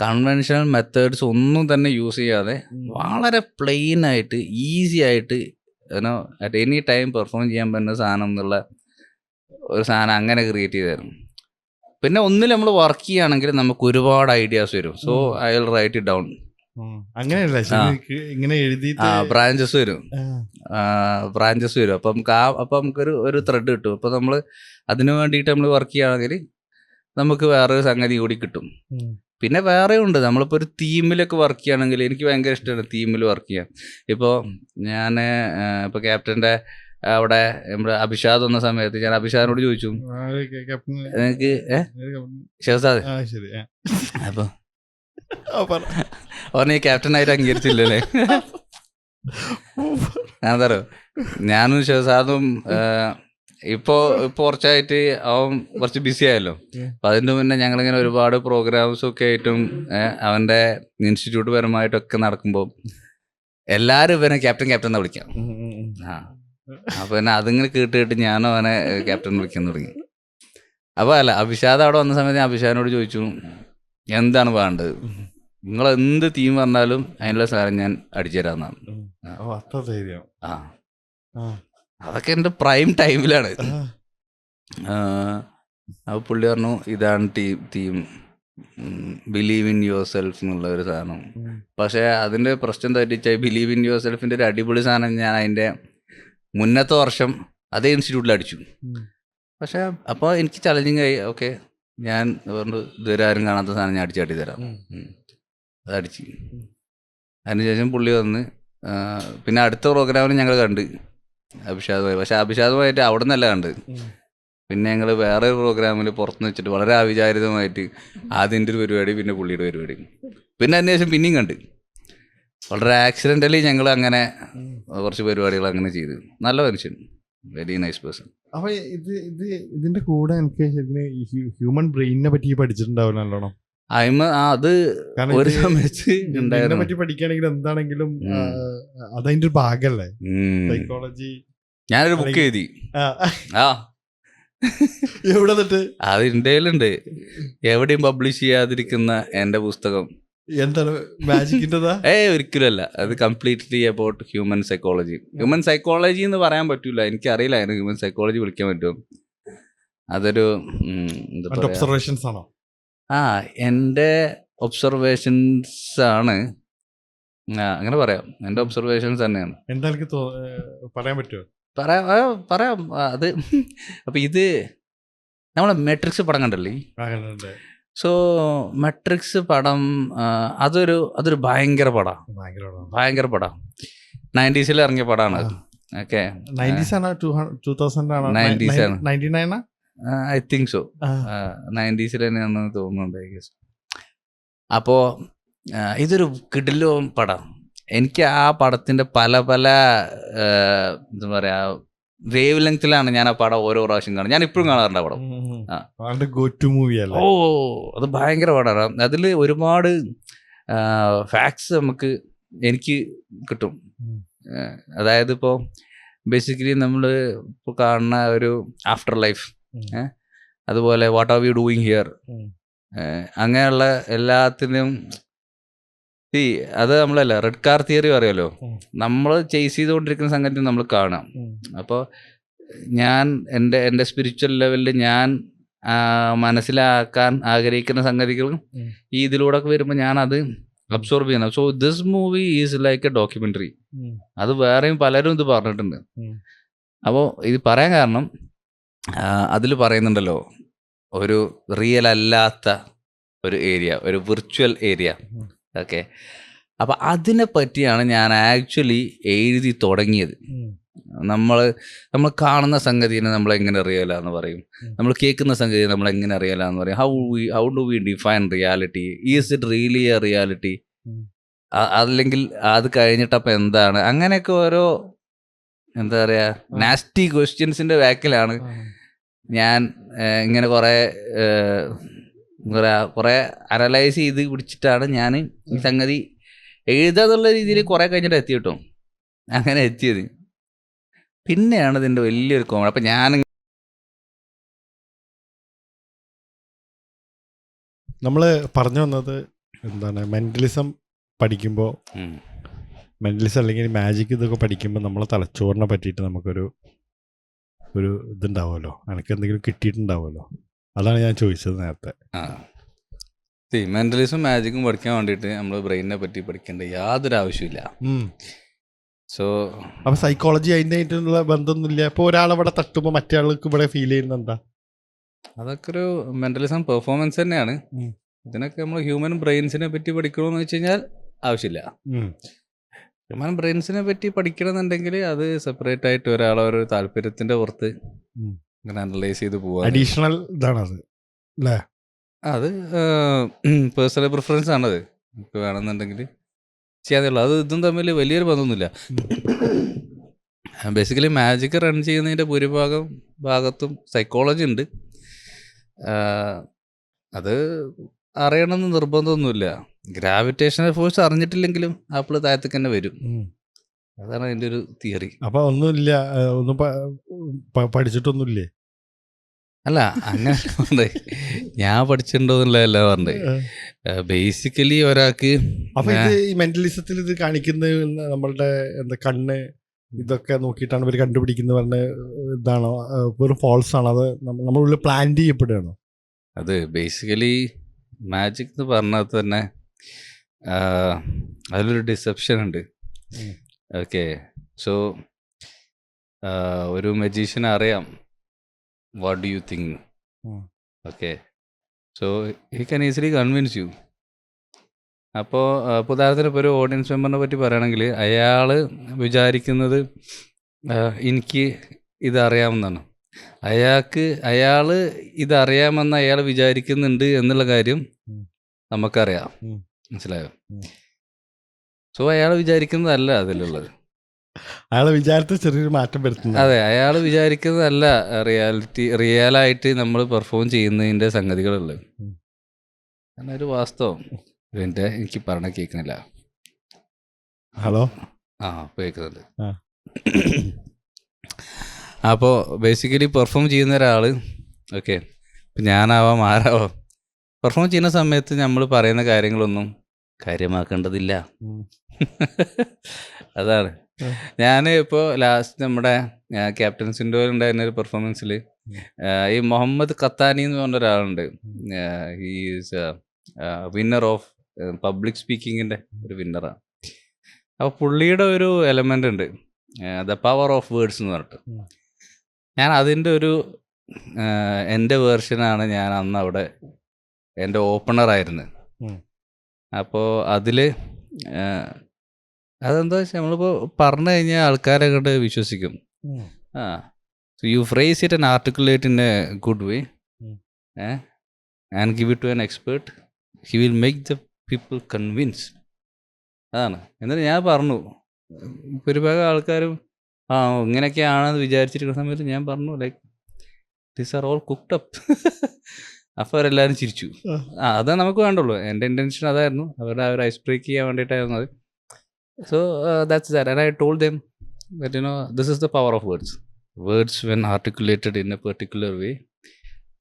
കൺവെൻഷണൽ മെത്തേഡ്സ് ഒന്നും തന്നെ യൂസ് ചെയ്യാതെ വളരെ പ്ലെയിൻ ആയിട്ട് ഈസി ആയിട്ട് അറ്റ് എനി ടൈം പെർഫോം ചെയ്യാൻ പറ്റുന്ന സാധനം എന്നുള്ള ഒരു സാധനം അങ്ങനെ ക്രിയേറ്റ് ചെയ്തായിരുന്നു. പിന്നെ ഒന്നിൽ നമ്മൾ വർക്ക് ചെയ്യുകയാണെങ്കിൽ നമുക്ക് ഒരുപാട് ഐഡിയാസ് വരും. So I will write it down. Branches വരും. അപ്പം നമുക്കൊരു ത്രെഡ് കിട്ടും. അപ്പം നമ്മൾ അതിന് വേണ്ടിയിട്ട് നമ്മൾ വർക്ക് ചെയ്യുകയാണെങ്കിൽ നമുക്ക് വേറൊരു സംഗതി കൂടി കിട്ടും. പിന്നെ വേറെ ഉണ്ട്, നമ്മളിപ്പോൾ ഒരു തീമിലൊക്കെ വർക്ക് ചെയ്യുകയാണെങ്കിൽ എനിക്ക് ഭയങ്കര ഇഷ്ടമാണ് തീമിൽ വർക്ക് ചെയ്യാൻ. ഇപ്പോൾ ഞാൻ ഇപ്പോൾ ക്യാപ്റ്റൻ്റെ അവിടെ നമ്മുടെ അഭിഷാദ് വന്ന സമയത്ത് ഞാൻ അഭിഷാദിനോട് ചോദിച്ചു, എനിക്ക് ഷഹസാദ് അപ്പൊ ഓനെ ക്യാപ്റ്റനായിട്ട് അംഗീകരിച്ചില്ലല്ലേ? എന്താ ഞാനും ഷഹസാദും ഇപ്പോ കുറച്ചായിട്ട് അവൻ കുറച്ച് ബിസി ആയല്ലോ. അപ്പൊ അതിന്റെ മുന്നേ ഞങ്ങളിങ്ങനെ ഒരുപാട് പ്രോഗ്രാംസും ഒക്കെ ആയിട്ടും അവന്റെ ഇൻസ്റ്റിറ്റ്യൂട്ട് പരമായിട്ടൊക്കെ നടക്കുമ്പോൾ എല്ലാരും ഇവനെ ക്യാപ്റ്റൻ എന്നാ വിളിക്കാം. അപ്പൊ പിന്നെ അതിങ്ങനെ കേട്ട് ഞാനും അവനെ ക്യാപ്റ്റൻ വിളിക്കാൻ തുടങ്ങി. അപ്പൊ അല്ല, അഭിഷാദ് അവിടെ വന്ന സമയത്ത് ഞാൻ അഭിഷാദിനോട് ചോദിച്ചു, എന്താണ് വേണ്ടത്, നിങ്ങൾ എന്ത് തീം പറഞ്ഞാലും അതിനുള്ള സാധനം ഞാൻ അടിച്ചു തരാമെന്നാണ്. അതൊക്കെ എൻ്റെ പ്രൈം ടൈമിലാണ്. അപ്പോൾ പുള്ളി പറഞ്ഞു, ഇതാണ് theme, believe in your self എന്നുള്ള ഒരു സാധനം. പക്ഷേ അതിൻ്റെ പ്രശ്നം തെറ്റിച്ചാൽ ബിലീവ് ഇൻ യുവർ സെൽഫിൻ്റെ ഒരു അടിപൊളി സാധനം ഞാൻ അതിൻ്റെ മുന്നത്തെ വർഷം അതേ ഇൻസ്റ്റിറ്റ്യൂട്ടിൽ അടിച്ചു. പക്ഷേ അപ്പോൾ എനിക്ക് ചലഞ്ചിങ് ആയി. ഓക്കെ, ഞാൻ പറഞ്ഞു ഇതുവരെ ആരും കാണാത്ത സാധനം ഞാൻ അടിച്ചാട്ടി തരാം. അതടിച്ച് അതിനുശേഷം പുള്ളി വന്ന് പിന്നെ അടുത്ത പ്രോഗ്രാമിന് ഞങ്ങൾ കണ്ട് അഭിഷാദുമായി. പക്ഷെ അഭിഷാദുമായിട്ട് അവിടെ നിന്നല്ല കണ്ട്, പിന്നെ ഞങ്ങൾ വേറെ ഒരു പ്രോഗ്രാമിൽ പുറത്തുനിന്ന് വെച്ചിട്ട് വളരെ അവിചാരിതമായിട്ട് ആദ്യൻ്റെ ഒരു പരിപാടി, പിന്നെ പുള്ളിയുടെ പരിപാടി, പിന്നെ അതിനുശേഷം പിന്നെയും കണ്ട്. വളരെ ആക്സിഡൻ്റലി ഞങ്ങൾ അങ്ങനെ കുറച്ച് പരിപാടികൾ അങ്ങനെ ചെയ്ത്. നല്ല മനുഷ്യൻ, വെരി നൈസ് പേഴ്സൺ. അപ്പൊ ഇതിന്റെ കൂടെ എനിക്ക് ഹ്യൂമൻ ബ്രെയിനിനെ പറ്റി പഠിച്ചിട്ടുണ്ടാവില്ല നല്ലോണം. അത് ഒരു സമയത്ത് പറ്റി പഠിക്കുകയാണെങ്കിൽ എന്താണെങ്കിലും അതതിന്റെ ഒരു ഭാഗല്ലേ സൈക്കോളജി. ഞാനൊരു ബുക്ക് എഴുതി. എവിടെ അത് ഇന്ത്യയിലുണ്ട്, എവിടെയും പബ്ലിഷ് ചെയ്യാതിരിക്കുന്ന എന്റെ പുസ്തകം. എന്താണ് മാജിക്കിൻ്റെതാ? ഒരിക്കലല്ല, അത് completely about human psychology. Human psychology എന്ന് പറയാൻ പറ്റൂല, എനിക്കറിയില്ല അതിന് ഹ്യൂമൻ സൈക്കോളജി വിളിക്കാൻ പറ്റും. അതൊരു ഒബ്സർവേഷൻസ് ആണോ? എൻ്റെ ഒബ്സർവേഷൻസ് ആണ്, അങ്ങനെ പറയാം. എൻ്റെ ഒബ്സർവേഷൻസ് തന്നെയാണ്. എന്താ പറയാൻ പറ്റുമോ? പറയാം. അത് അപ്പൊ ഇത് നമ്മളെ മെട്രിക്സ് പടം കണ്ടല്ലേ? സോ മെട്രിക്സ് പടം അതൊരു ഭയങ്കര പടം 90s ഇറങ്ങിയ പടമാണ്. ഓക്കെ, 90s ആണ് 2000 ആണ് 99 ഐ തിങ്ക് സോ. 90s തന്നെയാണെന്ന് തോന്നുന്നുണ്ട്, ഐ ഗസ്. അപ്പോൾ ഇതൊരു കിടിലോ പടം. എനിക്ക് ആ പടത്തിൻ്റെ പല എന്താ പറയുക വേവ് ലെങ്ത്തിലാണ് ഞാൻ ആ പടം ഓരോ പ്രാവശ്യം കാണും. ഞാൻ ഇപ്പോഴും കാണാറുണ്ട് ആ പടം. അത് ഭയങ്കര പടമാണ്. അതിൽ ഒരുപാട് ഫാക്ട്സ് എനിക്ക് കിട്ടും. അതായത് ഇപ്പോൾ ബേസിക്കലി നമ്മൾ ഇപ്പോൾ കാണുന്ന ഒരു ആഫ്റ്റർ ലൈഫ്, അതുപോലെ what are you doing here, അങ്ങനെയുള്ള എല്ലാത്തിനും അത് നമ്മളല്ല റെഡ് കാർ തിയറി അറിയാലോ. നമ്മൾ ചേസ് ചെയ്തുകൊണ്ടിരിക്കുന്ന സംഗതി നമ്മൾ കാണാം. അപ്പോൾ ഞാൻ എൻ്റെ സ്പിരിച്വൽ ലെവലിൽ ഞാൻ മനസ്സിലാക്കാൻ ആഗ്രഹിക്കുന്ന സംഗതികളും ഈ ഇതിലൂടെ വരുമ്പോൾ ഞാൻ അത് അബ്സോർബ് ചെയ്യണം. So this movie is like A documentary. അത് വേറെയും പലരും ഇത് പറഞ്ഞിട്ടുണ്ട്. അപ്പോൾ ഇത് പറയാൻ കാരണം അതിൽ പറയുന്നുണ്ടല്ലോ, ഒരു റിയൽ അല്ലാത്ത ഒരു ഏരിയ, ഒരു വിർച്വൽ ഏരിയ. ഓക്കെ, അപ്പം അതിനെ പറ്റിയാണ് ഞാൻ ആക്ച്വലി എഴുതി തുടങ്ങിയത്. നമ്മൾ കാണുന്ന സംഗതിനെ നമ്മൾ എങ്ങനെ അറിയാല എന്ന് പറയും, നമ്മൾ കേൾക്കുന്ന സംഗതി നമ്മൾ എങ്ങനെ അറിയാല എന്ന് പറയും. How do we define reality? Is it really A reality? അല്ലെങ്കിൽ അത് കഴിഞ്ഞിട്ടപ്പം എന്താണ്? അങ്ങനെയൊക്കെ ഓരോ എന്താ പറയുക നാസ്റ്റി ക്വസ്റ്റ്യൻസിൻ്റെ ബാക്കിലാണ് ഞാൻ ഇങ്ങനെ കുറേ അനലൈസ് ചെയ്ത് പിടിച്ചിട്ടാണ് ഞാൻ ഈ സംഗതി എഴുതാന്നുള്ള രീതിയിൽ കുറേ കഴിഞ്ഞിട്ട് എത്തി കിട്ടും. അങ്ങനെ എത്തിയത് പിന്നെയാണ് ഇതിൻ്റെ വലിയൊരു കോമഡി. അപ്പം ഞാൻ നമ്മൾ പറഞ്ഞു വന്നത് എന്താണ്, മെൻ്റലിസം പഠിക്കുമ്പോൾ, മെൻ്റലിസം അല്ലെങ്കിൽ മാജിക് ഇതൊക്കെ പഠിക്കുമ്പോൾ നമ്മളെ തലച്ചോറിനെ പറ്റിയിട്ട് നമുക്കൊരു ഇതുണ്ടാവുമല്ലോ, എനിക്ക് എന്തെങ്കിലും കിട്ടിയിട്ടുണ്ടാവുമല്ലോ. അതാണ് ഞാൻ ചോദിച്ചത് നേരത്തെ. മെൻ്റലിസം മാജിക്കും പഠിക്കാൻ വേണ്ടിയിട്ട് നമ്മൾ ബ്രെയിനിനെ പറ്റി പഠിക്കേണ്ട യാതൊരു ആവശ്യമില്ല. സോ അപ്പോൾ സൈക്കോളജി അതിൻ്റെ ആയിട്ടുള്ള ബന്ധമൊന്നുമില്ല. ഇപ്പോൾ ഒരാളവിടെ തട്ടുമ്പോൾ മറ്റേ ആൾക്ക് ഇവിടെ ഫീൽ ചെയ്യുന്നത് എന്താ? അതൊക്കെ ഒരു മെൻ്റലിസം പെർഫോമൻസ് തന്നെയാണ്. ഇതിനൊക്കെ നമ്മൾ ഹ്യൂമൻ ബ്രെയിൻസിനെ പറ്റി പഠിക്കണമെന്ന് വെച്ച് കഴിഞ്ഞാൽ ആവശ്യമില്ല. ഹ്യൂമൻ ബ്രെയിൻസിനെ പറ്റി പഠിക്കണമെന്നുണ്ടെങ്കിൽ അത് സെപ്പറേറ്റ് ആയിട്ട് ഒരാളെ ഒരു താല്പര്യത്തിന്റെ പുറത്ത് ഉം. ഇങ്ങനെ അനലൈസ് ചെയ്ത് പോവാ. അഡീഷണൽ ഇതാണത് അല്ലേ? അത് പേഴ്സണൽ പ്രിഫറൻസ് ആണത്. നമുക്ക് വേണമെന്നുണ്ടെങ്കിൽ ചെയ്യാതെയുള്ളൂ. അത് ഇതും തമ്മിൽ വലിയൊരു ബന്ധമൊന്നുമില്ല. ബേസിക്കലി മാജിക് റൺ ചെയ്യുന്നതിൻ്റെ ഭാഗത്തും സൈക്കോളജി ഉണ്ട്. അത് അറിയണമെന്ന് നിർബന്ധമൊന്നുമില്ല. ഗ്രാവിറ്റേഷണൽ ഫോഴ്സ് അറിഞ്ഞിട്ടില്ലെങ്കിലും ആപ്പിൾ താഴത്തേക്ക് തന്നെ വരും. അതാണ് അതിൻ്റെ ഒരു തിയറി. അപ്പൊ ഒന്നുമില്ല, ഒന്നും പഠിച്ചിട്ടൊന്നുമില്ലേ? അല്ല, അങ്ങനെ പറഞ്ഞേ ഞാൻ പഠിച്ചിട്ടുണ്ടോന്നുള്ളതല്ല പറഞ്ഞേ. ബേസിക്കലി ഒരാൾക്ക് അപ്പൊ ഇത് ഈ മെന്റലിസത്തിൽ ഇത് കാണിക്കുന്നത് നമ്മളുടെ എന്താ കണ്ണ് ഇതൊക്കെ നോക്കിയിട്ടാണ് ഇവർ കണ്ടുപിടിക്കുന്നത് പറഞ്ഞ ഇതാണോ? വെറും ഫോൾസ് ആണോ? അത് നമ്മളുള്ളിൽ പ്ലാൻ ചെയ്യപ്പെടുകയാണോ? അത് ബേസിക്കലി മാജിക് എന്ന് പറഞ്ഞാൽ തന്നെ അതിലൊരു ഡിസെപ്ഷൻ ഉണ്ട്. ഓക്കെ, സോ ഒരു മജീഷ്യന് അറിയാം what do you think. Okay, so he can easily convince U. അപ്പോൾ ഉദാഹരണത്തിന് ഇപ്പോൾ ഒരു ഓഡിയൻസ് മെമ്പറിനെ പറ്റി പറയുകയാണെങ്കിൽ അയാൾ വിചാരിക്കുന്നത് എനിക്ക് ഇതറിയാമെന്നാണ്. അയാൾ ഇതറിയാമെന്ന് അയാൾ വിചാരിക്കുന്നുണ്ട് എന്നുള്ള കാര്യം നമുക്കറിയാം. മനസ്സിലായോ? സോ അയാൾ വിചാരിക്കുന്നതല്ല അതിലുള്ളത്. അയാളെ വിചാരത്തിൽ ചെറിയൊരു മാറ്റം വരുത്തുന്നു. അതെ, അയാൾ വിചാരിക്കുന്നതല്ല റിയലായിട്ട് നമ്മൾ പെർഫോം ചെയ്യുന്നതിൻ്റെ സംഗതികളുള്ളത്. അങ്ങനെ ഒരു വാസ്തവം. എനിക്ക് പറഞ്ഞ കേൾക്കുന്നില്ല. ഹലോ, കേൾക്കുന്നുണ്ട്. അപ്പോൾ ബേസിക്കലി പെർഫോം ചെയ്യുന്ന ഒരാൾ, ഓക്കെ, ഇപ്പം ഞാനാവാം ആരാവാം, പെർഫോം ചെയ്യുന്ന സമയത്ത് നമ്മൾ പറയുന്ന കാര്യങ്ങളൊന്നും കാര്യമാക്കേണ്ടതില്ല. അതാണ്. ഞാൻ ഇപ്പോൾ ലാസ്റ്റ് നമ്മുടെ ക്യാപ്റ്റൻസിൻ്റെ ഉണ്ടായിരുന്ന ഒരു പെർഫോമൻസിൽ ഈ മുഹമ്മദ് ഖത്താനി എന്ന് പറഞ്ഞ ഒരാളുണ്ട്. ഈസ് വിന്നർ ഓഫ് പബ്ലിക് സ്പീക്കിങ്ങിൻ്റെ ഒരു വിന്നറാണ്. അപ്പോൾ പുള്ളിയുടെ ഒരു എലമെൻ്റ് ഉണ്ട്, ദ പവർ ഓഫ് വേർഡ്സ് എന്ന് പറഞ്ഞിട്ട്. ഞാൻ അതിൻ്റെ ഒരു എൻ്റെ വേർഷനാണ് ഞാൻ അന്ന് അവിടെ എൻ്റെ ഓപ്പണറായിരുന്നു. അപ്പോൾ അതിൽ അതെന്താ വെച്ചാൽ നമ്മളിപ്പോൾ പറഞ്ഞു കഴിഞ്ഞാൽ ആൾക്കാരെ കൊണ്ട് വിശ്വസിക്കും. So you phrase it and articulate in a good way and give it to an expert, he will make the people convince. അതാണ്. എന്നിട്ട് ഞാൻ പറഞ്ഞു, ഒരുപാട് ആൾക്കാരും ഇങ്ങനെയൊക്കെയാണെന്ന് വിചാരിച്ചിരിക്കുന്ന സമയത്ത് ഞാൻ പറഞ്ഞു like these are all cooked up. അപ്പോൾ അവരെല്ലാവരും ചിരിച്ചു. അതേ നമുക്ക് വേണ്ടുള്ളൂ. എൻ്റെ ഇൻറ്റൻഷൻ അതായിരുന്നു, അവരുടെ ആ ഒരു ഐസ് ബ്രേക്ക് ചെയ്യാൻ വേണ്ടിയിട്ടായിരുന്നു അത്. So that's that. And I told them that you know this is the power of words. Words when articulated in a particular way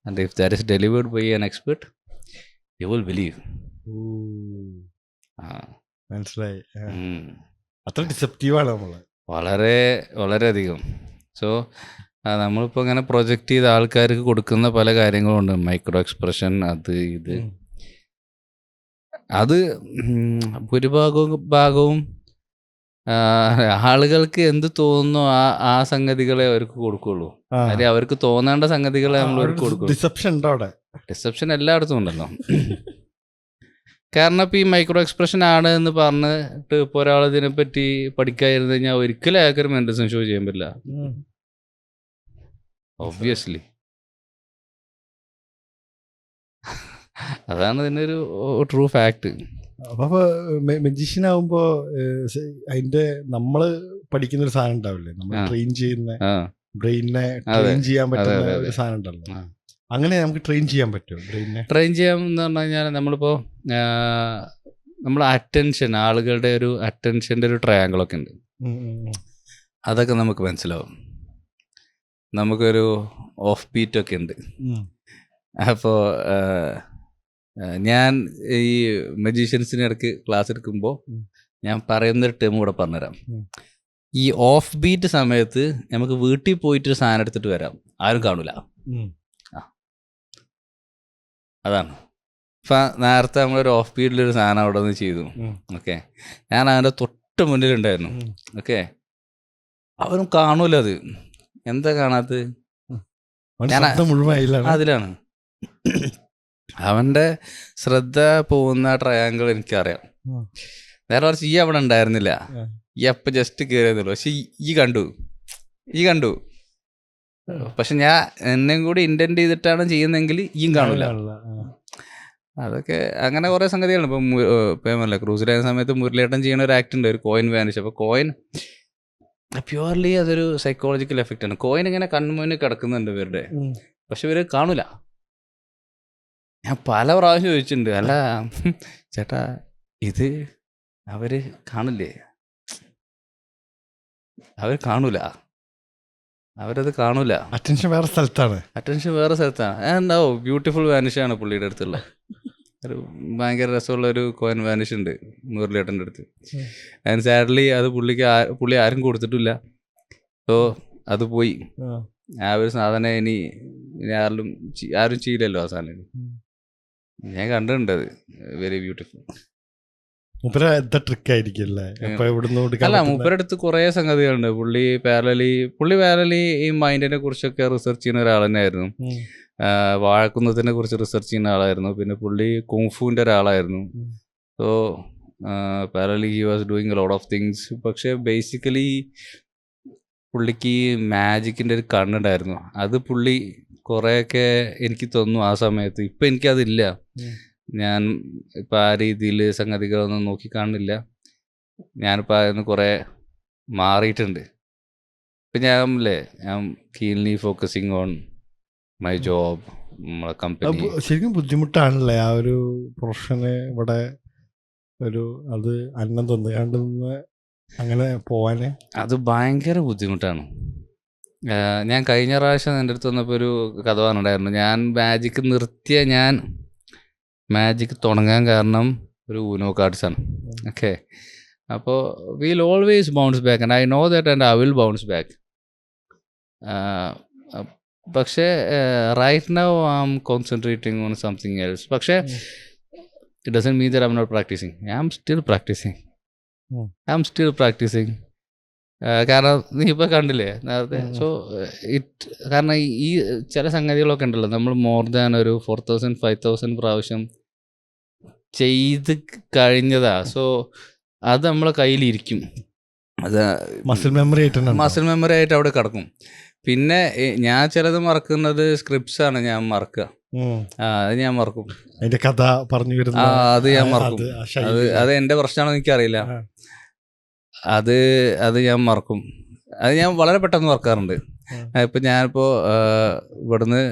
and if that is delivered by an expert you will believe. മനസ്സിലായി. അത്ര ഡിസെപ്റ്റീവാണ് നമ്മൾ, വളരെയധികം. So നമ്മളിപ്പോൾ ഇങ്ങനെ project ചെയ്ത ആൾക്കാർക്ക് കൊടുക്കുന്ന പല കാര്യങ്ങളുണ്ട്, മൈക്രോ എക്സ്പ്രഷൻ, അത് ഇത്. അത് ഭൂരിഭാഗവും ആളുകൾക്ക് എന്ത് തോന്നുന്നു ആ സംഗതികളെ അവർക്ക് കൊടുക്കുള്ളൂ. അല്ലെങ്കിൽ അവർക്ക് തോന്നേണ്ട സംഗതികളെ നമ്മൾ അവർക്ക് കൊടുക്കുള്ളൂ. ഡിസെപ്ഷൻ ഉണ്ടോ അവിടെ? ഡിസെപ്ഷൻ എല്ലായിടത്തും ഉണ്ടല്ലോ. കാരണം ഇപ്പം ഈ മൈക്രോ എക്സ്പ്രഷൻ ആണ് എന്ന് പറഞ്ഞിട്ട് ഇപ്പോൾ ഒരാൾ ഇതിനെപ്പറ്റി പഠിക്കാതിരുന്നു കഴിഞ്ഞാൽ ഒരിക്കലും അയാൾക്കൊരു മെന്റലിസം ഷോ ചെയ്യാൻ പറ്റില്ല. ഒബ്വിയസ്ലി. അതാണ് ഇതിൻ്റെ ഒരു ട്രൂ ഫാക്ട്. അപ്പോൾ മജീഷ്യൻ ആകുമ്പോൾ അതിന്റെ നമ്മള് പഠിക്കുന്ന ഒരു സാധനം ഉണ്ടാവില്ലേ, നമ്മൾ ട്രെയിൻ ചെയ്യുന്ന ബ്രെയിനിനെ ട്രെയിൻ ചെയ്യാൻ പറ്റുന്ന ഒരു സാധനം ഉണ്ടല്ലോ. അങ്ങനെ നമുക്ക് ട്രെയിൻ ചെയ്യാൻ പറ്റുമോ ബ്രെയിനിനെ? ട്രെയിൻ ചെയ്യാൻ എന്ന് പറഞ്ഞു കഴിഞ്ഞാൽ നമ്മളിപ്പോൾ നമ്മൾ അറ്റൻഷൻ, ആളുകളുടെ ഒരു അറ്റൻഷൻ്റെ ഒരു ട്രയാങ്കിളൊക്കെ ഉണ്ട്. അതൊക്കെ നമുക്ക് മനസ്സിലാവും. നമുക്കൊരു ഓഫ് ബീറ്റൊക്കെ ഉണ്ട്. അപ്പോൾ ഞാൻ ഈ മജീഷ്യൻസിന് ഇടയ്ക്ക് ക്ലാസ് എടുക്കുമ്പോൾ ഞാൻ പറയുന്നൊരു ടേം കൂടെ പറഞ്ഞുതരാം. ഈ ഓഫ് ബീറ്റ് സമയത്ത് നമുക്ക് വീട്ടിൽ പോയിട്ടൊരു സാധനം എടുത്തിട്ട് വരാം, ആരും കാണൂല. അതാണ്. ഇപ്പം നേരത്തെ നമ്മളൊരു ഓഫ് ബീറ്റിലൊരു സാധനം അവിടെ നിന്ന് ചെയ്തു. ഓക്കെ, ഞാൻ അതിൻ്റെ തൊട്ട് മുന്നിലുണ്ടായിരുന്നു. ഓക്കെ, അവരും കാണൂല. അത് എന്താ കാണാത്തത്? ഞാൻ അതിലാണ്. അവൻ്റെ ശ്രദ്ധ പോകുന്ന ട്രയാങ്കിൾ എനിക്കറിയാം. നേരെ കുറച്ച് ഈ അവിടെ ഉണ്ടായിരുന്നില്ല, ഈ അപ്പം ജസ്റ്റ് കയറിയതുള്ളൂ. പക്ഷെ ഈ കണ്ടു. പക്ഷെ ഞാൻ എന്നെയും കൂടി ഇന്റന്റ് ചെയ്തിട്ടാണ് ചെയ്യുന്നതെങ്കിൽ ഈയും കാണില്ല. അതൊക്കെ അങ്ങനെ കുറെ സംഗതികളാണ്. ഇപ്പം ക്രൂസിലായ സമയത്ത് മുരളിയേട്ടൻ ചെയ്യുന്ന ഒരു ആക്ട് ഉണ്ട്, ഒരു കോയിൻ വാനിഷ്. അപ്പോൾ കോയിൻ പ്യുവർലി അതൊരു സൈക്കോളജിക്കൽ എഫക്റ്റ് ആണ്. കോയിൻ ഇങ്ങനെ കൺമുന്നിൽ കിടക്കുന്നുണ്ട് ഇവരുടെ, പക്ഷെ ഇവര് കാണൂല. ഞാൻ പല പ്രാവശ്യം ചോദിച്ചിട്ടുണ്ട്, അല്ല ചേട്ടാ ഇത് അവര് കാണില്ലേ? അവർ കാണൂല, അവരത് കാണൂല. അറ്റൻഷൻ വേറെ സ്ഥലത്താണ്. ഉണ്ടാവും. ബ്യൂട്ടിഫുൾ വാനിഷാണ് പുള്ളിയുടെ അടുത്തുള്ള ഒരു ഭയങ്കര രസമുള്ള ഒരു കോയിൻ വാനിഷ് ഉണ്ട് മുരളിയേട്ടൻ്റെ അടുത്ത്. ആൻഡ് സാഡ്ലി അത് പുള്ളി ആരും കൊടുത്തിട്ടില്ല. സോ അത് പോയി. ആ ഒരു സാധനം ഇനി ആരും ചെയ്യില്ലല്ലോ ആ സാധനം. ഞാൻ കണ്ടിട്ടുണ്ട്, അത് വെരി ബ്യൂട്ടിഫുൾ. അല്ല, മൂപ്പരുടെ അടുത്ത് കുറേ സംഗതികളുണ്ട്. പുള്ളി പാരലി ഈ മൈൻഡിനെ കുറിച്ചൊക്കെ റിസർച്ച് ചെയ്യുന്ന ഒരാൾ തന്നെയായിരുന്നു. വാഴക്കുന്നതിനെ കുറിച്ച് റിസർച്ച് ചെയ്യുന്ന ആളായിരുന്നു. പിന്നെ പുള്ളി കുങ്ഫുവിൻ്റെ ഒരാളായിരുന്നു. So പാരലി he was doing a lot of things. പക്ഷെ ബേസിക്കലി പുള്ളിക്ക് മാജിക്കിൻ്റെ ഒരു കണ്ണുണ്ടായിരുന്നു. അത് പുള്ളി കുറേയൊക്കെ എനിക്ക് തോന്നുന്നു ആ സമയത്ത്. ഇപ്പം എനിക്കതില്ല. ഞാൻ ഇപ്പം ആ രീതിയിൽ സംഗതികളൊന്നും നോക്കി കാണുന്നില്ല. ഞാനിപ്പോൾ അതിന് കുറേ മാറിയിട്ടുണ്ട്. ഇപ്പം ഞാൻ keenly focusing on my job, നമ്മളെ കമ്പനി. ശരിക്കും ബുദ്ധിമുട്ടാണല്ലേ ആ ഒരു പ്രൊഫഷന് ഇവിടെ ഒരു അത് അന്നം തന്നുകൊണ്ട് അങ്ങനെ പോവാന്? അത് ഭയങ്കര ബുദ്ധിമുട്ടാണ്. ഞാൻ കഴിഞ്ഞ പ്രാവശ്യം എൻ്റെ അടുത്ത് വന്നപ്പോൾ ഒരു കഥ പറഞ്ഞിട്ടുണ്ടായിരുന്നു. ഞാൻ മാജിക് തുടങ്ങാൻ കാരണം ഒരു ഊനോ കാർഡ്സാണ്. ഓക്കെ, അപ്പോൾ will always bounce back and I know that and I will bounce back. പക്ഷേ right now I am concentrating on something else. പക്ഷേ it doesn't mean that I am not practising. I am still practising. കാരണം നീ ഇപ്പോൾ കണ്ടില്ലേ നേരത്തെ. So കാരണം ഈ ചില സംഗതികളൊക്കെ ഉണ്ടല്ലോ, നമ്മൾ മോർ ദാൻ ഒരു 4000 5000 പ്രാവശ്യം ചെയ്ത് കഴിഞ്ഞതാ. സോ അത് നമ്മളെ കയ്യിലിരിക്കും. അത് മസിൽ മെമ്മറി ആയിട്ട് അവിടെ കിടക്കും. പിന്നെ ഞാൻ ചിലത് മറക്കുന്നത് സ്ക്രിപ്റ്റ്സ് ആണ് ഞാൻ മറക്കുക. അത് ഞാൻ മറക്കും. അതിന്റെ കഥ പറഞ്ഞു വരുന്ന അത് ഞാൻ മറക്കും. അത് എൻ്റെ പ്രശ്നമാണെന്ന് എനിക്കറിയില്ല. അത് ഞാൻ മറക്കും. അത് ഞാൻ വളരെ പെട്ടെന്ന് മറക്കാറുണ്ട്. ഇപ്പം ഞാനിപ്പോൾ ഇവിടുന്ന്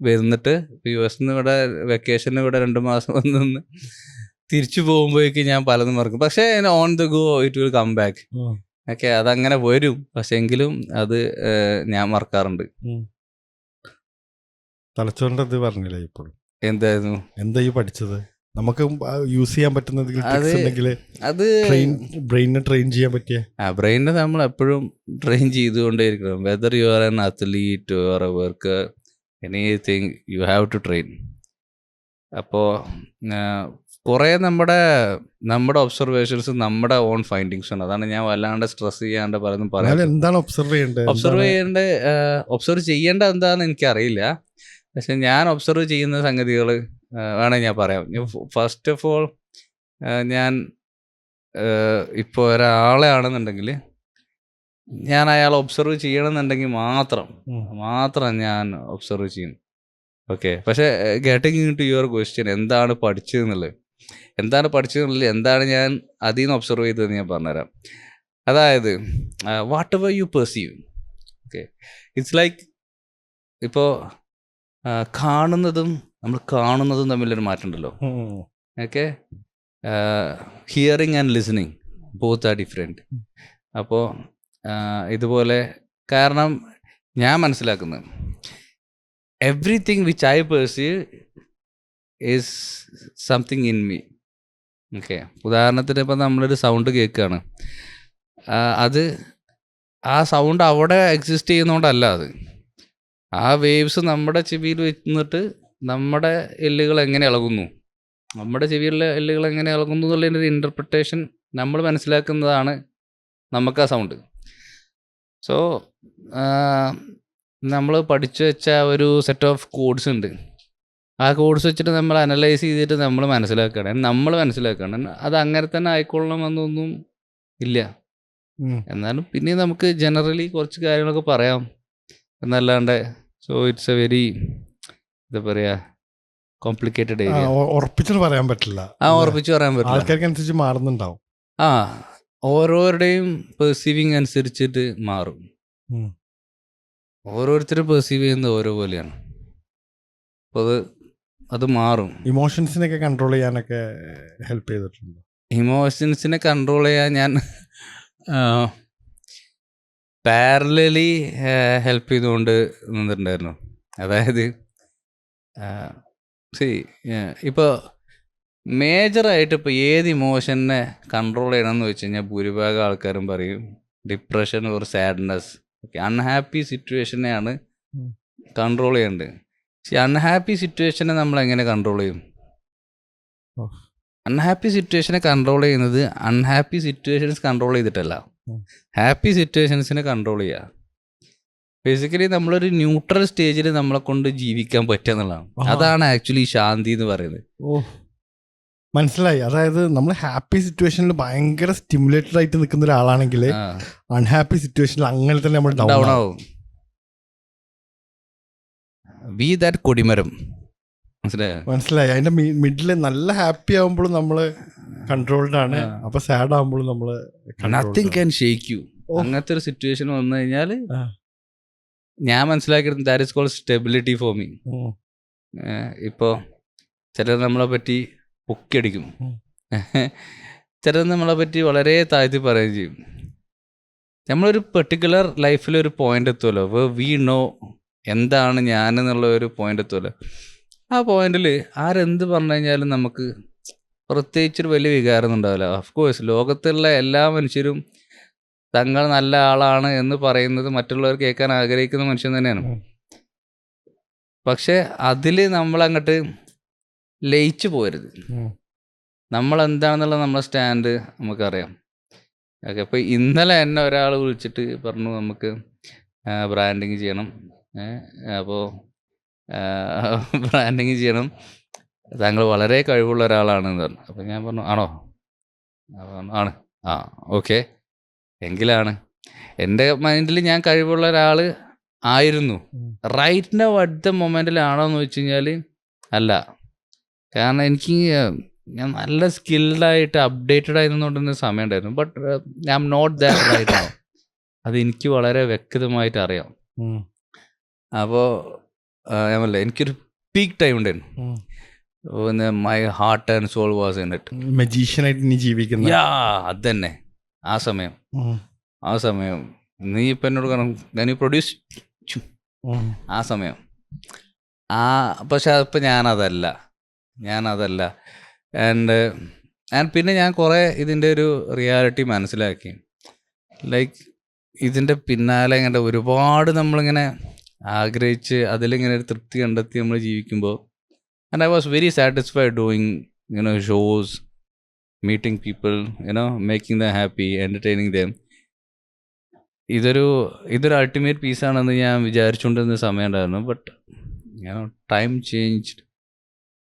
വരുന്നിട്ട് US ഇവിടെ വെക്കേഷന് ഇവിടെ 2 മാസം വന്ന് തിരിച്ചു പോകുമ്പോഴേക്ക് ഞാൻ പലതും മറക്കും. പക്ഷേ on the go it will come back. Okay, അതങ്ങനെ വരും. പക്ഷെ എങ്കിലും അത് ഞാൻ മറക്കാറുണ്ട്. തലച്ചോറിന്റെ പറഞ്ഞില്ല ഇപ്പോൾ എന്തായിരുന്നു എന്താ ഈ പഠിച്ചത്? നമുക്ക് യൂസ് ചെയ്യാൻ പറ്റുന്നത് അത് ബ്രെയിനെ ട്രെയിൻ ചെയ്യാൻ പറ്റിയ ബ്രെയിനെ നമ്മൾ എപ്പോഴും ട്രെയിൻ ചെയ്തുകൊണ്ടേയിരിക്കണം. Whether you are an athlete or a worker, anything you have to train. അപ്പോൾ കുറേ നമ്മുടെ ഒബ്സർവേഷൻസ് നമ്മുടെ ഓൺ ഫൈൻഡിങ്സ് ആണ്. അതാണ് ഞാൻ വല്ലാണ്ട് സ്ട്രെസ് ചെയ്യാണ്ട് പലതും പറയാം. എന്താണ് ഒബ്സർവ് ചെയ്യേണ്ട എന്താണെന്ന് എനിക്കറിയില്ല. പക്ഷെ ഞാൻ ഒബ്സർവ് ചെയ്യുന്ന സംഗതികൾ വേണമെങ്കിൽ ഞാൻ പറയാം. ഫസ്റ്റ് ഓഫ് ഓൾ, ഞാൻ ഇപ്പോൾ ഒരാളെ ആണെന്നുണ്ടെങ്കിൽ ഞാൻ അയാൾ ഒബ്സർവ് ചെയ്യണമെന്നുണ്ടെങ്കിൽ മാത്രം ഞാൻ ഒബ്സർവ് ചെയ്യും. ഓക്കെ, പക്ഷേ getting into your question, എന്താണ് പഠിച്ചതെന്നുള്ളത്, എന്താണ് ഞാൻ അതിൽ നിന്ന് ഒബ്സർവ് ചെയ്തതെന്ന് ഞാൻ പറഞ്ഞുതരാം. അതായത് what ever you perceive. Okay, it's like ഇപ്പോൾ നമ്മൾ കാണുന്നതും തമ്മിലൊരു മാറ്റം ഉണ്ടല്ലോ. Okay, hearing and listening both are different. അപ്പോൾ ഇതുപോലെ, കാരണം ഞാൻ മനസ്സിലാക്കുന്നത് everything which I perceive is something in me. Okay, ഉദാഹരണത്തിന് ഇപ്പം നമ്മളൊരു സൗണ്ട് കേൾക്കുകയാണ്. ആ സൗണ്ട് അവിടെ എക്സിസ്റ്റ് ചെയ്യുന്നതുകൊണ്ടല്ല, ആ വേവ്സ് നമ്മുടെ ചെവിയിൽ വന്നിട്ട് നമ്മുടെ എല്ലുകൾ എങ്ങനെ ഇളകുന്നു, നമ്മുടെ ചെവിയിലെ എല്ലുകൾ എങ്ങനെ ഇളകുന്നു എന്നുള്ളതിൻ്റെ ഒരു ഇൻ്റർപ്രിട്ടേഷൻ നമ്മൾ മനസ്സിലാക്കുന്നതാണ് നമുക്ക് ആ സൗണ്ട്. സോ നമ്മൾ പഠിച്ചു വെച്ച ഒരു സെറ്റ് ഓഫ് കോഡ്സ് ഉണ്ട്. ആ കോഴ്സ് വെച്ചിട്ട് നമ്മൾ അനലൈസ് ചെയ്തിട്ട് നമ്മൾ മനസ്സിലാക്കണം അത് അങ്ങനെ തന്നെ ആയിക്കൊള്ളണമെന്നൊന്നും ഇല്ല. എന്നാലും പിന്നെ നമുക്ക് ജനറലി കുറച്ച് കാര്യങ്ങളൊക്കെ പറയാം എന്നല്ലാണ്ട്. സോ ഇറ്റ്സ് എ വെരി എന്താ പറയുക കോംപ്ലിക്കേറ്റഡ് ഏരിയ. ഉറപ്പിച്ചു പറയാൻ പറ്റില്ല. ഉറപ്പിച്ച് പറയാൻ പറ്റില്ല. ആൾക്കാർക്കനുസരിച്ച് മാറുന്നുണ്ടാവും. ഓരോരുടെയും പെർസീവിങ് അനുസരിച്ചിട്ട് മാറും. ഓരോരുത്തരും പെർസീവ് ചെയ്യുന്നത് ഓരോ പോലെയാണ്. അപ്പോൾ അത് മാറും. ഇമോഷൻസിനൊക്കെ കൺട്രോൾ ചെയ്യാനൊക്കെ ഹെൽപ്പ് ചെയ്തിട്ടുണ്ട്. ഇമോഷൻസിനെ കൺട്രോൾ ചെയ്യാൻ ഞാൻ പാരലലി ഹെൽപ്പ് ചെയ്തുകൊണ്ട് നിന്നിട്ടുണ്ടായിരുന്നു. അതായത് ഇപ്പോൾ മേജറായിട്ട് ഇപ്പോൾ ഏത് ഇമോഷനെ കൺട്രോൾ ചെയ്യണമെന്ന് വെച്ച് കഴിഞ്ഞാൽ ഭൂരിഭാഗം ആൾക്കാരും പറയും ഡിപ്രഷൻ ഓർ സാഡ്നെസ്, അൺഹാപ്പി സിറ്റുവേഷനെയാണ് കൺട്രോൾ ചെയ്യേണ്ടത്. പക്ഷെ അൺഹാപ്പി സിറ്റുവേഷനെ നമ്മൾ എങ്ങനെ കൺട്രോൾ ചെയ്യും? അൺഹാപ്പി സിറ്റുവേഷനെ കൺട്രോൾ ചെയ്യുന്നത് അൺഹാപ്പി സിറ്റുവേഷൻസ് കൺട്രോൾ ചെയ്തിട്ടല്ല, ഹാപ്പി സിറ്റുവേഷൻസിനെ കൺട്രോൾ ചെയ്യുക. ബേസിക്കലി നമ്മളൊരു ന്യൂട്രൽ സ്റ്റേജിൽ നമ്മളെ കൊണ്ട് ജീവിക്കാൻ പറ്റുക എന്നുള്ളതാണ്. അതാണ് ആക്ച്വലി ശാന്തി എന്ന് പറയുന്നത്. മനസ്സിലായി. അതായത് നമ്മൾ ഹാപ്പി സിറ്റുവേഷനിൽ ഭയങ്കര സ്റ്റിമുലേറ്റഡ് ആയിട്ട് നിൽക്കുന്ന ഒരാളാണെങ്കിൽ അൺഹാപ്പി സിറ്റുവേഷനിൽ അങ്ങനെ തന്നെ നമ്മൾ ഡൗൺ ആവും. ബി ദാറ്റ് കൊടിമരം. മനസ്സിലായി. അതിന്റെ മിഡില് നല്ല ഹാപ്പി ആവുമ്പോഴും നമ്മള് കൺട്രോൾഡ് ആണ്, അപ്പൊ സാഡ് ആവുമ്പോഴും നമ്മള് നത്തിങ് ക്യാൻ ഷേക്ക് യു. അങ്ങനത്തെ ഒരു സിറ്റുവേഷൻ വന്നു കഴിഞ്ഞാൽ ഞാൻ മനസ്സിലാക്കിയത് that is called stability for me. ഇപ്പോൾ ചിലർ നമ്മളെ പറ്റി പൊക്കിയടിക്കും, ചിലർ നമ്മളെ പറ്റി വളരെ താഴ്ത്തി പറയുകയും ചെയ്യും. നമ്മളൊരു പെർട്ടിക്കുലർ ലൈഫിലൊരു പോയിന്റ് എത്തുമല്ലോ, വി നോ എന്താണ് ഞാൻ എന്നുള്ള ഒരു പോയിന്റ് എത്തുമല്ലോ. ആ പോയിന്റിൽ ആരെന്ത് പറഞ്ഞു കഴിഞ്ഞാലും നമുക്ക് പ്രത്യേകിച്ചൊരു വലിയ വികാരമൊന്നും ഉണ്ടാവില്ല. ഓഫ്കോഴ്സ് ലോകത്തുള്ള എല്ലാ മനുഷ്യരും തങ്ങൾ നല്ല ആളാണ് എന്ന് പറയുന്നത് മറ്റുള്ളവർ കേൾക്കാൻ ആഗ്രഹിക്കുന്ന മനുഷ്യൻ തന്നെയാണ്. പക്ഷെ അതിൽ നമ്മളങ്ങോട്ട് ലയിച്ചു പോരുത്. നമ്മളെന്താണെന്നുള്ള നമ്മളെ സ്റ്റാൻഡ് നമുക്കറിയാം. ഓക്കെ, അപ്പോൾ ഇന്നലെ എന്നെ ഒരാൾ വിളിച്ചിട്ട് പറഞ്ഞു നമുക്ക് ബ്രാൻഡിങ് ചെയ്യണം, അപ്പോൾ ബ്രാൻഡിങ് ചെയ്യണം, താങ്കൾ വളരെ കഴിവുള്ള ഒരാളാണെന്ന് പറഞ്ഞു. അപ്പോൾ ഞാൻ പറഞ്ഞു ആണോ? ആണ്. ഓക്കെ, എങ്കിലാണ്. എൻ്റെ മൈൻഡിൽ ഞാൻ കഴിവുള്ള ഒരാൾ ആയിരുന്നു. റൈറ്റ് നൗ അറ്റ് ദ മൊമെൻറ്റിലാണോ എന്ന് വെച്ച് കഴിഞ്ഞാൽ അല്ല. കാരണം എനിക്ക് ഞാൻ നല്ല സ്കിൽഡായിട്ട് അപ്ഡേറ്റഡ് ആയിരുന്നുകൊണ്ടിരുന്ന സമയം ഉണ്ടായിരുന്നു. But I am not that right now. അത് എനിക്ക് വളരെ വ്യക്തമായിട്ട് അറിയാം. അപ്പോൾ ഞാൻ പറയില്ല, എനിക്കൊരു പീക്ക് ടൈം ഉണ്ടായിരുന്നു. My heart and soul was in it. മജീഷ്യനായിട്ട് നീ ജീവിക്കുന്ന അത് തന്നെ. ആ സമയം നീ ഇപ്പം എന്നോട് കാരണം നീ പ്രൊഡ്യൂസ് ആ സമയം. പക്ഷെ അതിപ്പോൾ ഞാനതല്ല. ആൻഡ് പിന്നെ ഞാൻ കുറേ ഇതിൻ്റെ ഒരു റിയാലിറ്റി മനസ്സിലാക്കി. ലൈക്ക് ഇതിൻ്റെ പിന്നാലെ ഇങ്ങനെ ഒരുപാട് നമ്മളിങ്ങനെ ആഗ്രഹിച്ച് അതിലിങ്ങനെ ഒരു തൃപ്തി കണ്ടെത്തി നമ്മൾ ജീവിക്കുമ്പോൾ, and I was very satisfied doing shows, meeting people, making them happy, entertaining them. ഇതൊരു അൾട്ടിമേറ്റ് പീസാണെന്ന് ഞാൻ വിചാരിച്ചുകൊണ്ടിരുന്ന സമയം ഉണ്ടായിരുന്നു. But time changed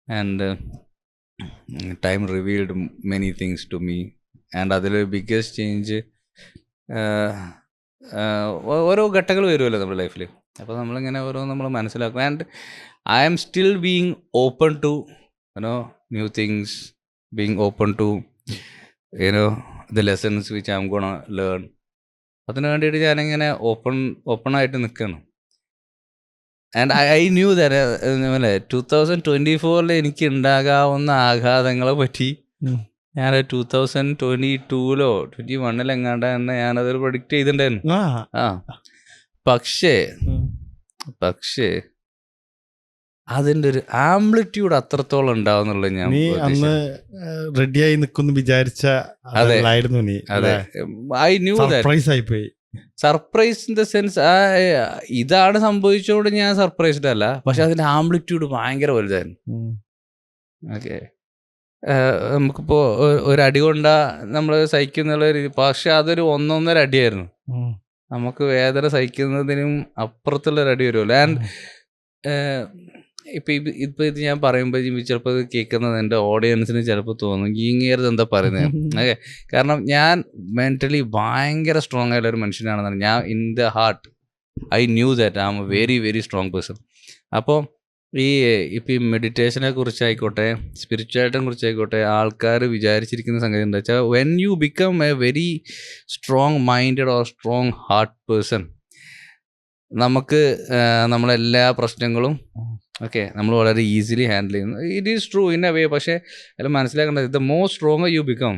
and time revealed many things to me. And അതിലൊരു ബിഗ്ഗസ്റ്റ് ചേഞ്ച് ഓരോ ഘട്ടങ്ങൾ വരുമല്ലോ നമ്മുടെ ലൈഫിൽ. അപ്പോൾ നമ്മളിങ്ങനെ നമ്മൾ മനസ്സിലാക്കും. And I am still being open to new things, being open to the lessons which I am gonna learn. അതിന് വേണ്ടിയിട്ട് ഞാനിങ്ങനെ ഓപ്പണായിട്ട് നിൽക്കണം. ആൻഡ് ഐ ന്യൂ ദാറ്റ് 2024 എനിക്ക് ഉണ്ടാകാവുന്ന ആഘാതങ്ങളെ പറ്റി ഞാൻ 2022 21 എങ്ങാണ്ട് തന്നെ ഞാനതൊരു പ്രൊഡിക്റ്റ് ചെയ്തിട്ടുണ്ടായിരുന്നു. പക്ഷേ അതിൻ്റെ ഒരു ആംപ്ലിറ്റ്യൂഡ് അത്രത്തോളം ഉണ്ടാവും എന്നുള്ളത് ഞാൻ റെഡിയായി നിൽക്കുന്നു വിചാരിച്ച. അതെ, I knew that. Surprise in the sense ഇതാണ് സംഭവിച്ചോണ്ട് ഞാൻ സർപ്രൈസ്ഡ് അല്ല, പക്ഷെ അതിന്റെ ആംപ്ലിറ്റ്യൂഡ് ഭയങ്കര വലുതായിരുന്നു. ഓക്കെ, നമുക്കിപ്പോൾ ഒരു അടി കൊണ്ടാ നമ്മൾ സഹിക്കുന്നുള്ള രീതി, പക്ഷെ അതൊരു 1-1.5 അടിയായിരുന്നു. നമുക്ക് വേദന സഹിക്കുന്നതിനും അപ്പുറത്തുള്ളൊരു അടി വരുമല്ലോ. ആൻഡ് ഇപ്പൊ ഇത് ഞാൻ പറയുമ്പോൾ ചിലപ്പോൾ ഇത് കേൾക്കുന്നത് എൻ്റെ ഓഡിയൻസിന് ചിലപ്പോൾ തോന്നും ഇങ്ങേരത് എന്താ പറയുന്നത്. ഓക്കെ, കാരണം ഞാൻ മെൻ്റലി ഭയങ്കര സ്ട്രോങ് ആയിട്ടുള്ള ഒരു മനുഷ്യനാണെന്നാണ് ഞാൻ. In the heart I knew that I am a very very strong person. അപ്പോൾ ഇപ്പം ഈ മെഡിറ്റേഷനെ കുറിച്ചായിക്കോട്ടെ, സ്പിരിച്വാലിറ്റിയെ കുറിച്ചായിക്കോട്ടെ, ആൾക്കാർ വിചാരിച്ചിരിക്കുന്ന സംഗതി എന്താ വെച്ചാൽ, when you become a very strong minded or strong heart person, നമുക്ക് നമ്മളെല്ലാ പ്രശ്നങ്ങളും ഓക്കെ നമ്മൾ വളരെ ഈസിലി ഹാൻഡിൽ ചെയ്യുന്നു. It is true in a way. പക്ഷേ അതിൽ മനസ്സിലാക്കേണ്ടത്, the more strong you become,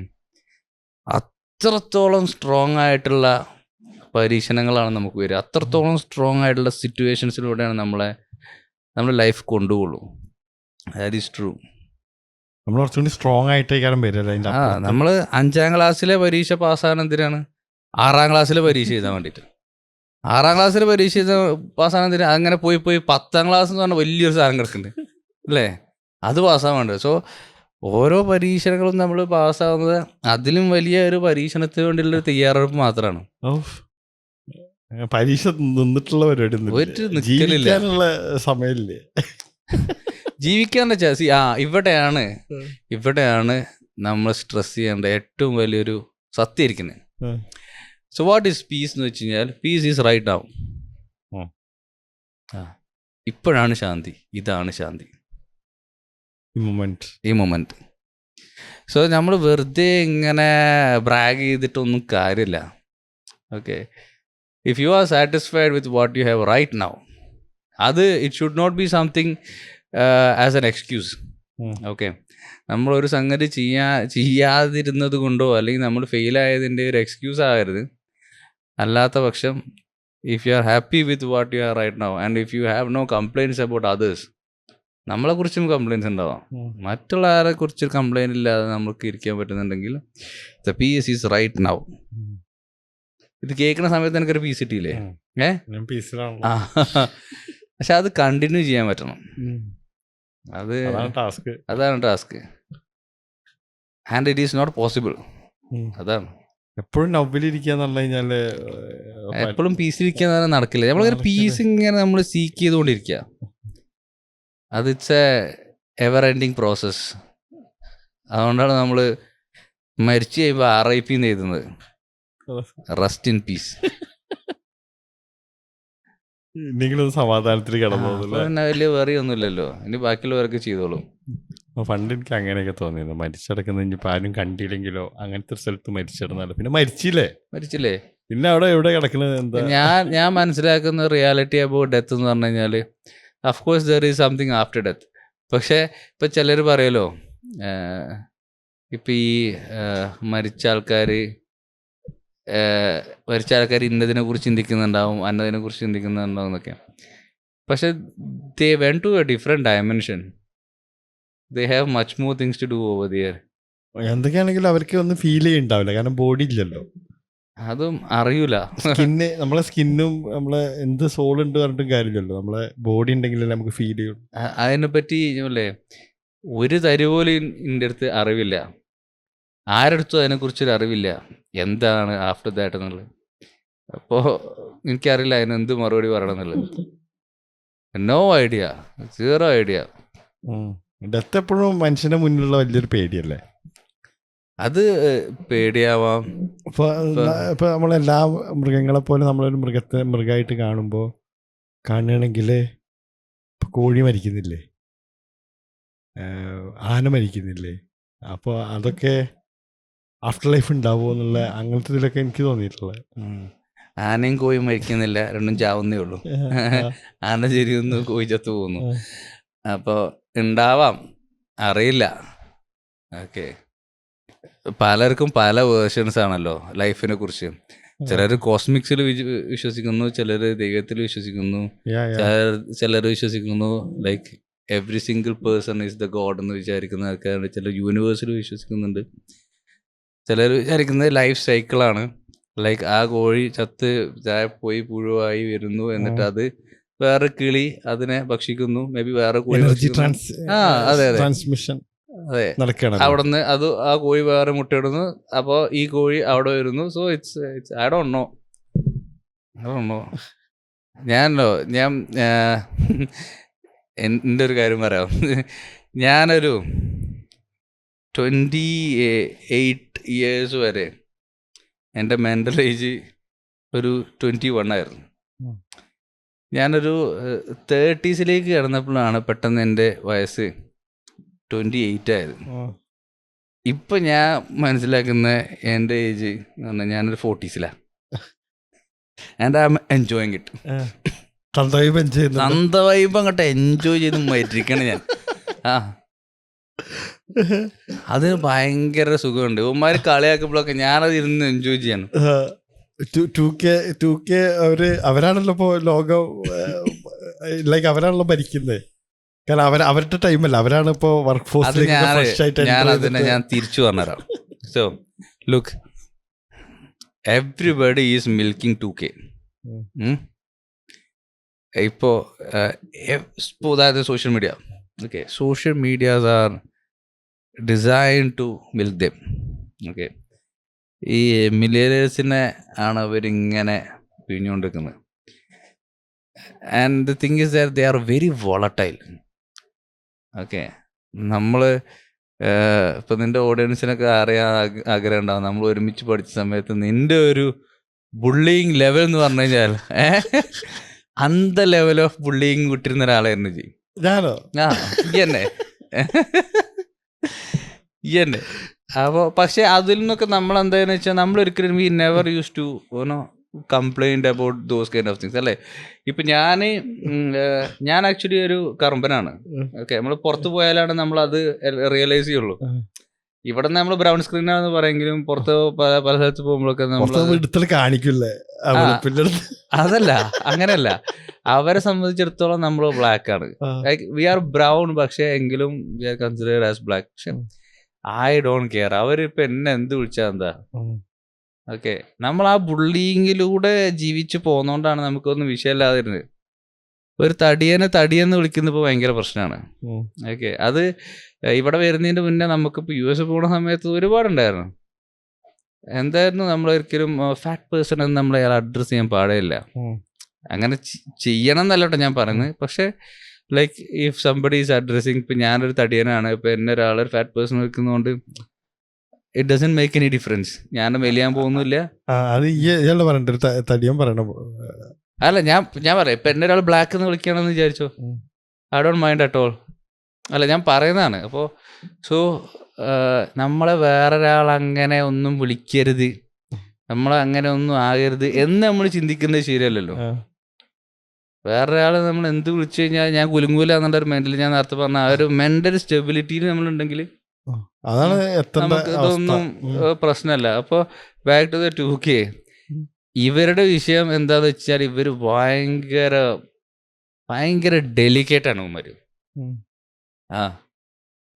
അത്രത്തോളം സ്ട്രോങ് ആയിട്ടുള്ള പരീക്ഷണങ്ങളാണ് നമുക്ക് വരിക. അത്രത്തോളം സ്ട്രോങ് ആയിട്ടുള്ള സിറ്റുവേഷൻസിലൂടെയാണ് നമ്മുടെ ലൈഫ് കൊണ്ടുപോകുള്ളൂ. That is true. നമ്മൾ കുറച്ചുകൂടി സ്ട്രോങ് ആയിട്ടേക്കാരം വരില്ല. നമ്മൾ 5ാം ക്ലാസ്സിലെ പരീക്ഷ പാസ്സാകാൻ എന്തിനാണ്? 6ാം ക്ലാസ്സിലെ പരീക്ഷ എഴുതാൻ വേണ്ടിയിട്ട്. 6ാം ക്ലാസ്സിലെ പരീക്ഷ എഴുതാൻ പാസ്സാകാൻ എന്തിനാ? അങ്ങനെ പോയി 10ാം ക്ലാസ് എന്ന് പറഞ്ഞാൽ വലിയൊരു സാധനം കിടക്കുന്നുണ്ട് അല്ലേ, അത് പാസ്സാകാൻ വേണ്ടത്. സോ ഓരോ പരീക്ഷണങ്ങളും നമ്മൾ പാസ്സാകുന്നത് അതിലും വലിയ ഒരു പരീക്ഷണത്തിന് വേണ്ടിയുള്ള തയ്യാറെടുപ്പ് മാത്രമാണ്. പരീക്ഷ നിന്നിട്ടുള്ള പരിപാടി ജീവിക്കാനുള്ള സമയമില്ലേ? ജീവിക്കാൻ്റെ ചാസി ഇവിടെയാണ് നമ്മൾ സ്ട്രെസ് ചെയ്യേണ്ട ഏറ്റവും വലിയൊരു സത്യം ഇരിക്കുന്നത്. സോ വാട്ട് ഈസ് പീസ് എന്ന് വെച്ച് കഴിഞ്ഞാൽ, പീസ് ഈസ് റൈറ്റ് നൗ. ഇപ്പോഴാണ് ശാന്തി, ഇതാണ് ശാന്തി, ഈ മൊമെന്റ്. സോ നമ്മൾ വെറുതെ ഇങ്ങനെ ബ്രാഗ് ചെയ്തിട്ടൊന്നും കാര്യമില്ല. Okay, if you are satisfied with what you have right now, it should not be something as an excuse. Okay, നമ്മളൊരു സംഗതി ചെയ്യാതിരുന്നത് കൊണ്ടോ അല്ലെങ്കിൽ നമ്മൾ ഫെയിലായതിൻ്റെ ഒരു എക്സ്ക്യൂസ് ആകരുത്. അല്ലാത്ത പക്ഷം if you are happy with what you are right now and if you have no complaints about others, നമ്മളെക്കുറിച്ചും കംപ്ലൈൻറ്റ്സ് ഉണ്ടാവാം, മറ്റുള്ള ആരെ കുറിച്ച് കംപ്ലൈൻറ്റ് ഇല്ലാതെ നമുക്ക് ഇരിക്കാൻ പറ്റുന്നുണ്ടെങ്കിൽ the peace is right now. ഇത് കേൾക്കുന്ന സമയത്ത് എനിക്കൊരു പീസ് കിട്ടിയില്ലേ? പക്ഷെ അത് കണ്ടിന്യൂ ചെയ്യാൻ പറ്റണം. അതാണ് task. And it is not possible. അതാണ് എപ്പോഴും നവ്വിലിരിക്കാന്ന് പറഞ്ഞു കഴിഞ്ഞാല് എപ്പോഴും പീസിലിരിക്കാൻ നടക്കില്ല. നമ്മളിങ്ങനെ പീസ് ഇങ്ങനെ നമ്മൾ സീക്ക് ചെയ്തുകൊണ്ടിരിക്കുക. അത് it's A ever ending process. അതുകൊണ്ടാണ് നമ്മൾ മരിച്ചു കഴിയുമ്പോൾ RIP എന്ന് എഴുതുന്നത്, റെസ്റ്റ് ഇൻ പീസ്. നിങ്ങളൊന്ന് സമാധാനത്തിൽ കിടന്നു. പിന്നെ വലിയ വേറിയൊന്നുമില്ലല്ലോ, ഇനി ബാക്കിയുള്ളവരൊക്കെ ചെയ്തോളും. പണ്ട് എനിക്ക് അങ്ങനെയൊക്കെ തോന്നിയത്, മരിച്ചടക്കുന്ന ഇനിയിപ്പോൾ ആരും കണ്ടില്ലെങ്കിലോ അങ്ങനത്തെ ഒരു സ്ഥലത്ത് മരിച്ചിടന്നാലോ. പിന്നെ മരിച്ചില്ലേ പിന്നെ അവിടെ എവിടെ കിടക്കുന്നത് എന്താ? ഞാൻ മനസ്സിലാക്കുന്ന റിയാലിറ്റി അബൌട്ട് ഡെത്ത് എന്ന് പറഞ്ഞു കഴിഞ്ഞാൽ, of course there is something after death. പക്ഷേ ഇപ്പം ചിലർ പറയുമല്ലോ, ഇപ്പം ഈ മരിച്ച ആൾക്കാർ ഇന്നതിനെ കുറിച്ച് ചിന്തിക്കുന്നുണ്ടാവും, അന്നതിനെ കുറിച്ച് ചിന്തിക്കുന്നുണ്ടാവും എന്നൊക്കെ. പക്ഷെ they went to a different dimension. They have much more things to do over there. എന്തൊക്കെയാണെങ്കിലും അവർക്ക് ഒന്നും ഫീൽ ചെയ്യുന്നുണ്ടാവില്ല, കാരണം ബോഡി ഇല്ലല്ലോ, അതും അറിയൂല. നമ്മളെ സ്കിന്നും നമ്മളെ എന്ത് സോൾ ഉണ്ട് പറഞ്ഞിട്ടും കാര്യമില്ലല്ലോ, നമ്മളെ ബോഡി ഉണ്ടെങ്കിലല്ലേ നമുക്ക് ഫീൽ ചെയ്യും. അതിനെപ്പറ്റി അല്ലേ ഒരു തരി പോലും എൻ്റെ അടുത്ത് അറിവില്ല, ആരടുത്തും അതിനെക്കുറിച്ചൊരു അറിവില്ല, എന്താണ് ആഫ്റ്റർ ദാറ്റ് എന്നുള്ളത്. അപ്പോൾ എനിക്കറിയില്ല അതിനെന്ത് മറുപടി പറയണം എന്നുള്ളത്. No idea, 0 idea. ഡെത്ത് എപ്പോഴും മനുഷ്യന്റെ മുന്നിലുള്ള വലിയൊരു പേടിയല്ലേ? അത് പേടിയാവാം. ഇപ്പൊ നമ്മളെല്ലാ മൃഗങ്ങളെ പോലെ നമ്മളൊരു മൃഗമായിട്ട് കാണുകയാണെങ്കിൽ ഇപ്പൊ കോഴി മരിക്കുന്നില്ലേ, ആന മരിക്കുന്നില്ലേ? അപ്പോൾ അതൊക്കെ ആഫ്റ്റർ ലൈഫ് ഉണ്ടാവുമോ എന്നുള്ള അങ്ങനത്തെ ഇതിലൊക്കെ എനിക്ക് തോന്നിയിട്ടുള്ളത്. ആനയും കോഴി മരിക്കുന്നില്ല, രണ്ടും ചാവുന്നേ ഉള്ളൂ. ആന ശരിയൊന്നു, കോഴി ചത്തു പോകുന്നു. അപ്പോൾ ഉണ്ടാവാം, അറിയില്ല. ഓക്കെ, പലർക്കും പല വേർഷൻസ് ആണല്ലോ ലൈഫിനെ കുറിച്ച്. ചിലർ കോസ്മിക്സിൽ വിശ്വസിക്കുന്നു, ചിലർ ദൈവത്തിൽ വിശ്വസിക്കുന്നു, ചിലർ വിശ്വസിക്കുന്നു like every single person is the God എന്ന് വിചാരിക്കുന്ന ആൾക്കാരുണ്ട്. ചിലർ യൂണിവേഴ്സിൽ വിശ്വസിക്കുന്നുണ്ട്. ചിലർ വിചാരിക്കുന്നത് ലൈഫ് സൈക്കിളാണ്. ലൈക്ക് ആ കോഴി ചത്ത് പോയി പുഴുവായി വരുന്നു, എന്നിട്ട് അത് വേറെ കിളി അതിനെ ഭക്ഷിക്കുന്നു, മേ ബി വേറെ കോഴി. അതെ ട്രാൻസ്മിഷൻ അവിടുന്ന് ആ കോഴി വേറെ മുട്ടയിടുന്നു, അപ്പോൾ ഈ കോഴി അവിടെ വരുന്നു. So it's I don't know. ഞാൻ എൻ്റെ ഒരു കാര്യം പറയാം. ഞാനൊരു 28 ഇയേഴ്സ് വരെ എൻ്റെ മെൻ്റൽ ഏജ് ഒരു 21 ആയിരുന്നു. ഞാനൊരു 30s കിടന്നപ്പോഴാണ് പെട്ടെന്ന് എൻ്റെ വയസ്സ് 28 ആയത്. ഇപ്പം ഞാൻ മനസ്സിലാക്കുന്ന എൻ്റെ ഏജ് എന്ന് പറഞ്ഞാൽ ഞാനൊരു 40s and I am enjoying it. സന്ത വൈബ് അങ്ങോട്ട് എൻജോയ് ചെയ്ത് മരിക്കണം ഞാൻ. ആ അതിന് ഭയങ്കര സുഖമുണ്ട്. ഉമ്മാര് കളിയാക്കുമ്പോഴൊക്കെ ഞാനത് ഇരുന്ന് എൻജോയ് ചെയ്യണം. 2K അവരാണല്ലോ ഇപ്പോ ലോകം, ലൈക്ക് അവരാണല്ലോ ഭരിക്കുന്നത്. കാരണം അവരുടെ ടൈമല്ല, അവരാണ് ഇപ്പോ വർക്ക് ഫോഴ്സിലേക്ക്. ഞാൻ തിരിച്ചു പറഞ്ഞുതരാം. So look, everybody is milking 2K. ഇപ്പോൾ അതായത് social media, okay, social medias are design to milk them. Okay, ഈ മില്ലിയനേഴ്സിനെ ആണ് അവരിങ്ങനെ പിഴിഞ്ഞുകൊണ്ടിരിക്കുന്നത്. And the thing is that they are very volatile. Okay, നമ്മൾ ഇപ്പം നിൻ്റെ ഓഡിയൻസിനൊക്കെ അറിയാൻ ആഗ്രഹം ഉണ്ടാവും. നമ്മൾ ഒരുമിച്ച് പഠിച്ച സമയത്ത് നിൻ്റെ ഒരു ബുള്ളിങ് ലെവൽ എന്ന് പറഞ്ഞു കഴിഞ്ഞാൽ അന്ത ലെവൽ ഓഫ് ബുള്ളിങ് വിട്ടിരുന്ന ഒരാളായിരുന്നു ജി. ഞാനോ? ആ ഇന്നെ ഇന്നെ. അപ്പോൾ പക്ഷെ അതിൽ നിന്നൊക്കെ നമ്മൾ എന്താണെന്ന് വെച്ചാൽ നമ്മൾ ഒരിക്കലും we never use to complaint about those kind of things അല്ലേ. ഇപ്പം ഞാൻ ആക്ച്വലി ഒരു കറമ്പനാണ്. ഓക്കെ, നമ്മൾ പുറത്ത് പോയാലാണ് നമ്മൾ അത് റിയലൈസ് ചെയ്യുള്ളൂ. ഇവിടെ നമ്മൾ ബ്രൗൺ സ്ക്രീനാണെന്ന് പറയുമെങ്കിലും പുറത്ത് പല സ്ഥലത്ത് പോകുമ്പോഴൊക്കെ നമ്മൾ കാണിക്കില്ലേ. അതല്ല, അങ്ങനെയല്ല. അവരെ സംബന്ധിച്ചിടത്തോളം നമ്മൾ ബ്ലാക്ക് ആണ്. ലൈക്ക് വി ആർ ബ്രൗൺ, പക്ഷെ എങ്കിലും we are considered as black. പക്ഷെ ഐ ഡോണ്ട് കെയർ. അവരിപ്പോൾ എന്നെ എന്ത് വിളിച്ചാൽ എന്താ. ഓക്കെ, നമ്മൾ ആ ബുള്ളിങ്ങിലൂടെ ജീവിച്ച് പോകുന്നോണ്ടാണ് നമുക്കൊന്നും വിഷയമില്ലാതിരുന്നത്. ഒരു തടിയെന്ന് വിളിക്കുന്നപ്പോൾ ഭയങ്കര പ്രശ്നമാണ്. ഓക്കെ, അത് ഇവിടെ വരുന്നതിന് മുന്നേ നമുക്കിപ്പോൾ US പോകുന്ന സമയത്ത് ഒരുപാടുണ്ടായിരുന്നു. എന്തായിരുന്നു, നമ്മളൊരിക്കലും ഫാറ്റ് പേഴ്സൺ എന്ന് നമ്മൾ അയാൾ അഡ്രസ്സ് ചെയ്യാൻ പാടില്ല. അങ്ങനെ ചെയ്യണം എന്നല്ലോട്ടോ ഞാൻ പറയുന്നത്. പക്ഷേ like if somebody is addressing, ഇപ്പം ഞാനൊരു തടിയനാണ്, ഇപ്പം എന്നെ ഒരാളൊരു ഫാറ്റ് പേഴ്സൺ വെക്കുന്നതുകൊണ്ട് it doesn't make any difference. ഞാൻ മെലിയാൻ പോകുന്നില്ല. അല്ല, ഞാൻ പറയാം, ഇപ്പം എന്നെ ഒരാൾ ബ്ലാക്ക് എന്ന് വിളിക്കുകയാണെന്ന് വിചാരിച്ചോ, I don't mind at all. അല്ല, ഞാൻ പറയുന്നതാണ്. അപ്പോൾ സോ നമ്മളെ വേറൊരാൾ അങ്ങനെ ഒന്നും വിളിക്കരുത്, നമ്മളങ്ങനെ ഒന്നും ആകരുത് എന്ന് നമ്മൾ ചിന്തിക്കുന്നത് ശരിയല്ലല്ലോ. വേറൊരാൾ നമ്മൾ എന്ത് വിളിച്ചു കഴിഞ്ഞാൽ ഞാൻ കുലുങ്ങൂല എന്നുള്ള ഒരു മെന്റൽ, ഞാൻ നേരത്തെ പറഞ്ഞ ആ ഒരു മെന്റൽ സ്റ്റെബിലിറ്റിയിൽ നമ്മളുണ്ടെങ്കിൽ നമുക്ക് ഇതൊന്നും പ്രശ്നമല്ല. അപ്പോൾ ബാക്ക് ടു ദ 2K, ഇവരുടെ വിഷയം എന്താന്ന് വെച്ചാൽ ഇവർ ഭയങ്കര ഡെലിക്കേറ്റ് ആണ് ഉമ്മര്.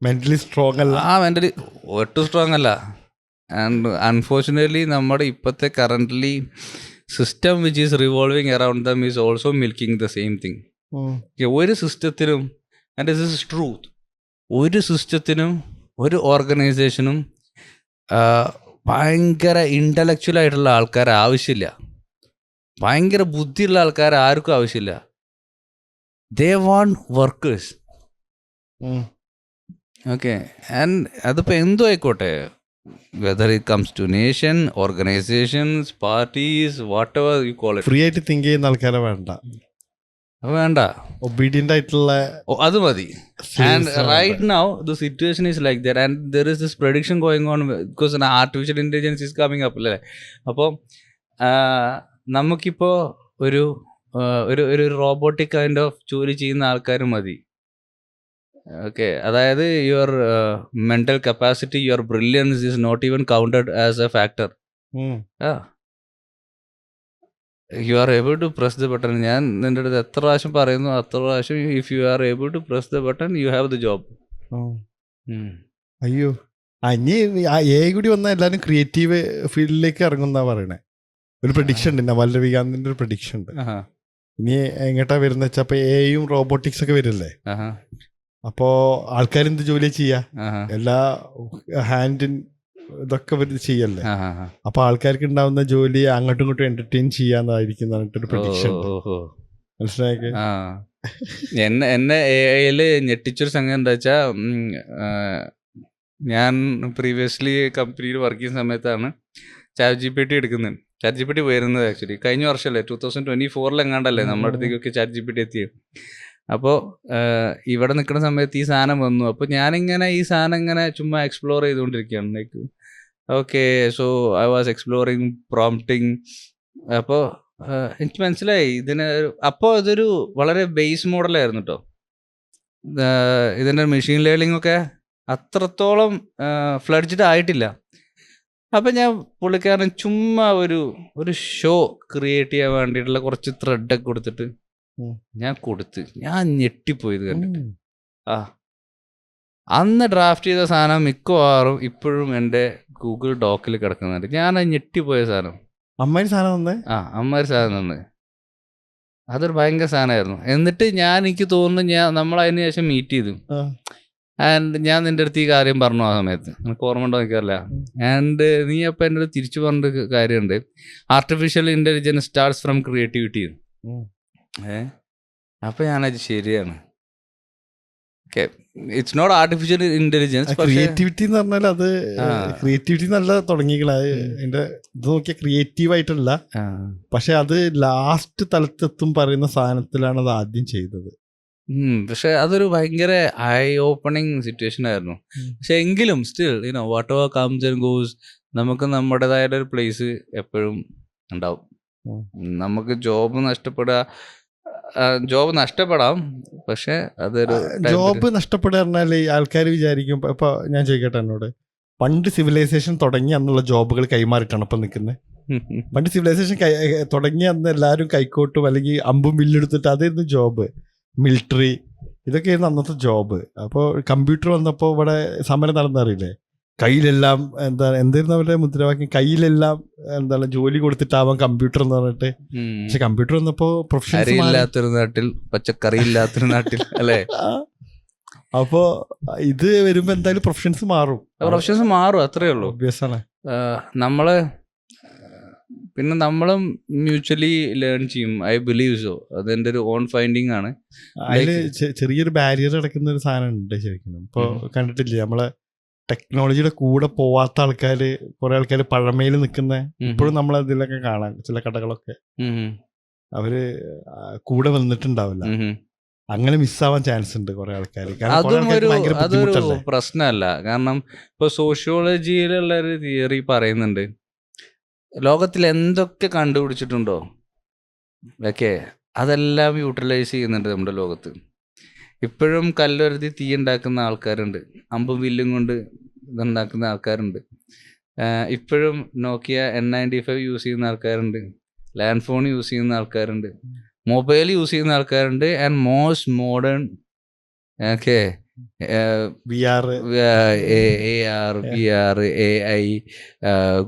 മെന്റലി സ്ട്രോങ് അല്ല. മെന്റലി ഒട്ടും സ്ട്രോങ് അല്ല. ആൻഡ് അൺഫോർച്ചുനേറ്റ്ലി നമ്മുടെ ഇപ്പോഴത്തെ currently system which is revolving around them is also milking the same thing. ഒരു സിസ്റ്റത്തിനും, ആൻഡ് ദിസ് ഇസ് ട്രൂത്ത്, ഒരു സിസ്റ്റത്തിനും ഒരു ഓർഗനൈസേഷനും ഭയങ്കര ഇൻ്റലക്ച്വൽ ആയിട്ടുള്ള ആൾക്കാർ ആവശ്യമില്ല. ഭയങ്കര ബുദ്ധിയുള്ള ആൾക്കാർ ആർക്കും ആവശ്യമില്ല. They want workers. Okay, and അതിപ്പോൾ എന്തോ ആയിക്കോട്ടെ, whether it comes to nation, organizations, parties, whatever you call it. Free ആയിട്ട് തിങ്ക് ചെയ്യുന്ന ആൾക്കാരെ വേണ്ട, ഒബീഡിയന്റ് ആയിട്ടുള്ള അത് മതി. And right now the situation is like that, and there is this prediction going on because artificial intelligence is coming up അല്ലേ. അപ്പോൾ നമുക്കിപ്പോൾ ഒരു റോബോട്ടിക് കൈൻഡ് ഓഫ് ജോലി ചെയ്യുന്ന ആൾക്കാർ മതി. ഓക്കെ, അതായത് your mental capacity, your brilliance is not even counted as a factor. You are able to press the button. ഞാൻ നിൻ്റെ അടുത്ത് എത്ര പ്രാവശ്യം പറയുന്നു, അത്ര പ്രാവശ്യം if you are able to press the button you have the job. അയ്യോ, ഇനി കൂടി വന്നാൽ എല്ലാവരും ക്രിയേറ്റീവ് ഫീൽഡിലേക്ക് ഇറങ്ങുന്ന പറയണേ. ഒരു പ്രഡിക്ഷൻ ഉണ്ട്, നവൽ രവികാന്തിന്റെ ഒരു പ്രഡിക്ഷൻ ഉണ്ട്. ഇനി എങ്ങോട്ടാ വരുന്ന വെച്ചാൽ ഇപ്പൊ എയും റോബോട്ടിക്സ് ഒക്കെ വരില്ലേ. അപ്പോ ആൾക്കാരെന്ത് ജോലി ചെയ്യാ, എല്ലാ ഹാൻഡിൻ ഇതൊക്കെ ചെയ്യല്ലേ. അപ്പൊ ആൾക്കാർക്ക് ഉണ്ടാവുന്ന ജോലി അങ്ങോട്ടും ഇങ്ങോട്ടും എന്റർടൈൻ ചെയ്യാന്നായിരിക്കും ഒരു പ്രഡിക്ഷൻ. മനസ്സിലാക്കി. എന്നെ AI ഞെട്ടിച്ചൊരു സംഗതി എന്താ വെച്ചാൽ, ഞാൻ പ്രീവിയസ്ലി കമ്പനിയിൽ വർക്ക് ചെയ്യുന്ന സമയത്താണ് ChatGPT എടുക്കുന്നത്. ChatGPT വരുന്നത് ആക്ച്വലി കഴിഞ്ഞ വർഷമല്ലേ, 2024 എങ്ങാണ്ടല്ലേ നമ്മുടെ അടുത്തേക്കൊക്കെ ChatGPT എത്തിയത്. അപ്പോൾ ഇവിടെ നിൽക്കുന്ന സമയത്ത് ഈ സാധനം വന്നു. അപ്പോൾ ഞാനിങ്ങനെ ഈ സാധനം ഇങ്ങനെ ചുമ്മാ എക്സ്പ്ലോർ ചെയ്തുകൊണ്ടിരിക്കുകയാണ്. Like okay, so I was exploring prompting. അപ്പോൾ എനിക്ക് മനസ്സിലായി ഇതിന്. അപ്പോൾ ഇതൊരു വളരെ ബേസ് മോഡലായിരുന്നു കേട്ടോ. ഇതിൻ്റെ മെഷീൻ ലേണിംഗ് ഒക്കെ അത്രത്തോളം ഫ്ലഡ്ജ്ഡ് ആയിട്ടില്ല. അപ്പം ഞാൻ പുള്ളിക്കാരൻ ചുമ്മാ ഒരു ഷോ ക്രിയേറ്റ് ചെയ്യാൻ വേണ്ടിയിട്ടുള്ള കുറച്ച് ത്രെഡൊക്കെ കൊടുത്തിട്ട് ഞാൻ ഞെട്ടിപ്പോയി ഇത് കണ്ടിട്ട്. അന്ന് ഡ്രാഫ്റ്റ് ചെയ്ത സാധനം മിക്കവാറും ഇപ്പോഴും എൻ്റെ ഗൂഗിൾ ഡോക്കിൽ കിടക്കുന്നുണ്ട്. ഞാൻ ഞെട്ടിപ്പോയ സാധനം. അമ്മാരി സാധനം തന്നെ. അമ്മാരി സാധനം തന്നെ. അതൊരു ഭയങ്കര സാധനമായിരുന്നു. എന്നിട്ട് എനിക്ക് തോന്നുന്നു നമ്മൾ അതിന് ശേഷം മീറ്റ് ചെയ്തു. ആൻഡ് ഞാൻ നിൻ്റെ അടുത്ത് ഈ കാര്യം പറഞ്ഞു ആ സമയത്ത്. എനിക്ക് ഓർമ്മ ഉണ്ടോ എനിക്കറിയില്ല. ആൻഡ് നീ അപ്പം എൻ്റെ അടുത്ത് തിരിച്ചു പറഞ്ഞൊരു കാര്യമുണ്ട്, artificial intelligence starts from creativity. അപ്പം ഞാനത് ശരിയാണ്. Okay, it's not artificial intelligence, creativity എന്ന് പറഞ്ഞാൽ അത് ക്രിയേറ്റിവിറ്റി നല്ല തുടങ്ങിയില്ല. അതിന്റെ ഇത് നോക്കിയാൽ ക്രിയേറ്റീവ് ആയിട്ടല്ല, പക്ഷെ അത് ലാസ്റ്റ് തലത്തെത്തും പറയുന്ന സാധനത്തിലാണ് അത് ആദ്യം ചെയ്തത്. പക്ഷെ അതൊരു ഭയങ്കര ഐ ഓപ്പണിങ് സിറ്റുവേഷൻ ആയിരുന്നു. പക്ഷെ എങ്കിലും still what ever comes and goes, നമുക്ക് നമ്മുടേതായ ഒരു പ്ലേസ് എപ്പോഴും ഉണ്ടാവും. നമുക്ക് ജോബ് നഷ്ടപ്പെടാം, പക്ഷെ അതൊരു ജോബ് നഷ്ടപ്പെടുക പറഞ്ഞാൽ ആൾക്കാർ വിചാരിക്കും. ഇപ്പൊ ഞാൻ ചോദിക്കട്ടെ എന്നോട്, പണ്ട് സിവിലൈസേഷൻ തുടങ്ങി അന്നുള്ള ജോബുകൾ കൈമാറിയിട്ടാണ് ഇപ്പൊ നിൽക്കുന്നത്. പണ്ട് സിവിലൈസേഷൻ തുടങ്ങി അന്ന് എല്ലാവരും കൈക്കോട്ടും അല്ലെങ്കിൽ അമ്പും വില്ലെടുത്തിട്ട് അതായിരുന്നു ജോബ്. മിലിറ്ററി ഇതൊക്കെയായിരുന്നു അന്നത്തെ ജോബ്. അപ്പോൾ കമ്പ്യൂട്ടർ വന്നപ്പോൾ ഇവിടെ സമരം നടന്നറിയില്ലേ, കയ്യിലെല്ലാം എന്തായിരുന്നു അവരുടെ മുദ്രാവാക്യം, കയ്യിലെല്ലാം എന്താണ് ജോലി കൊടുത്തിട്ടാവാം കമ്പ്യൂട്ടർ എന്ന് പറഞ്ഞിട്ട്. പക്ഷെ കമ്പ്യൂട്ടർ വന്നപ്പോ പ്രൊഫഷണൽ ഇല്ലാത്തൊരു നാട്ടിൽ പച്ചക്കറി ഇല്ലാത്തൊരു നാട്ടിൽ അല്ലേ. അപ്പോ ഇത് വരുമ്പോ എന്തായാലും പ്രൊഫഷൻസ് മാറും, അത്രേ ഉള്ളൂ. ഒബ്വിയസ് ആണ്. നമ്മളും മ്യൂച്വലി ലേൺ ചെയ്യും. I believe so. അതെന്റെ ഒരു ഓൺ ഫൈൻഡിങ് ആണ്. അതില് ചെറിയൊരു ബാരിയർ അടക്കുന്ന ഒരു സാധനം ഉണ്ട് ശരിക്കും. ഇപ്പൊ കണ്ടിട്ടില്ലേ, നമ്മളെ ടെക്നോളജിയുടെ കൂടെ പോവാത്ത ആൾക്കാര്, കുറെ ആൾക്കാര് പഴമയിൽ നിൽക്കുന്ന ഇപ്പോഴും നമ്മളതിലൊക്കെ കാണാം. ചില കടകളൊക്കെ അവര് കൂടെ വന്നിട്ടുണ്ടാവില്ല. അങ്ങനെ മിസ്സാവാൻ ചാൻസ് ഉണ്ട് കുറെ ആൾക്കാർ. അതൊരു പ്രശ്നമല്ല. കാരണം ഇപ്പൊ സോഷ്യോളജിയിലുള്ള ഒരു തിയറി പറയുന്നുണ്ട്, ലോകത്തിൽ എന്തൊക്കെ കണ്ടുപിടിച്ചിട്ടുണ്ടോ ഓക്കെ അതെല്ലാം യൂട്ടിലൈസ് ചെയ്യുന്നുണ്ട് നമ്മുടെ ലോകത്ത്. ഇപ്പോഴും കല്ലൊരുതി തീ ഉണ്ടാക്കുന്ന ആൾക്കാരുണ്ട്, അമ്പും വില്ലും കൊണ്ട് ഇതുണ്ടാക്കുന്ന ആൾക്കാരുണ്ട്. ഇപ്പോഴും നോക്കിയ N95 യൂസ് ചെയ്യുന്ന ആൾക്കാരുണ്ട്, ലാൻഡ് ഫോൺ യൂസ് ചെയ്യുന്ന ആൾക്കാരുണ്ട്, മൊബൈൽ യൂസ് ചെയ്യുന്ന ആൾക്കാരുണ്ട്. And most modern okay VR, AR, VR, AI,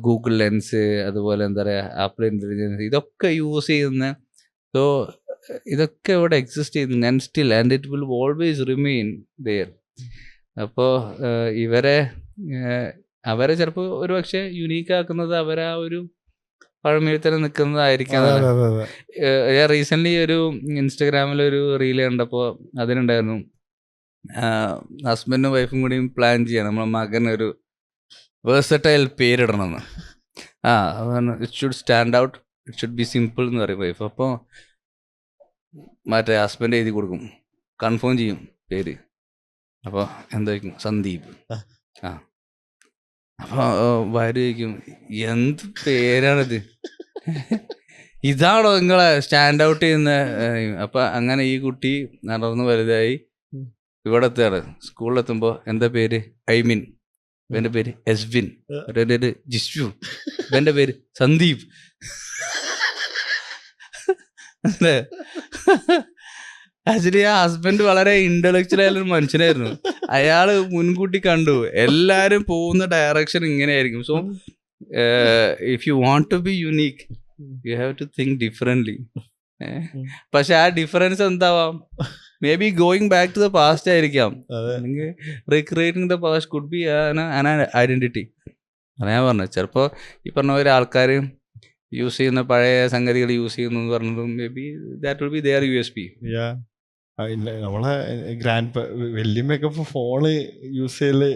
Google lens, അതുപോലെ എന്താ പറയുക ആപ്പിൾ ഇൻ്റലിജൻസ്, ഇതൊക്കെ യൂസ് ചെയ്യുന്ന. സോ ഇതൊക്കെ ഇവിടെ എക്സിസ്റ്റ് ചെയ്യുന്നു and still and it will always remain there. അപ്പോൾ അവരെ ചിലപ്പോൾ ഒരു പക്ഷേ യുണീക്ക് ആക്കുന്നത് അവരാ ഒരു പഴമയിൽ തന്നെ നിൽക്കുന്നതായിരിക്കാം. ഞാൻ റീസെൻ്റ്ലി ഒരു ഇൻസ്റ്റഗ്രാമിലൊരു റീല് കണ്ടപ്പോൾ അതിനുണ്ടായിരുന്നു, ഹസ്ബൻഡും വൈഫും കൂടിയും പ്ലാൻ ചെയ്യാം നമ്മളെ മകനൊരു വേഴ്സറ്റൈൽ പേരിടണമെന്ന്. It should stand out, it should be simple എന്ന് പറയും വൈഫ്. അപ്പോൾ മറ്റേ ഹസ്ബൻഡ് എഴുതി കൊടുക്കും, കൺഫേം ചെയ്യും പേര്. അപ്പോൾ എന്തായിരിക്കും, സന്ദീപ്. അപ്പോൾ ഭാര്യ ചോദിക്കും, എന്ത് പേരാണിത്, ഇതാണോ നിങ്ങളെ സ്റ്റാൻഡ് ഔട്ട് ചെയ്യുന്ന? അപ്പം അങ്ങനെ ഈ കുട്ടി നടന്ന് വലുതായി ഇവിടെ എത്തുകയാണ്. സ്കൂളിലെത്തുമ്പോൾ എന്താ പേര്, ഐമിൻ, ഇവൻ്റെ പേര് എസ്വിൻ, പേര് ജിസ്വു, ഇവൻ്റെ പേര് സന്ദീപ്. അല്ലേ? ആക്ച്വലി ആ ഹസ്ബൻഡ് വളരെ ഇന്റലക്ച്വൽ ആയൊരു മനുഷ്യനായിരുന്നു. അയാള് മുൻകൂട്ടി കണ്ടു എല്ലാരും പോകുന്ന ഡയറക്ഷൻ ഇങ്ങനെയായിരിക്കും. So if you want to be unique you have to think differently. പക്ഷെ ആ ഡിഫറൻസ് എന്താവാം, maybe going back to the past ആയിരിക്കാം, അല്ലെങ്കിൽ recreating the past could be an identity. അതാ ഞാൻ പറഞ്ഞത്. ചിലപ്പോൾ ഈ പറഞ്ഞ പോലെ ആൾക്കാർ യൂസ് ചെയ്യുന്ന പഴയ സംഗതികൾ യൂസ് ചെയ്യുന്നു എന്ന് പറഞ്ഞതും maybe that will be their USP. ഇല്ല, നമ്മളെ വല്യമ്മയൊക്കെ ഇപ്പൊ ഫോണ് യൂസ് ചെയ്യല്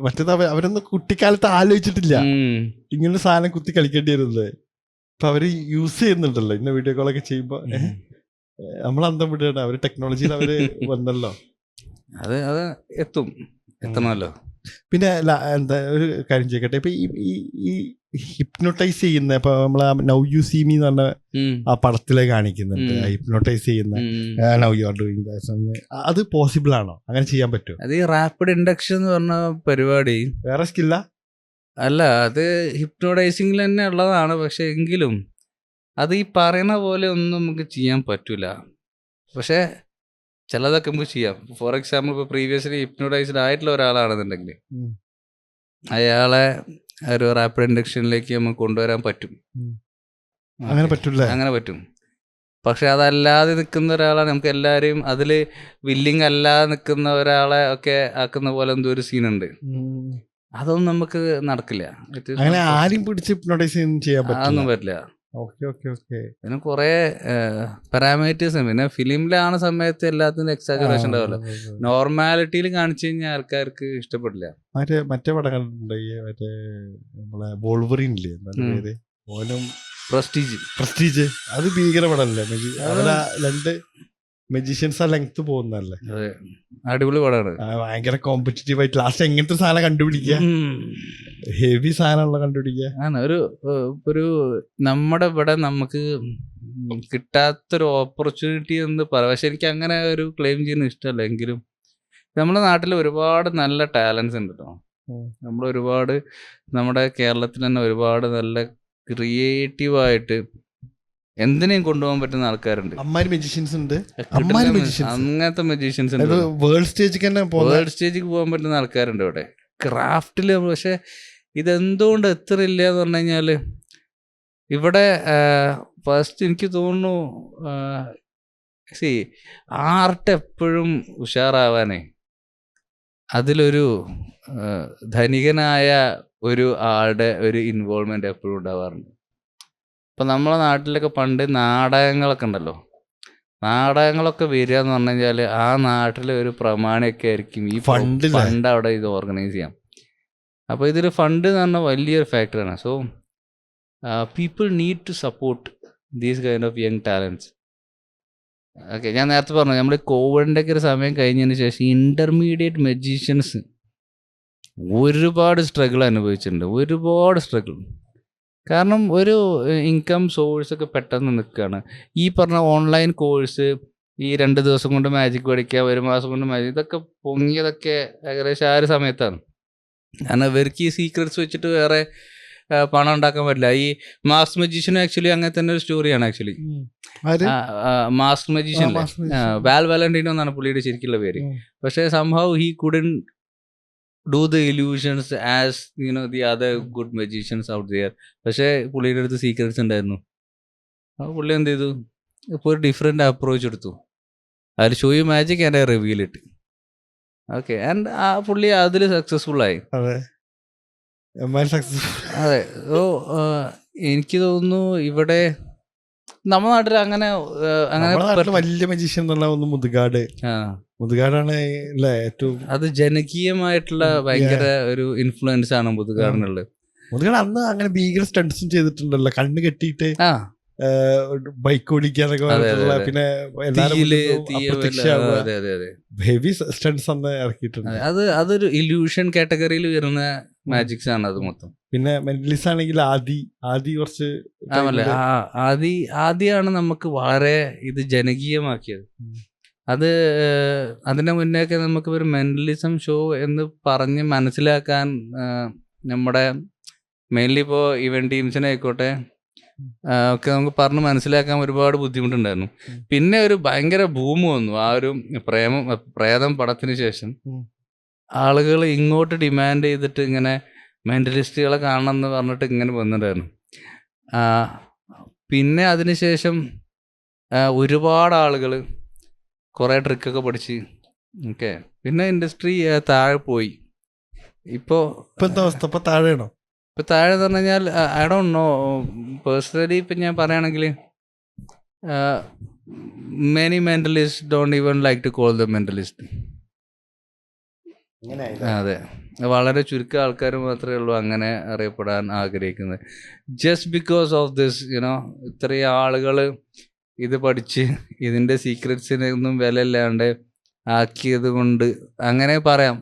മറ്റേത് അവരൊന്നും കുട്ടിക്കാലത്ത് ആലോചിച്ചിട്ടില്ല ഇങ്ങനെ സാധനം കുത്തി കളിക്കേണ്ടി വരുന്നത്. ഇപ്പൊ അവര് യൂസ് ചെയ്യുന്നുണ്ടല്ലോ ഇന്ന വീഡിയോ കോളൊക്കെ ചെയ്യുമ്പോ നമ്മൾ അന്തം വിടുകയാണ്. അവര് ടെക്നോളജിയിൽ അവര് വന്നല്ലോ. അത് എത്തണമല്ലോ. പിന്നെ എന്താ ഒരു കാര്യം ചോദിക്കട്ടെ, ഇപ്പൊ ഈ ഹിപ്നോട്ടൈസ് ചെയ്യുന്ന ഇപ്പൊ നമ്മളെ നൗ യു സീ മീ എന്ന് പറഞ്ഞ ആ പടത്തിലെ കാണിക്കുന്നുണ്ട്, ഹിപ്നോട്ടൈസ് ചെയ്യുന്ന now you are doing that. അത് പോസിബിൾ ആണോ? അങ്ങനെ ചെയ്യാൻ പറ്റുമോ? അത് ഈ റാപ്പിഡ് ഇൻഡക്ഷൻ എന്ന് പറഞ്ഞ പരിപാടി വേറെ സ്കില്ല അല്ല, അത് ഹിപ്നോട്ടൈസിംഗിൽ തന്നെ ഉള്ളതാണ്. പക്ഷെ എങ്കിലും അത് ഈ പറയുന്ന പോലെ ഒന്നും നമുക്ക് ചെയ്യാൻ പറ്റൂല. പക്ഷെ ചിലതൊക്കെ നമുക്ക് ചെയ്യാം. ഫോർ എക്സാമ്പിൾ ഇപ്പോൾ പ്രീവിയസ്ലി ഹിപ്നോട്ടൈസ്ഡ് ആയിട്ടുള്ള ഒരാളാണെന്നുണ്ടെങ്കിൽ അയാളെ ഒരു റാപ്പിഡ് ഇൻഡക്ഷനിലേക്ക് നമുക്ക് കൊണ്ടുവരാൻ പറ്റും. അങ്ങനെ പറ്റൂല? അങ്ങനെ പറ്റും. പക്ഷെ അതല്ലാതെ നിൽക്കുന്ന ഒരാളാണ്, നമുക്ക് എല്ലാവരെയും അതിൽ വില്ലിങ് അല്ലാതെ നിൽക്കുന്ന ഒരാളെ ഒക്കെ ആക്കുന്ന പോലെ എന്തോ ഒരു സീനുണ്ട്. അതൊന്നും നമുക്ക് നടക്കില്ല. അങ്ങനെ ആരും പിടിച്ച് ഹിപ്നോട്ടൈസ് ചെയ്യാൻ അതൊന്നും പറ്റില്ല. ഇതിന് കുറെ പാരാമീറ്റേഴ്സ്. പിന്നെ ഫിലിമിലാണ് സമയത്ത് എല്ലാത്തിനും എക്സാജറേഷൻ ഉണ്ടാവില്ല. നോർമാലിറ്റിയിൽ കാണിച്ചു കഴിഞ്ഞാൽ ആൾക്കാർക്ക് ഇഷ്ടപ്പെടില്ല. മറ്റേ പടം കണ്ടിട്ടുണ്ട്, മറ്റേ നമ്മളെ വോൾവറിനില്ലേ പേര്, പ്രസ്റ്റീജ്. അത് ഭീകര പടമല്ലേ? രണ്ട് മെജീഷ്യൻസ് ആ ലെങ്ത് പോകുന്നല്ലേ? അടിപൊളി പടമാണ്. ഭയങ്കര കോമ്പറ്റീറ്റീവ് ആയിട്ട് ലാസ്റ്റ് എങ്ങനത്തെ സാധനം കണ്ടുപിടിക്കുക, ഹെവി സാധനമുള്ള കണ്ടുപിടിക്കുക ആണ്. ഒരു നമ്മുടെ ഇവിടെ നമുക്ക് കിട്ടാത്തൊരു ഓപ്പർച്യൂണിറ്റി എന്ന് പറയാം. പക്ഷെ എനിക്ക് അങ്ങനെ ഒരു ക്ലെയിം ചെയ്യുന്ന ഇഷ്ടമല്ല. എങ്കിലും നമ്മുടെ നാട്ടിൽ ഒരുപാട് നല്ല ടാലൻസ് ഉണ്ട് കേട്ടോ. നമ്മുടെ കേരളത്തിൽ തന്നെ ഒരുപാട് നല്ല ക്രിയേറ്റീവായിട്ട് എന്തിനേയും കൊണ്ടുപോകാൻ പറ്റുന്ന ആൾക്കാരുണ്ട്. അങ്ങനത്തെ മെജീഷ്യൻസ് ഉണ്ട്. വേൾഡ് സ്റ്റേജിലേക്ക് പോകാൻ പറ്റുന്ന ആൾക്കാരുണ്ട് ഇവിടെ ക്രാഫ്റ്റില്. പക്ഷെ ഇതെന്തുകൊണ്ട് എത്തില്ല എന്ന് പറഞ്ഞു കഴിഞ്ഞാല് ഇവിടെ ഫസ്റ്റ് എനിക്ക് തോന്നുന്നു ആർട്ട് എപ്പോഴും ഉഷാറാവാനേ അതിലൊരു ധനികനായ ഒരു ആളുടെ ഒരു ഇൻവോൾവ്മെന്റ് എപ്പോഴും ഉണ്ടാവാറുണ്ട്. ഇപ്പം നമ്മളെ നാട്ടിലൊക്കെ പണ്ട് നാടകങ്ങളൊക്കെ ഉണ്ടല്ലോ, നാടകങ്ങളൊക്കെ വരിക എന്ന് പറഞ്ഞു കഴിഞ്ഞാൽ ആ നാട്ടിലെ ഒരു പ്രമാണിയൊക്കെ ആയിരിക്കും ഈ ഫണ്ട് അവിടെ ഇത് ഓർഗനൈസ് ചെയ്യാം. അപ്പോൾ ഇതിൽ ഫണ്ട് എന്ന് പറഞ്ഞാൽ വലിയൊരു ഫാക്ടറാണ്. So people need to support these kind of young talents. Okay, ഞാൻ നേരത്തെ പറഞ്ഞു നമ്മൾ കോവിഡിൻ്റെ ഒക്കെ ഒരു സമയം കഴിഞ്ഞതിന് ശേഷം ഇൻ്റർമീഡിയറ്റ് മജീഷ്യൻസ് ഒരുപാട് സ്ട്രഗിൾ അനുഭവിച്ചിട്ടുണ്ട്. ഒരുപാട് സ്ട്രഗിൾ. കാരണം ഒരു ഇൻകം സോഴ്സൊക്കെ പെട്ടെന്ന് നിൽക്കുകയാണ്. ഈ പറഞ്ഞ ഓൺലൈൻ കോഴ്സ്, ഈ 2 ദിവസം കൊണ്ട് മാജിക് പഠിക്കുക, 1 മാസം കൊണ്ട് മാജിക്, ഇതൊക്കെ പൊങ്ങിയതൊക്കെ ഏകദേശം ആ ഒരു സമയത്താണ്. കാരണം ഇവർക്ക് ഈ സീക്രട്സ് വെച്ചിട്ട് വേറെ പണം ഉണ്ടാക്കാൻ പറ്റില്ല. ഈ മാസ്ക് മജീഷ്യനും ആക്ച്വലി അങ്ങനെ തന്നെ ഒരു സ്റ്റോറിയാണ്. ആക്ച്വലി മാസ്ക് മജീഷ്യൻ വാൽ വാലന്റീനോ എന്നാണ് പുള്ളിയുടെ ശരിക്കുള്ള പേര്. പക്ഷേ somehow he couldn't do the illusions as the other good magicians out there. പക്ഷേ പുള്ളിയുടെ അടുത്ത് സീക്രട്സ് ഉണ്ടായിരുന്നു. അപ്പോൾ പുള്ളി എന്ത് ചെയ്തു, ഇപ്പോൾ ഒരു ഡിഫറെൻ്റ് അപ്രോച്ച് എടുത്തു. അതിൽ show you magic and I reveal it. Okay, and ആ പുള്ളി അതിൽ സക്സസ്ഫുള്ളായി. അതെ. ഓ എനിക്ക് തോന്നുന്നു ഇവിടെ നമ്മുടെ നാട്ടിൽ അങ്ങനെ വലിയ മജീഷ്യൻ മുതുകാടാണ് ഏറ്റവും. അത് ജനകീയമായിട്ടുള്ള ഭയങ്കര ഒരു ഇൻഫ്ലുവൻസ് ആണ് മുതുകാടിനുള്ളത്. മുതുകാട് അന്ന് അങ്ങനെ ഭീകര സ്റ്റണ്ട്സും ചെയ്തിട്ടുണ്ടല്ലോ, കണ്ണ് കെട്ടിയിട്ട് ബൈക്ക് ഓടിക്കാനൊക്കെ. പിന്നെ ഹെവി സ്റ്റണ്ട്സ് അന്ന് ഇറക്കിയിട്ടുണ്ട്. അതൊരു ഇല്യൂഷൻ കാറ്റഗറിയിൽ വരുന്ന മാജിക്സ് ആണ് അത് മൊത്തം. പിന്നെ മെന്റലിസ്റ്റ് ആണെങ്കിൽ ആദി കുറച്ച് ആദ്യമാണ് നമുക്ക് വളരെ ഇത് ജനകീയമാക്കിയത്. അതിന്റെ മുന്നേയൊക്കെ നമുക്ക് ഒരു മെന്റലിസം ഷോ എന്ന് പറഞ്ഞ് മനസ്സിലാക്കാൻ നമ്മുടെ മെയിൻലി ഇപ്പോൾ ഇവന്റ് ടീംസിനെ ആയിക്കോട്ടെ ഒക്കെ നമുക്ക് പറഞ്ഞ് മനസ്സിലാക്കാൻ ഒരുപാട് ബുദ്ധിമുട്ടുണ്ടായിരുന്നു. പിന്നെ ഒരു ഭയങ്കര ബൂം വന്നു ആ ഒരു പ്രേതം പടത്തിന് ശേഷം. ആളുകൾ ഇങ്ങോട്ട് ഡിമാൻഡ് ചെയ്തിട്ട് ഇങ്ങനെ മെന്റലിസ്റ്റുകളെ കാണണം എന്ന് പറഞ്ഞിട്ട് ഇങ്ങനെ വന്നിട്ടുണ്ടായിരുന്നു. പിന്നെ അതിനുശേഷം ഒരുപാട് ആളുകൾ കുറേ ട്രിക്കൊക്കെ പഠിച്ച് ഓക്കെ, പിന്നെ ഇൻഡസ്ട്രി താഴെ പോയി. ഇപ്പോൾ താഴെയാണോ? ഇപ്പം താഴെ എന്ന് പറഞ്ഞു കഴിഞ്ഞാൽ ഐ ഡോണ്ട് നോ പേഴ്സണലി. ഇപ്പം ഞാൻ പറയുകയാണെങ്കിൽ many mentalists don't even like to call them mentalist. അതെ, വളരെ ചുരുക്കം ആൾക്കാർ മാത്രമേ ഉള്ളൂ അങ്ങനെ അറിയപ്പെടാൻ ആഗ്രഹിക്കുന്നത്. Just because of this you know, ഇത്രയും ആളുകൾ ഇത് പഠിച്ച് ഇതിൻ്റെ സീക്രട്സിനൊന്നും വിലയില്ലാണ്ട് ആക്കിയത് കൊണ്ട് അങ്ങനെ പറയാം.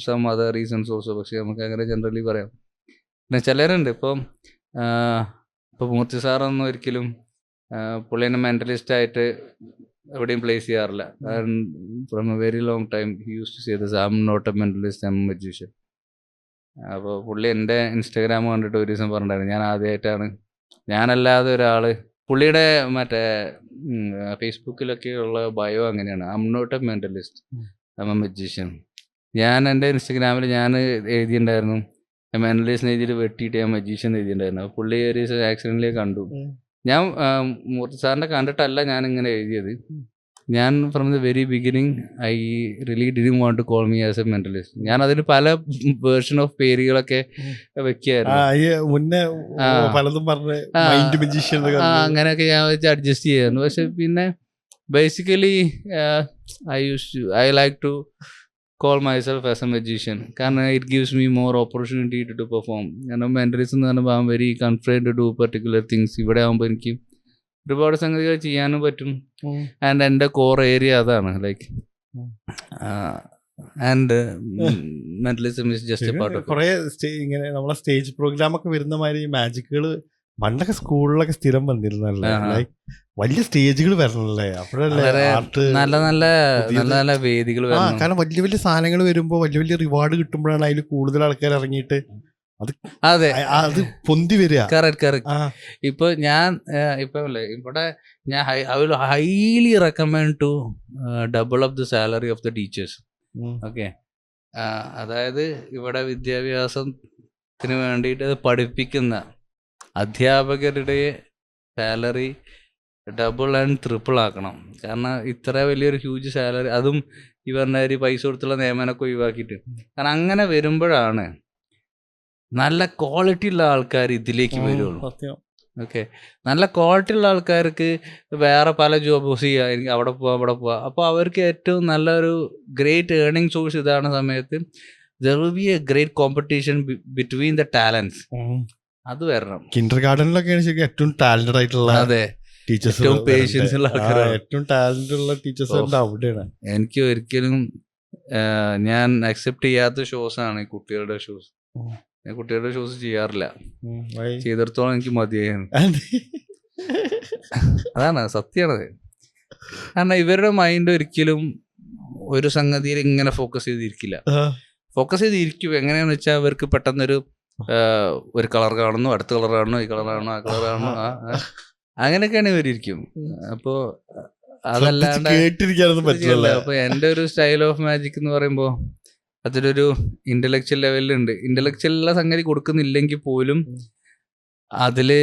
സം അതർ റീസൺസ് ഓൾസോ, പക്ഷെ നമുക്ക് അങ്ങനെ ജനറലി പറയാം. പിന്നെ ചിലരുണ്ട് ഇപ്പം മൂർത്തി സാറൊന്നും ഒരിക്കലും പുള്ളിനെ മെൻ്റലിസ്റ്റായിട്ട് എവിടെയും പ്ലേസ് ചെയ്യാറില്ല. From a very long time he use to say this, I am not a mentalist, I am a magician. അപ്പോൾ പുള്ളി എൻ്റെ ഇൻസ്റ്റാഗ്രാം കണ്ടിട്ട് ഒരു ദിവസം പറഞ്ഞിട്ടുണ്ടായിരുന്നു, ഞാൻ ആദ്യമായിട്ടാണ്, ഞാനല്ലാതെ ഒരാൾ, പുള്ളിയുടെ മറ്റേ ഫേസ്ബുക്കിലൊക്കെ ഉള്ള ബയോ അങ്ങനെയാണ്, I am not a mentalist, I am a magician. ഞാൻ എൻ്റെ ഇൻസ്റ്റാഗ്രാമിൽ ഞാൻ എഴുതിയിട്ടുണ്ടായിരുന്നു മെൻ്റലിസ്റ്റ് എഴുതിയിട്ട് വെട്ടിയിട്ട് ഞാൻ മജീഷ്യൻ എഴുതിയിട്ടുണ്ടായിരുന്നു. അപ്പോൾ പുള്ളി ഒരു ആക്സിഡൻ്റിൽ കണ്ടു. ഞാൻ മൂർത്തി സാറിനെ കണ്ടിട്ടല്ല ഞാൻ ഇങ്ങനെ എഴുതിയത്. ഞാൻ from the very beginning I really didn't want to call me as a mentalist. ഞാൻ അതിന് പല വേർഷൻ ഓഫ് പേരുകളൊക്കെ വെക്കുകയായിരുന്നു, അങ്ങനെയൊക്കെ ഞാൻ വെച്ച് അഡ്ജസ്റ്റ് ചെയ്യായിരുന്നു. പക്ഷെ പിന്നെ basically I like to call myself as a magician കാരണം it gives me more opportunity to perform. കാരണം മെൻ്റലിസം എന്ന് പറയുമ്പോൾ I am very confined to do particular things. ഇവിടെ ആകുമ്പോൾ എനിക്ക് ഒരുപാട് സംഗതികൾ ചെയ്യാനും പറ്റും. ആൻഡ് എൻ്റെ കോർ ഏരിയ അതാണ്, like and mentalism is just a part of. കുറേ ഇങ്ങനെ നമ്മളെ സ്റ്റേജ് പ്രോഗ്രാം ഒക്കെ വരുന്ന മാതിരി മാജിക്കുകൾ പണ്ടൊക്കെ സ്കൂളിലൊക്കെ സ്ഥിരം വന്നിരുന്നല്ലേ, ലൈക്ക് വലിയ സ്റ്റേജുകൾ വരണല്ലേ, അപ്പോഴല്ലേ നല്ല നല്ല നല്ല നല്ല വേദികൾ. കാരണം വലിയ വലിയ സാധനങ്ങൾ വരുമ്പോൾ വലിയ വലിയ റിവാർഡ് കിട്ടുമ്പോഴാണ് അതിൽ കൂടുതൽ ആൾക്കാർ ഇറങ്ങിയിട്ട് അതെ അത് പൊന്തി വരിക. കറക്റ്റ്. ഇപ്പൊ ഞാൻ ഇപ്പൊ ഇവിടെ ഞാൻ I will highly recommend to double up the salary of the teachers. Okay, അതായത് ഇവിടെ വിദ്യാഭ്യാസത്തിന് വേണ്ടിയിട്ട് പഠിപ്പിക്കുന്ന അധ്യാപകരുടെ സാലറി ഡബിൾ ആൻഡ് ട്രിപ്പിൾ ആക്കണം. കാരണം ഇത്ര വലിയൊരു ഹ്യൂജ് സാലറി, അതും ഈ പറഞ്ഞ പൈസ കൊടുത്തുള്ള നിയമനമൊക്കെ ഒഴിവാക്കിയിട്ട്. കാരണം അങ്ങനെ വരുമ്പോഴാണ് നല്ല ക്വാളിറ്റി ഉള്ള ആൾക്കാർ ഇതിലേക്ക് വരുള്ളൂ. ഓക്കെ, നല്ല ക്വാളിറ്റി ഉള്ള ആൾക്കാർക്ക് വേറെ പല ജോബ് ചെയ്യാം, എനിക്ക് അവിടെ പോവാം ഇവിടെ പോവാം. അപ്പോൾ അവർക്ക് ഏറ്റവും നല്ലൊരു ഗ്രേറ്റ് ഏർണിംഗ് സോഴ്സ് ഇതാണ് സമയത്ത് there will be a great competition between the talents. അത് വരണം. കിൻഡർ ഗാർഡനിലൊക്കെയാണ് ശരിക്കും ഏറ്റവും ടാലന്റഡ് ആയിട്ടുള്ള ടീച്ചേഴ്സ്, ഏറ്റവും പേഷ്യൻസ് ഉള്ള ആൾക്കാർ, ഏറ്റവും ടാലന്റ് ഉള്ള ടീച്ചേഴ്സ് അവിടെയാണ്. എനിക്ക് ഒരിക്കലും ഞാൻ അക്സെപ്റ്റ് ചെയ്യാത്ത ഷോസാണ് ഈ കുട്ടികളുടെ ഷോസ്. ഞാൻ കുട്ടികളുടെ ഷോസ് ചെയ്യാറില്ല, ചെയ്തിടത്തോളം എനിക്ക് മതിയായിരുന്നു. അതാണ് സത്യമാണത്. കാരണം ഇവരുടെ മൈൻഡ് ഒരിക്കലും ഒരു സംഗതിയിൽ ഇങ്ങനെ ഫോക്കസ് ചെയ്തിരിക്കില്ല. ഫോക്കസ് ചെയ്തിരിക്കും എങ്ങനെയാന്ന് വെച്ചാൽ അവർക്ക് പെട്ടെന്നൊരു ഒരു കളർ കാണുന്നു, അടുത്ത കളർ കാണുന്നു, ഈ കളർ കാണുന്നു, ആ കളർ കാണുന്നു, അങ്ങനെയൊക്കെയാണ് ഇവരിക്കും. അപ്പോ അതല്ലാണ്ട് അപ്പൊ എൻ്റെ ഒരു സ്റ്റൈൽ ഓഫ് മാജിക് എന്ന് പറയുമ്പോൾ അതിലൊരു ഇന്റലക്ച്വൽ ലെവലിലുണ്ട്. ഇന്റലക്ച്വലുള്ള സംഗതി കൊടുക്കുന്നില്ലെങ്കിൽ പോലും അതില്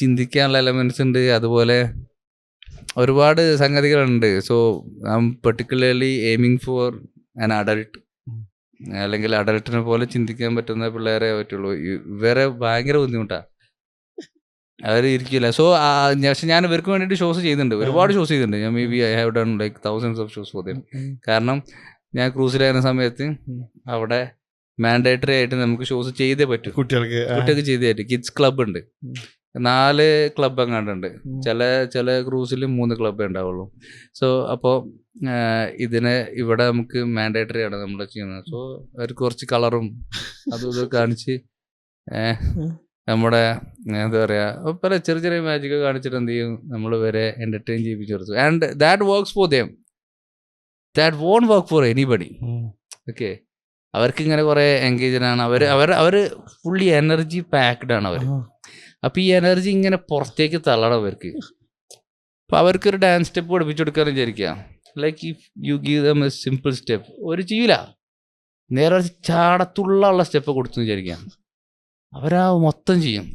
ചിന്തിക്കാനുള്ള എലമെന്റ്സ് ഉണ്ട്, അതുപോലെ ഒരുപാട് സംഗതികളുണ്ട്. So I am particularly aiming for an adult, അല്ലെങ്കിൽ അഡൾട്ടിനെ പോലെ ചിന്തിക്കാൻ പറ്റുന്ന പിള്ളേരെ പറ്റുള്ളൂ. ഇവരെ ഭയങ്കര ബുദ്ധിമുട്ടാണ്, അവർ ഇരിക്കില്ല. സോ പക്ഷെ ഞാൻ ഇവർക്ക് വേണ്ടിയിട്ട് ഷോസ് ചെയ്തിട്ടുണ്ട്, ഒരുപാട് ഷോസ് ചെയ്തിട്ടുണ്ട്. ഞാൻ may be I have done like thousands of shows for them. കാരണം ഞാൻ ക്രൂസിലായിരുന്ന സമയത്ത് അവിടെ മാൻഡേറ്ററി ആയിട്ട് നമുക്ക് ഷോസ് ചെയ്തേ പറ്റും, കുട്ടികൾക്ക് ചെയ്തേ പറ്റും. കിഡ്സ് ക്ലബ് ഉണ്ട്, 4 ക്ലബ് എങ്ങാണ്ടുണ്ട്. ചില ക്രൂസിൽ 3 ക്ലബ്ബേ ഉണ്ടാവുള്ളൂ. സോ അപ്പോൾ ഇതിനെ ഇവിടെ നമുക്ക് മാൻഡേറ്ററി ആണ് നമ്മൾ ചെയ്യുന്നത്. സോ അവർക്ക് കുറച്ച് കളറും അതും ഇതൊക്കെ കാണിച്ച് നമ്മുടെ എന്താ പറയുക പല ചെറിയ ചെറിയ മാജിക്ക് കാണിച്ചിട്ട് എന്ത് ചെയ്യും, നമ്മൾ വരെ എൻ്റർടൈൻ ചെയ്യിപ്പിച്ചു കൊടുത്തു. And that works for them, that won't work for anybody. Okay, അവർക്ക് ഇങ്ങനെ കുറേ എൻഗേജ്ഡ് ആണ്, അവർ ഫുള്ളി എനർജി പാക്ഡ് ആണ് അവർ. അപ്പം ഈ എനർജി ഇങ്ങനെ പുറത്തേക്ക് തള്ളണം അവർക്ക്. അപ്പം അവർക്കൊരു ഡാൻസ് സ്റ്റെപ്പ് പഠിപ്പിച്ചു കൊടുക്കാമെന്ന് വിചാരിക്കുക. Like if you give them a simple step, ഒരു ചെയ്യില്ല, നേരെ ചാടത്തുള്ള സ്റ്റെപ്പ് കൊടുത്തു വിചാരിക്കാം, അവരാ മൊത്തം ചെയ്യും.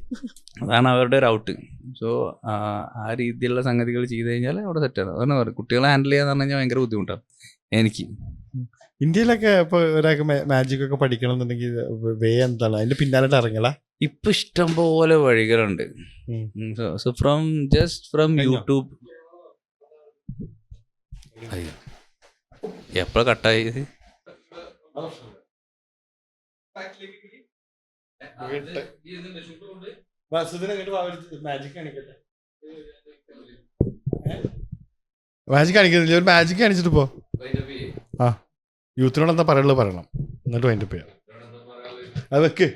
അതാണ് അവരുടെ ഒരു ഔട്ട്. സോ ആ രീതിയിലുള്ള സംഗതികൾ ചെയ്ത് കഴിഞ്ഞാൽ അവിടെ സെറ്റാണ്. അതാണ് പറയുന്നത്, കുട്ടികളെ ഹാൻഡിൽ ചെയ്യാന്ന് പറഞ്ഞു കഴിഞ്ഞാൽ ഭയങ്കര ബുദ്ധിമുട്ടാണ് എനിക്ക്. ഇന്ത്യയിലൊക്കെ ഇപ്പോൾ ഒരാൾക്ക് മാജിക് ഒക്കെ പഠിക്കണം എന്നുണ്ടെങ്കിൽ വേ എന്താണ് അതിന്റെ പിന്നാലെ ഇറങ്ങല? ഇപ്പൊ ഇഷ്ടം പോലെ വഴികളുണ്ട്. സോ ഫ്രം യൂട്യൂബ് അയ്യോ എപ്പോഴാ കട്ടായത്? മാജിക് കാണിക്കുന്നില്ല, ഒരു മാജിക് കാണിച്ചിട്ട് പോ. ആ യൂത്തിനോട് എന്താ പറയുള്ളത് പറയണം, എന്നിട്ട് വൈൻഡപ്പ് ചെയ്യാം. അത് വെക്ക്,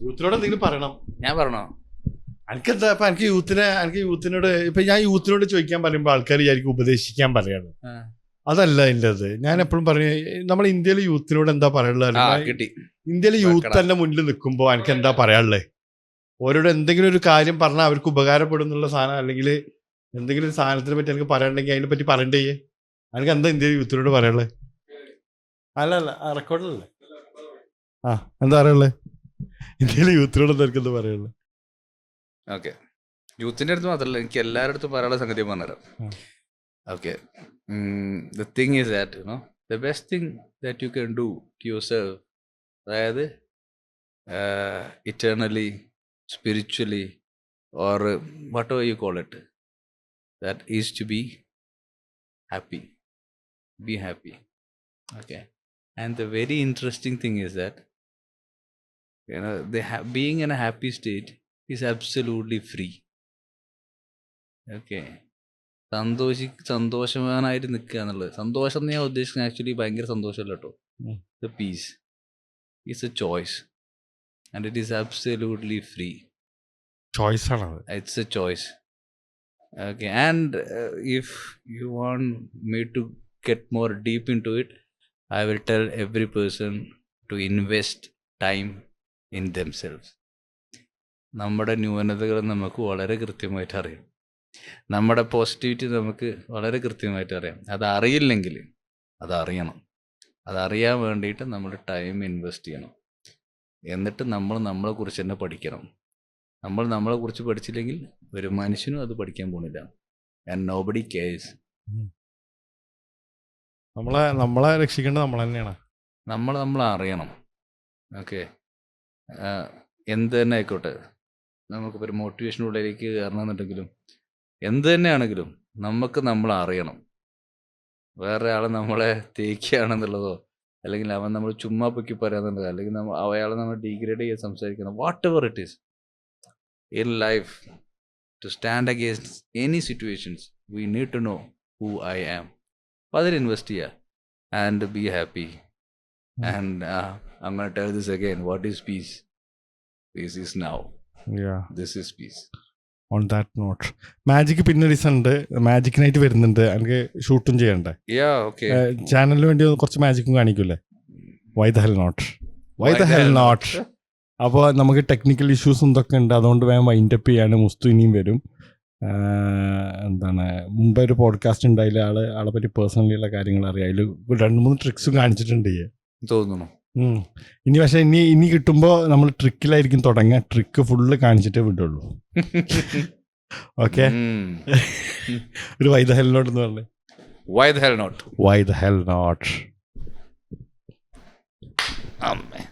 യൂത്തിനോട് എന്തെങ്കിലും പറയണം. ഞാൻ പറഞ്ഞോ? എനിക്കെന്താ ഇപ്പൊ എനിക്ക് യൂത്തിനോട് ഇപ്പൊ ഞാൻ യൂത്തിനോട് ചോദിക്കാൻ പറയുമ്പോ ആൾക്കാർ വിചാരിക്കും ഉപദേശിക്കാൻ പറയാണ്. അതല്ല എൻ്റെത്. ഞാൻ എപ്പോഴും പറഞ്ഞു, നമ്മൾ ഇന്ത്യയിലെ യൂത്തിനോട് എന്താ പറയാനുള്ളത്? ഇന്ത്യയിലെ യൂത്ത് തന്നെ മുന്നിൽ നിൽക്കുമ്പോൾ എനിക്ക് എന്താ പറയാനുള്ളത്? ഓരോട് എന്തെങ്കിലും ഒരു കാര്യം പറഞ്ഞാൽ അവർക്ക് ഉപകാരപ്പെടുന്നുള്ള സാധനം, അല്ലെങ്കിൽ എന്തെങ്കിലും ഒരു സാധനത്തിനെ പറ്റി എനിക്ക് പറയണ്ടെങ്കിൽ അതിനെ പറ്റി പറയണ്ടേ? എനിക്ക് എന്താ ഇന്ത്യയിലെ യൂത്തിനോട് പറയാനുള്ളത്? അല്ല റെക്കോർഡിലല്ലേ? ആ എന്താ പറയുള്ളത്? ഇന്ത്യയിലെ യൂത്തിനോട് എന്താ എനിക്ക് എന്താ പറയുള്ളത്? ഓക്കെ, യൂത്തിൻ്റെ അടുത്ത് മാത്രമല്ല, എനിക്ക് എല്ലാവരുടെ അടുത്തും പറയാനുള്ള സംഗതി പറഞ്ഞുതരാം. Okay, the thing is that the best thing that you can do to yourself, അതായത് eternally, spiritually, or whatever you call it, that is to be happy. Be happy. Okay. And the very interesting thing is that being in a happy state is absolutely free. Okay. സന്തോഷവാനായിട്ട് നിൽക്കുക എന്നുള്ളത്, സന്തോഷം എന്ന് ഞാൻ ഉദ്ദേശിക്കുന്നത് actually ഭയങ്കര സന്തോഷമല്ല കേട്ടോ. The peace is a choice. And it is absolutely free. Choice ആണ്. It's a choice. Okay, and if you want me to get more deep into it, I will tell every person to invest time in themselves. നമ്മുടെ ന്യൂനതകൾ നമുക്ക് വളരെ കൃത്യമായിട്ട് അറിയാം, നമ്മുടെ positivity നമുക്ക് വളരെ കൃത്യമായിട്ട് അറിയാം. അതറിയില്ലെങ്കിൽ അതറിയണം. അതറിയാൻ വേണ്ടിയിട്ട് നമ്മൾ ടൈം ഇൻവെസ്റ്റ് ചെയ്യണം. എന്നിട്ട് നമ്മൾ നമ്മളെക്കുറിച്ച് തന്നെ പഠിക്കണം. നമ്മൾ നമ്മളെക്കുറിച്ച് പഠിച്ചില്ലെങ്കിൽ ഒരു മനുഷ്യനും അത് പഠിക്കാൻ പോകുന്നില്ല. And nobody CARES. നമ്മളെ രക്ഷിക്കേണ്ടത് നമ്മൾ തന്നെയാണ്. നമ്മൾ അറിയണം. ഓക്കെ, എന്ത് തന്നെ ആയിക്കോട്ടെ, നമുക്കിപ്പോൾ ഒരു മോട്ടിവേഷനുള്ളിലേക്ക് കയറണമെന്നുണ്ടെങ്കിലും എന്ത് തന്നെയാണെങ്കിലും നമ്മൾ അറിയണം. വേറെ ആൾ നമ്മളെ തേക്കുകയാണെന്നുള്ളതോ, അല്ലെങ്കിൽ അവൻ നമ്മൾ ചുമ്മാ പൊക്കി പറയാന്നുള്ളത്, അല്ലെങ്കിൽ അയാളെ നമ്മൾ ഡീഗ്രേഡ് ചെയ്ത് സംസാരിക്കണം. Whatever it is in life, to stand against any situations we need to know who I am. അപ്പോൾ അതിൽ ഇൻവെസ്റ്റ് ചെയ്യുക and be happy. And I'm going to tell this again. What is peace? Peace is now. Yeah. This is peace. On that note, magic പിന്നെ ഉണ്ട്, മാജിക്കിനായിട്ട് വരുന്നുണ്ട്, എനിക്ക് ഷൂട്ടും ചെയ്യണ്ടേ? ചാനലിന് വേണ്ടി കുറച്ച് മാജിക്കും കാണിക്കൂലേ? Why the hell not. അപ്പോൾ നമുക്ക് ടെക്നിക്കൽ ഇഷ്യൂസും ഇതൊക്കെ ഉണ്ട്, അതുകൊണ്ട് വേഗം വൈൻഡപ്പ് ചെയ്യാണ്. മുസ്തു ഇനിയും വരും. മുമ്പ് ഒരു പോഡ്കാസ്റ്റ് ഉണ്ടായില്ല, ആളെ പറ്റി പേഴ്സണലി ഉള്ള കാര്യങ്ങൾ അറിയാം. അതിൽ 2-3 ട്രിക്സും കാണിച്ചിട്ടുണ്ട് തോന്നുന്നു. ഇനി പക്ഷെ ഇനി കിട്ടുമ്പോൾ നമ്മൾ ട്രിക്കിലായിരിക്കും തുടങ്ങുക. ട്രിക്ക് ഫുള്ള് കാണിച്ചിട്ടേ വിടുള്ളൂ. ഓക്കെ, ഒരു വൈ ദ ഹെൽ നോട്ട് എന്ന് പറഞ്ഞേ. Why the hell not? Why the hell not? Amen.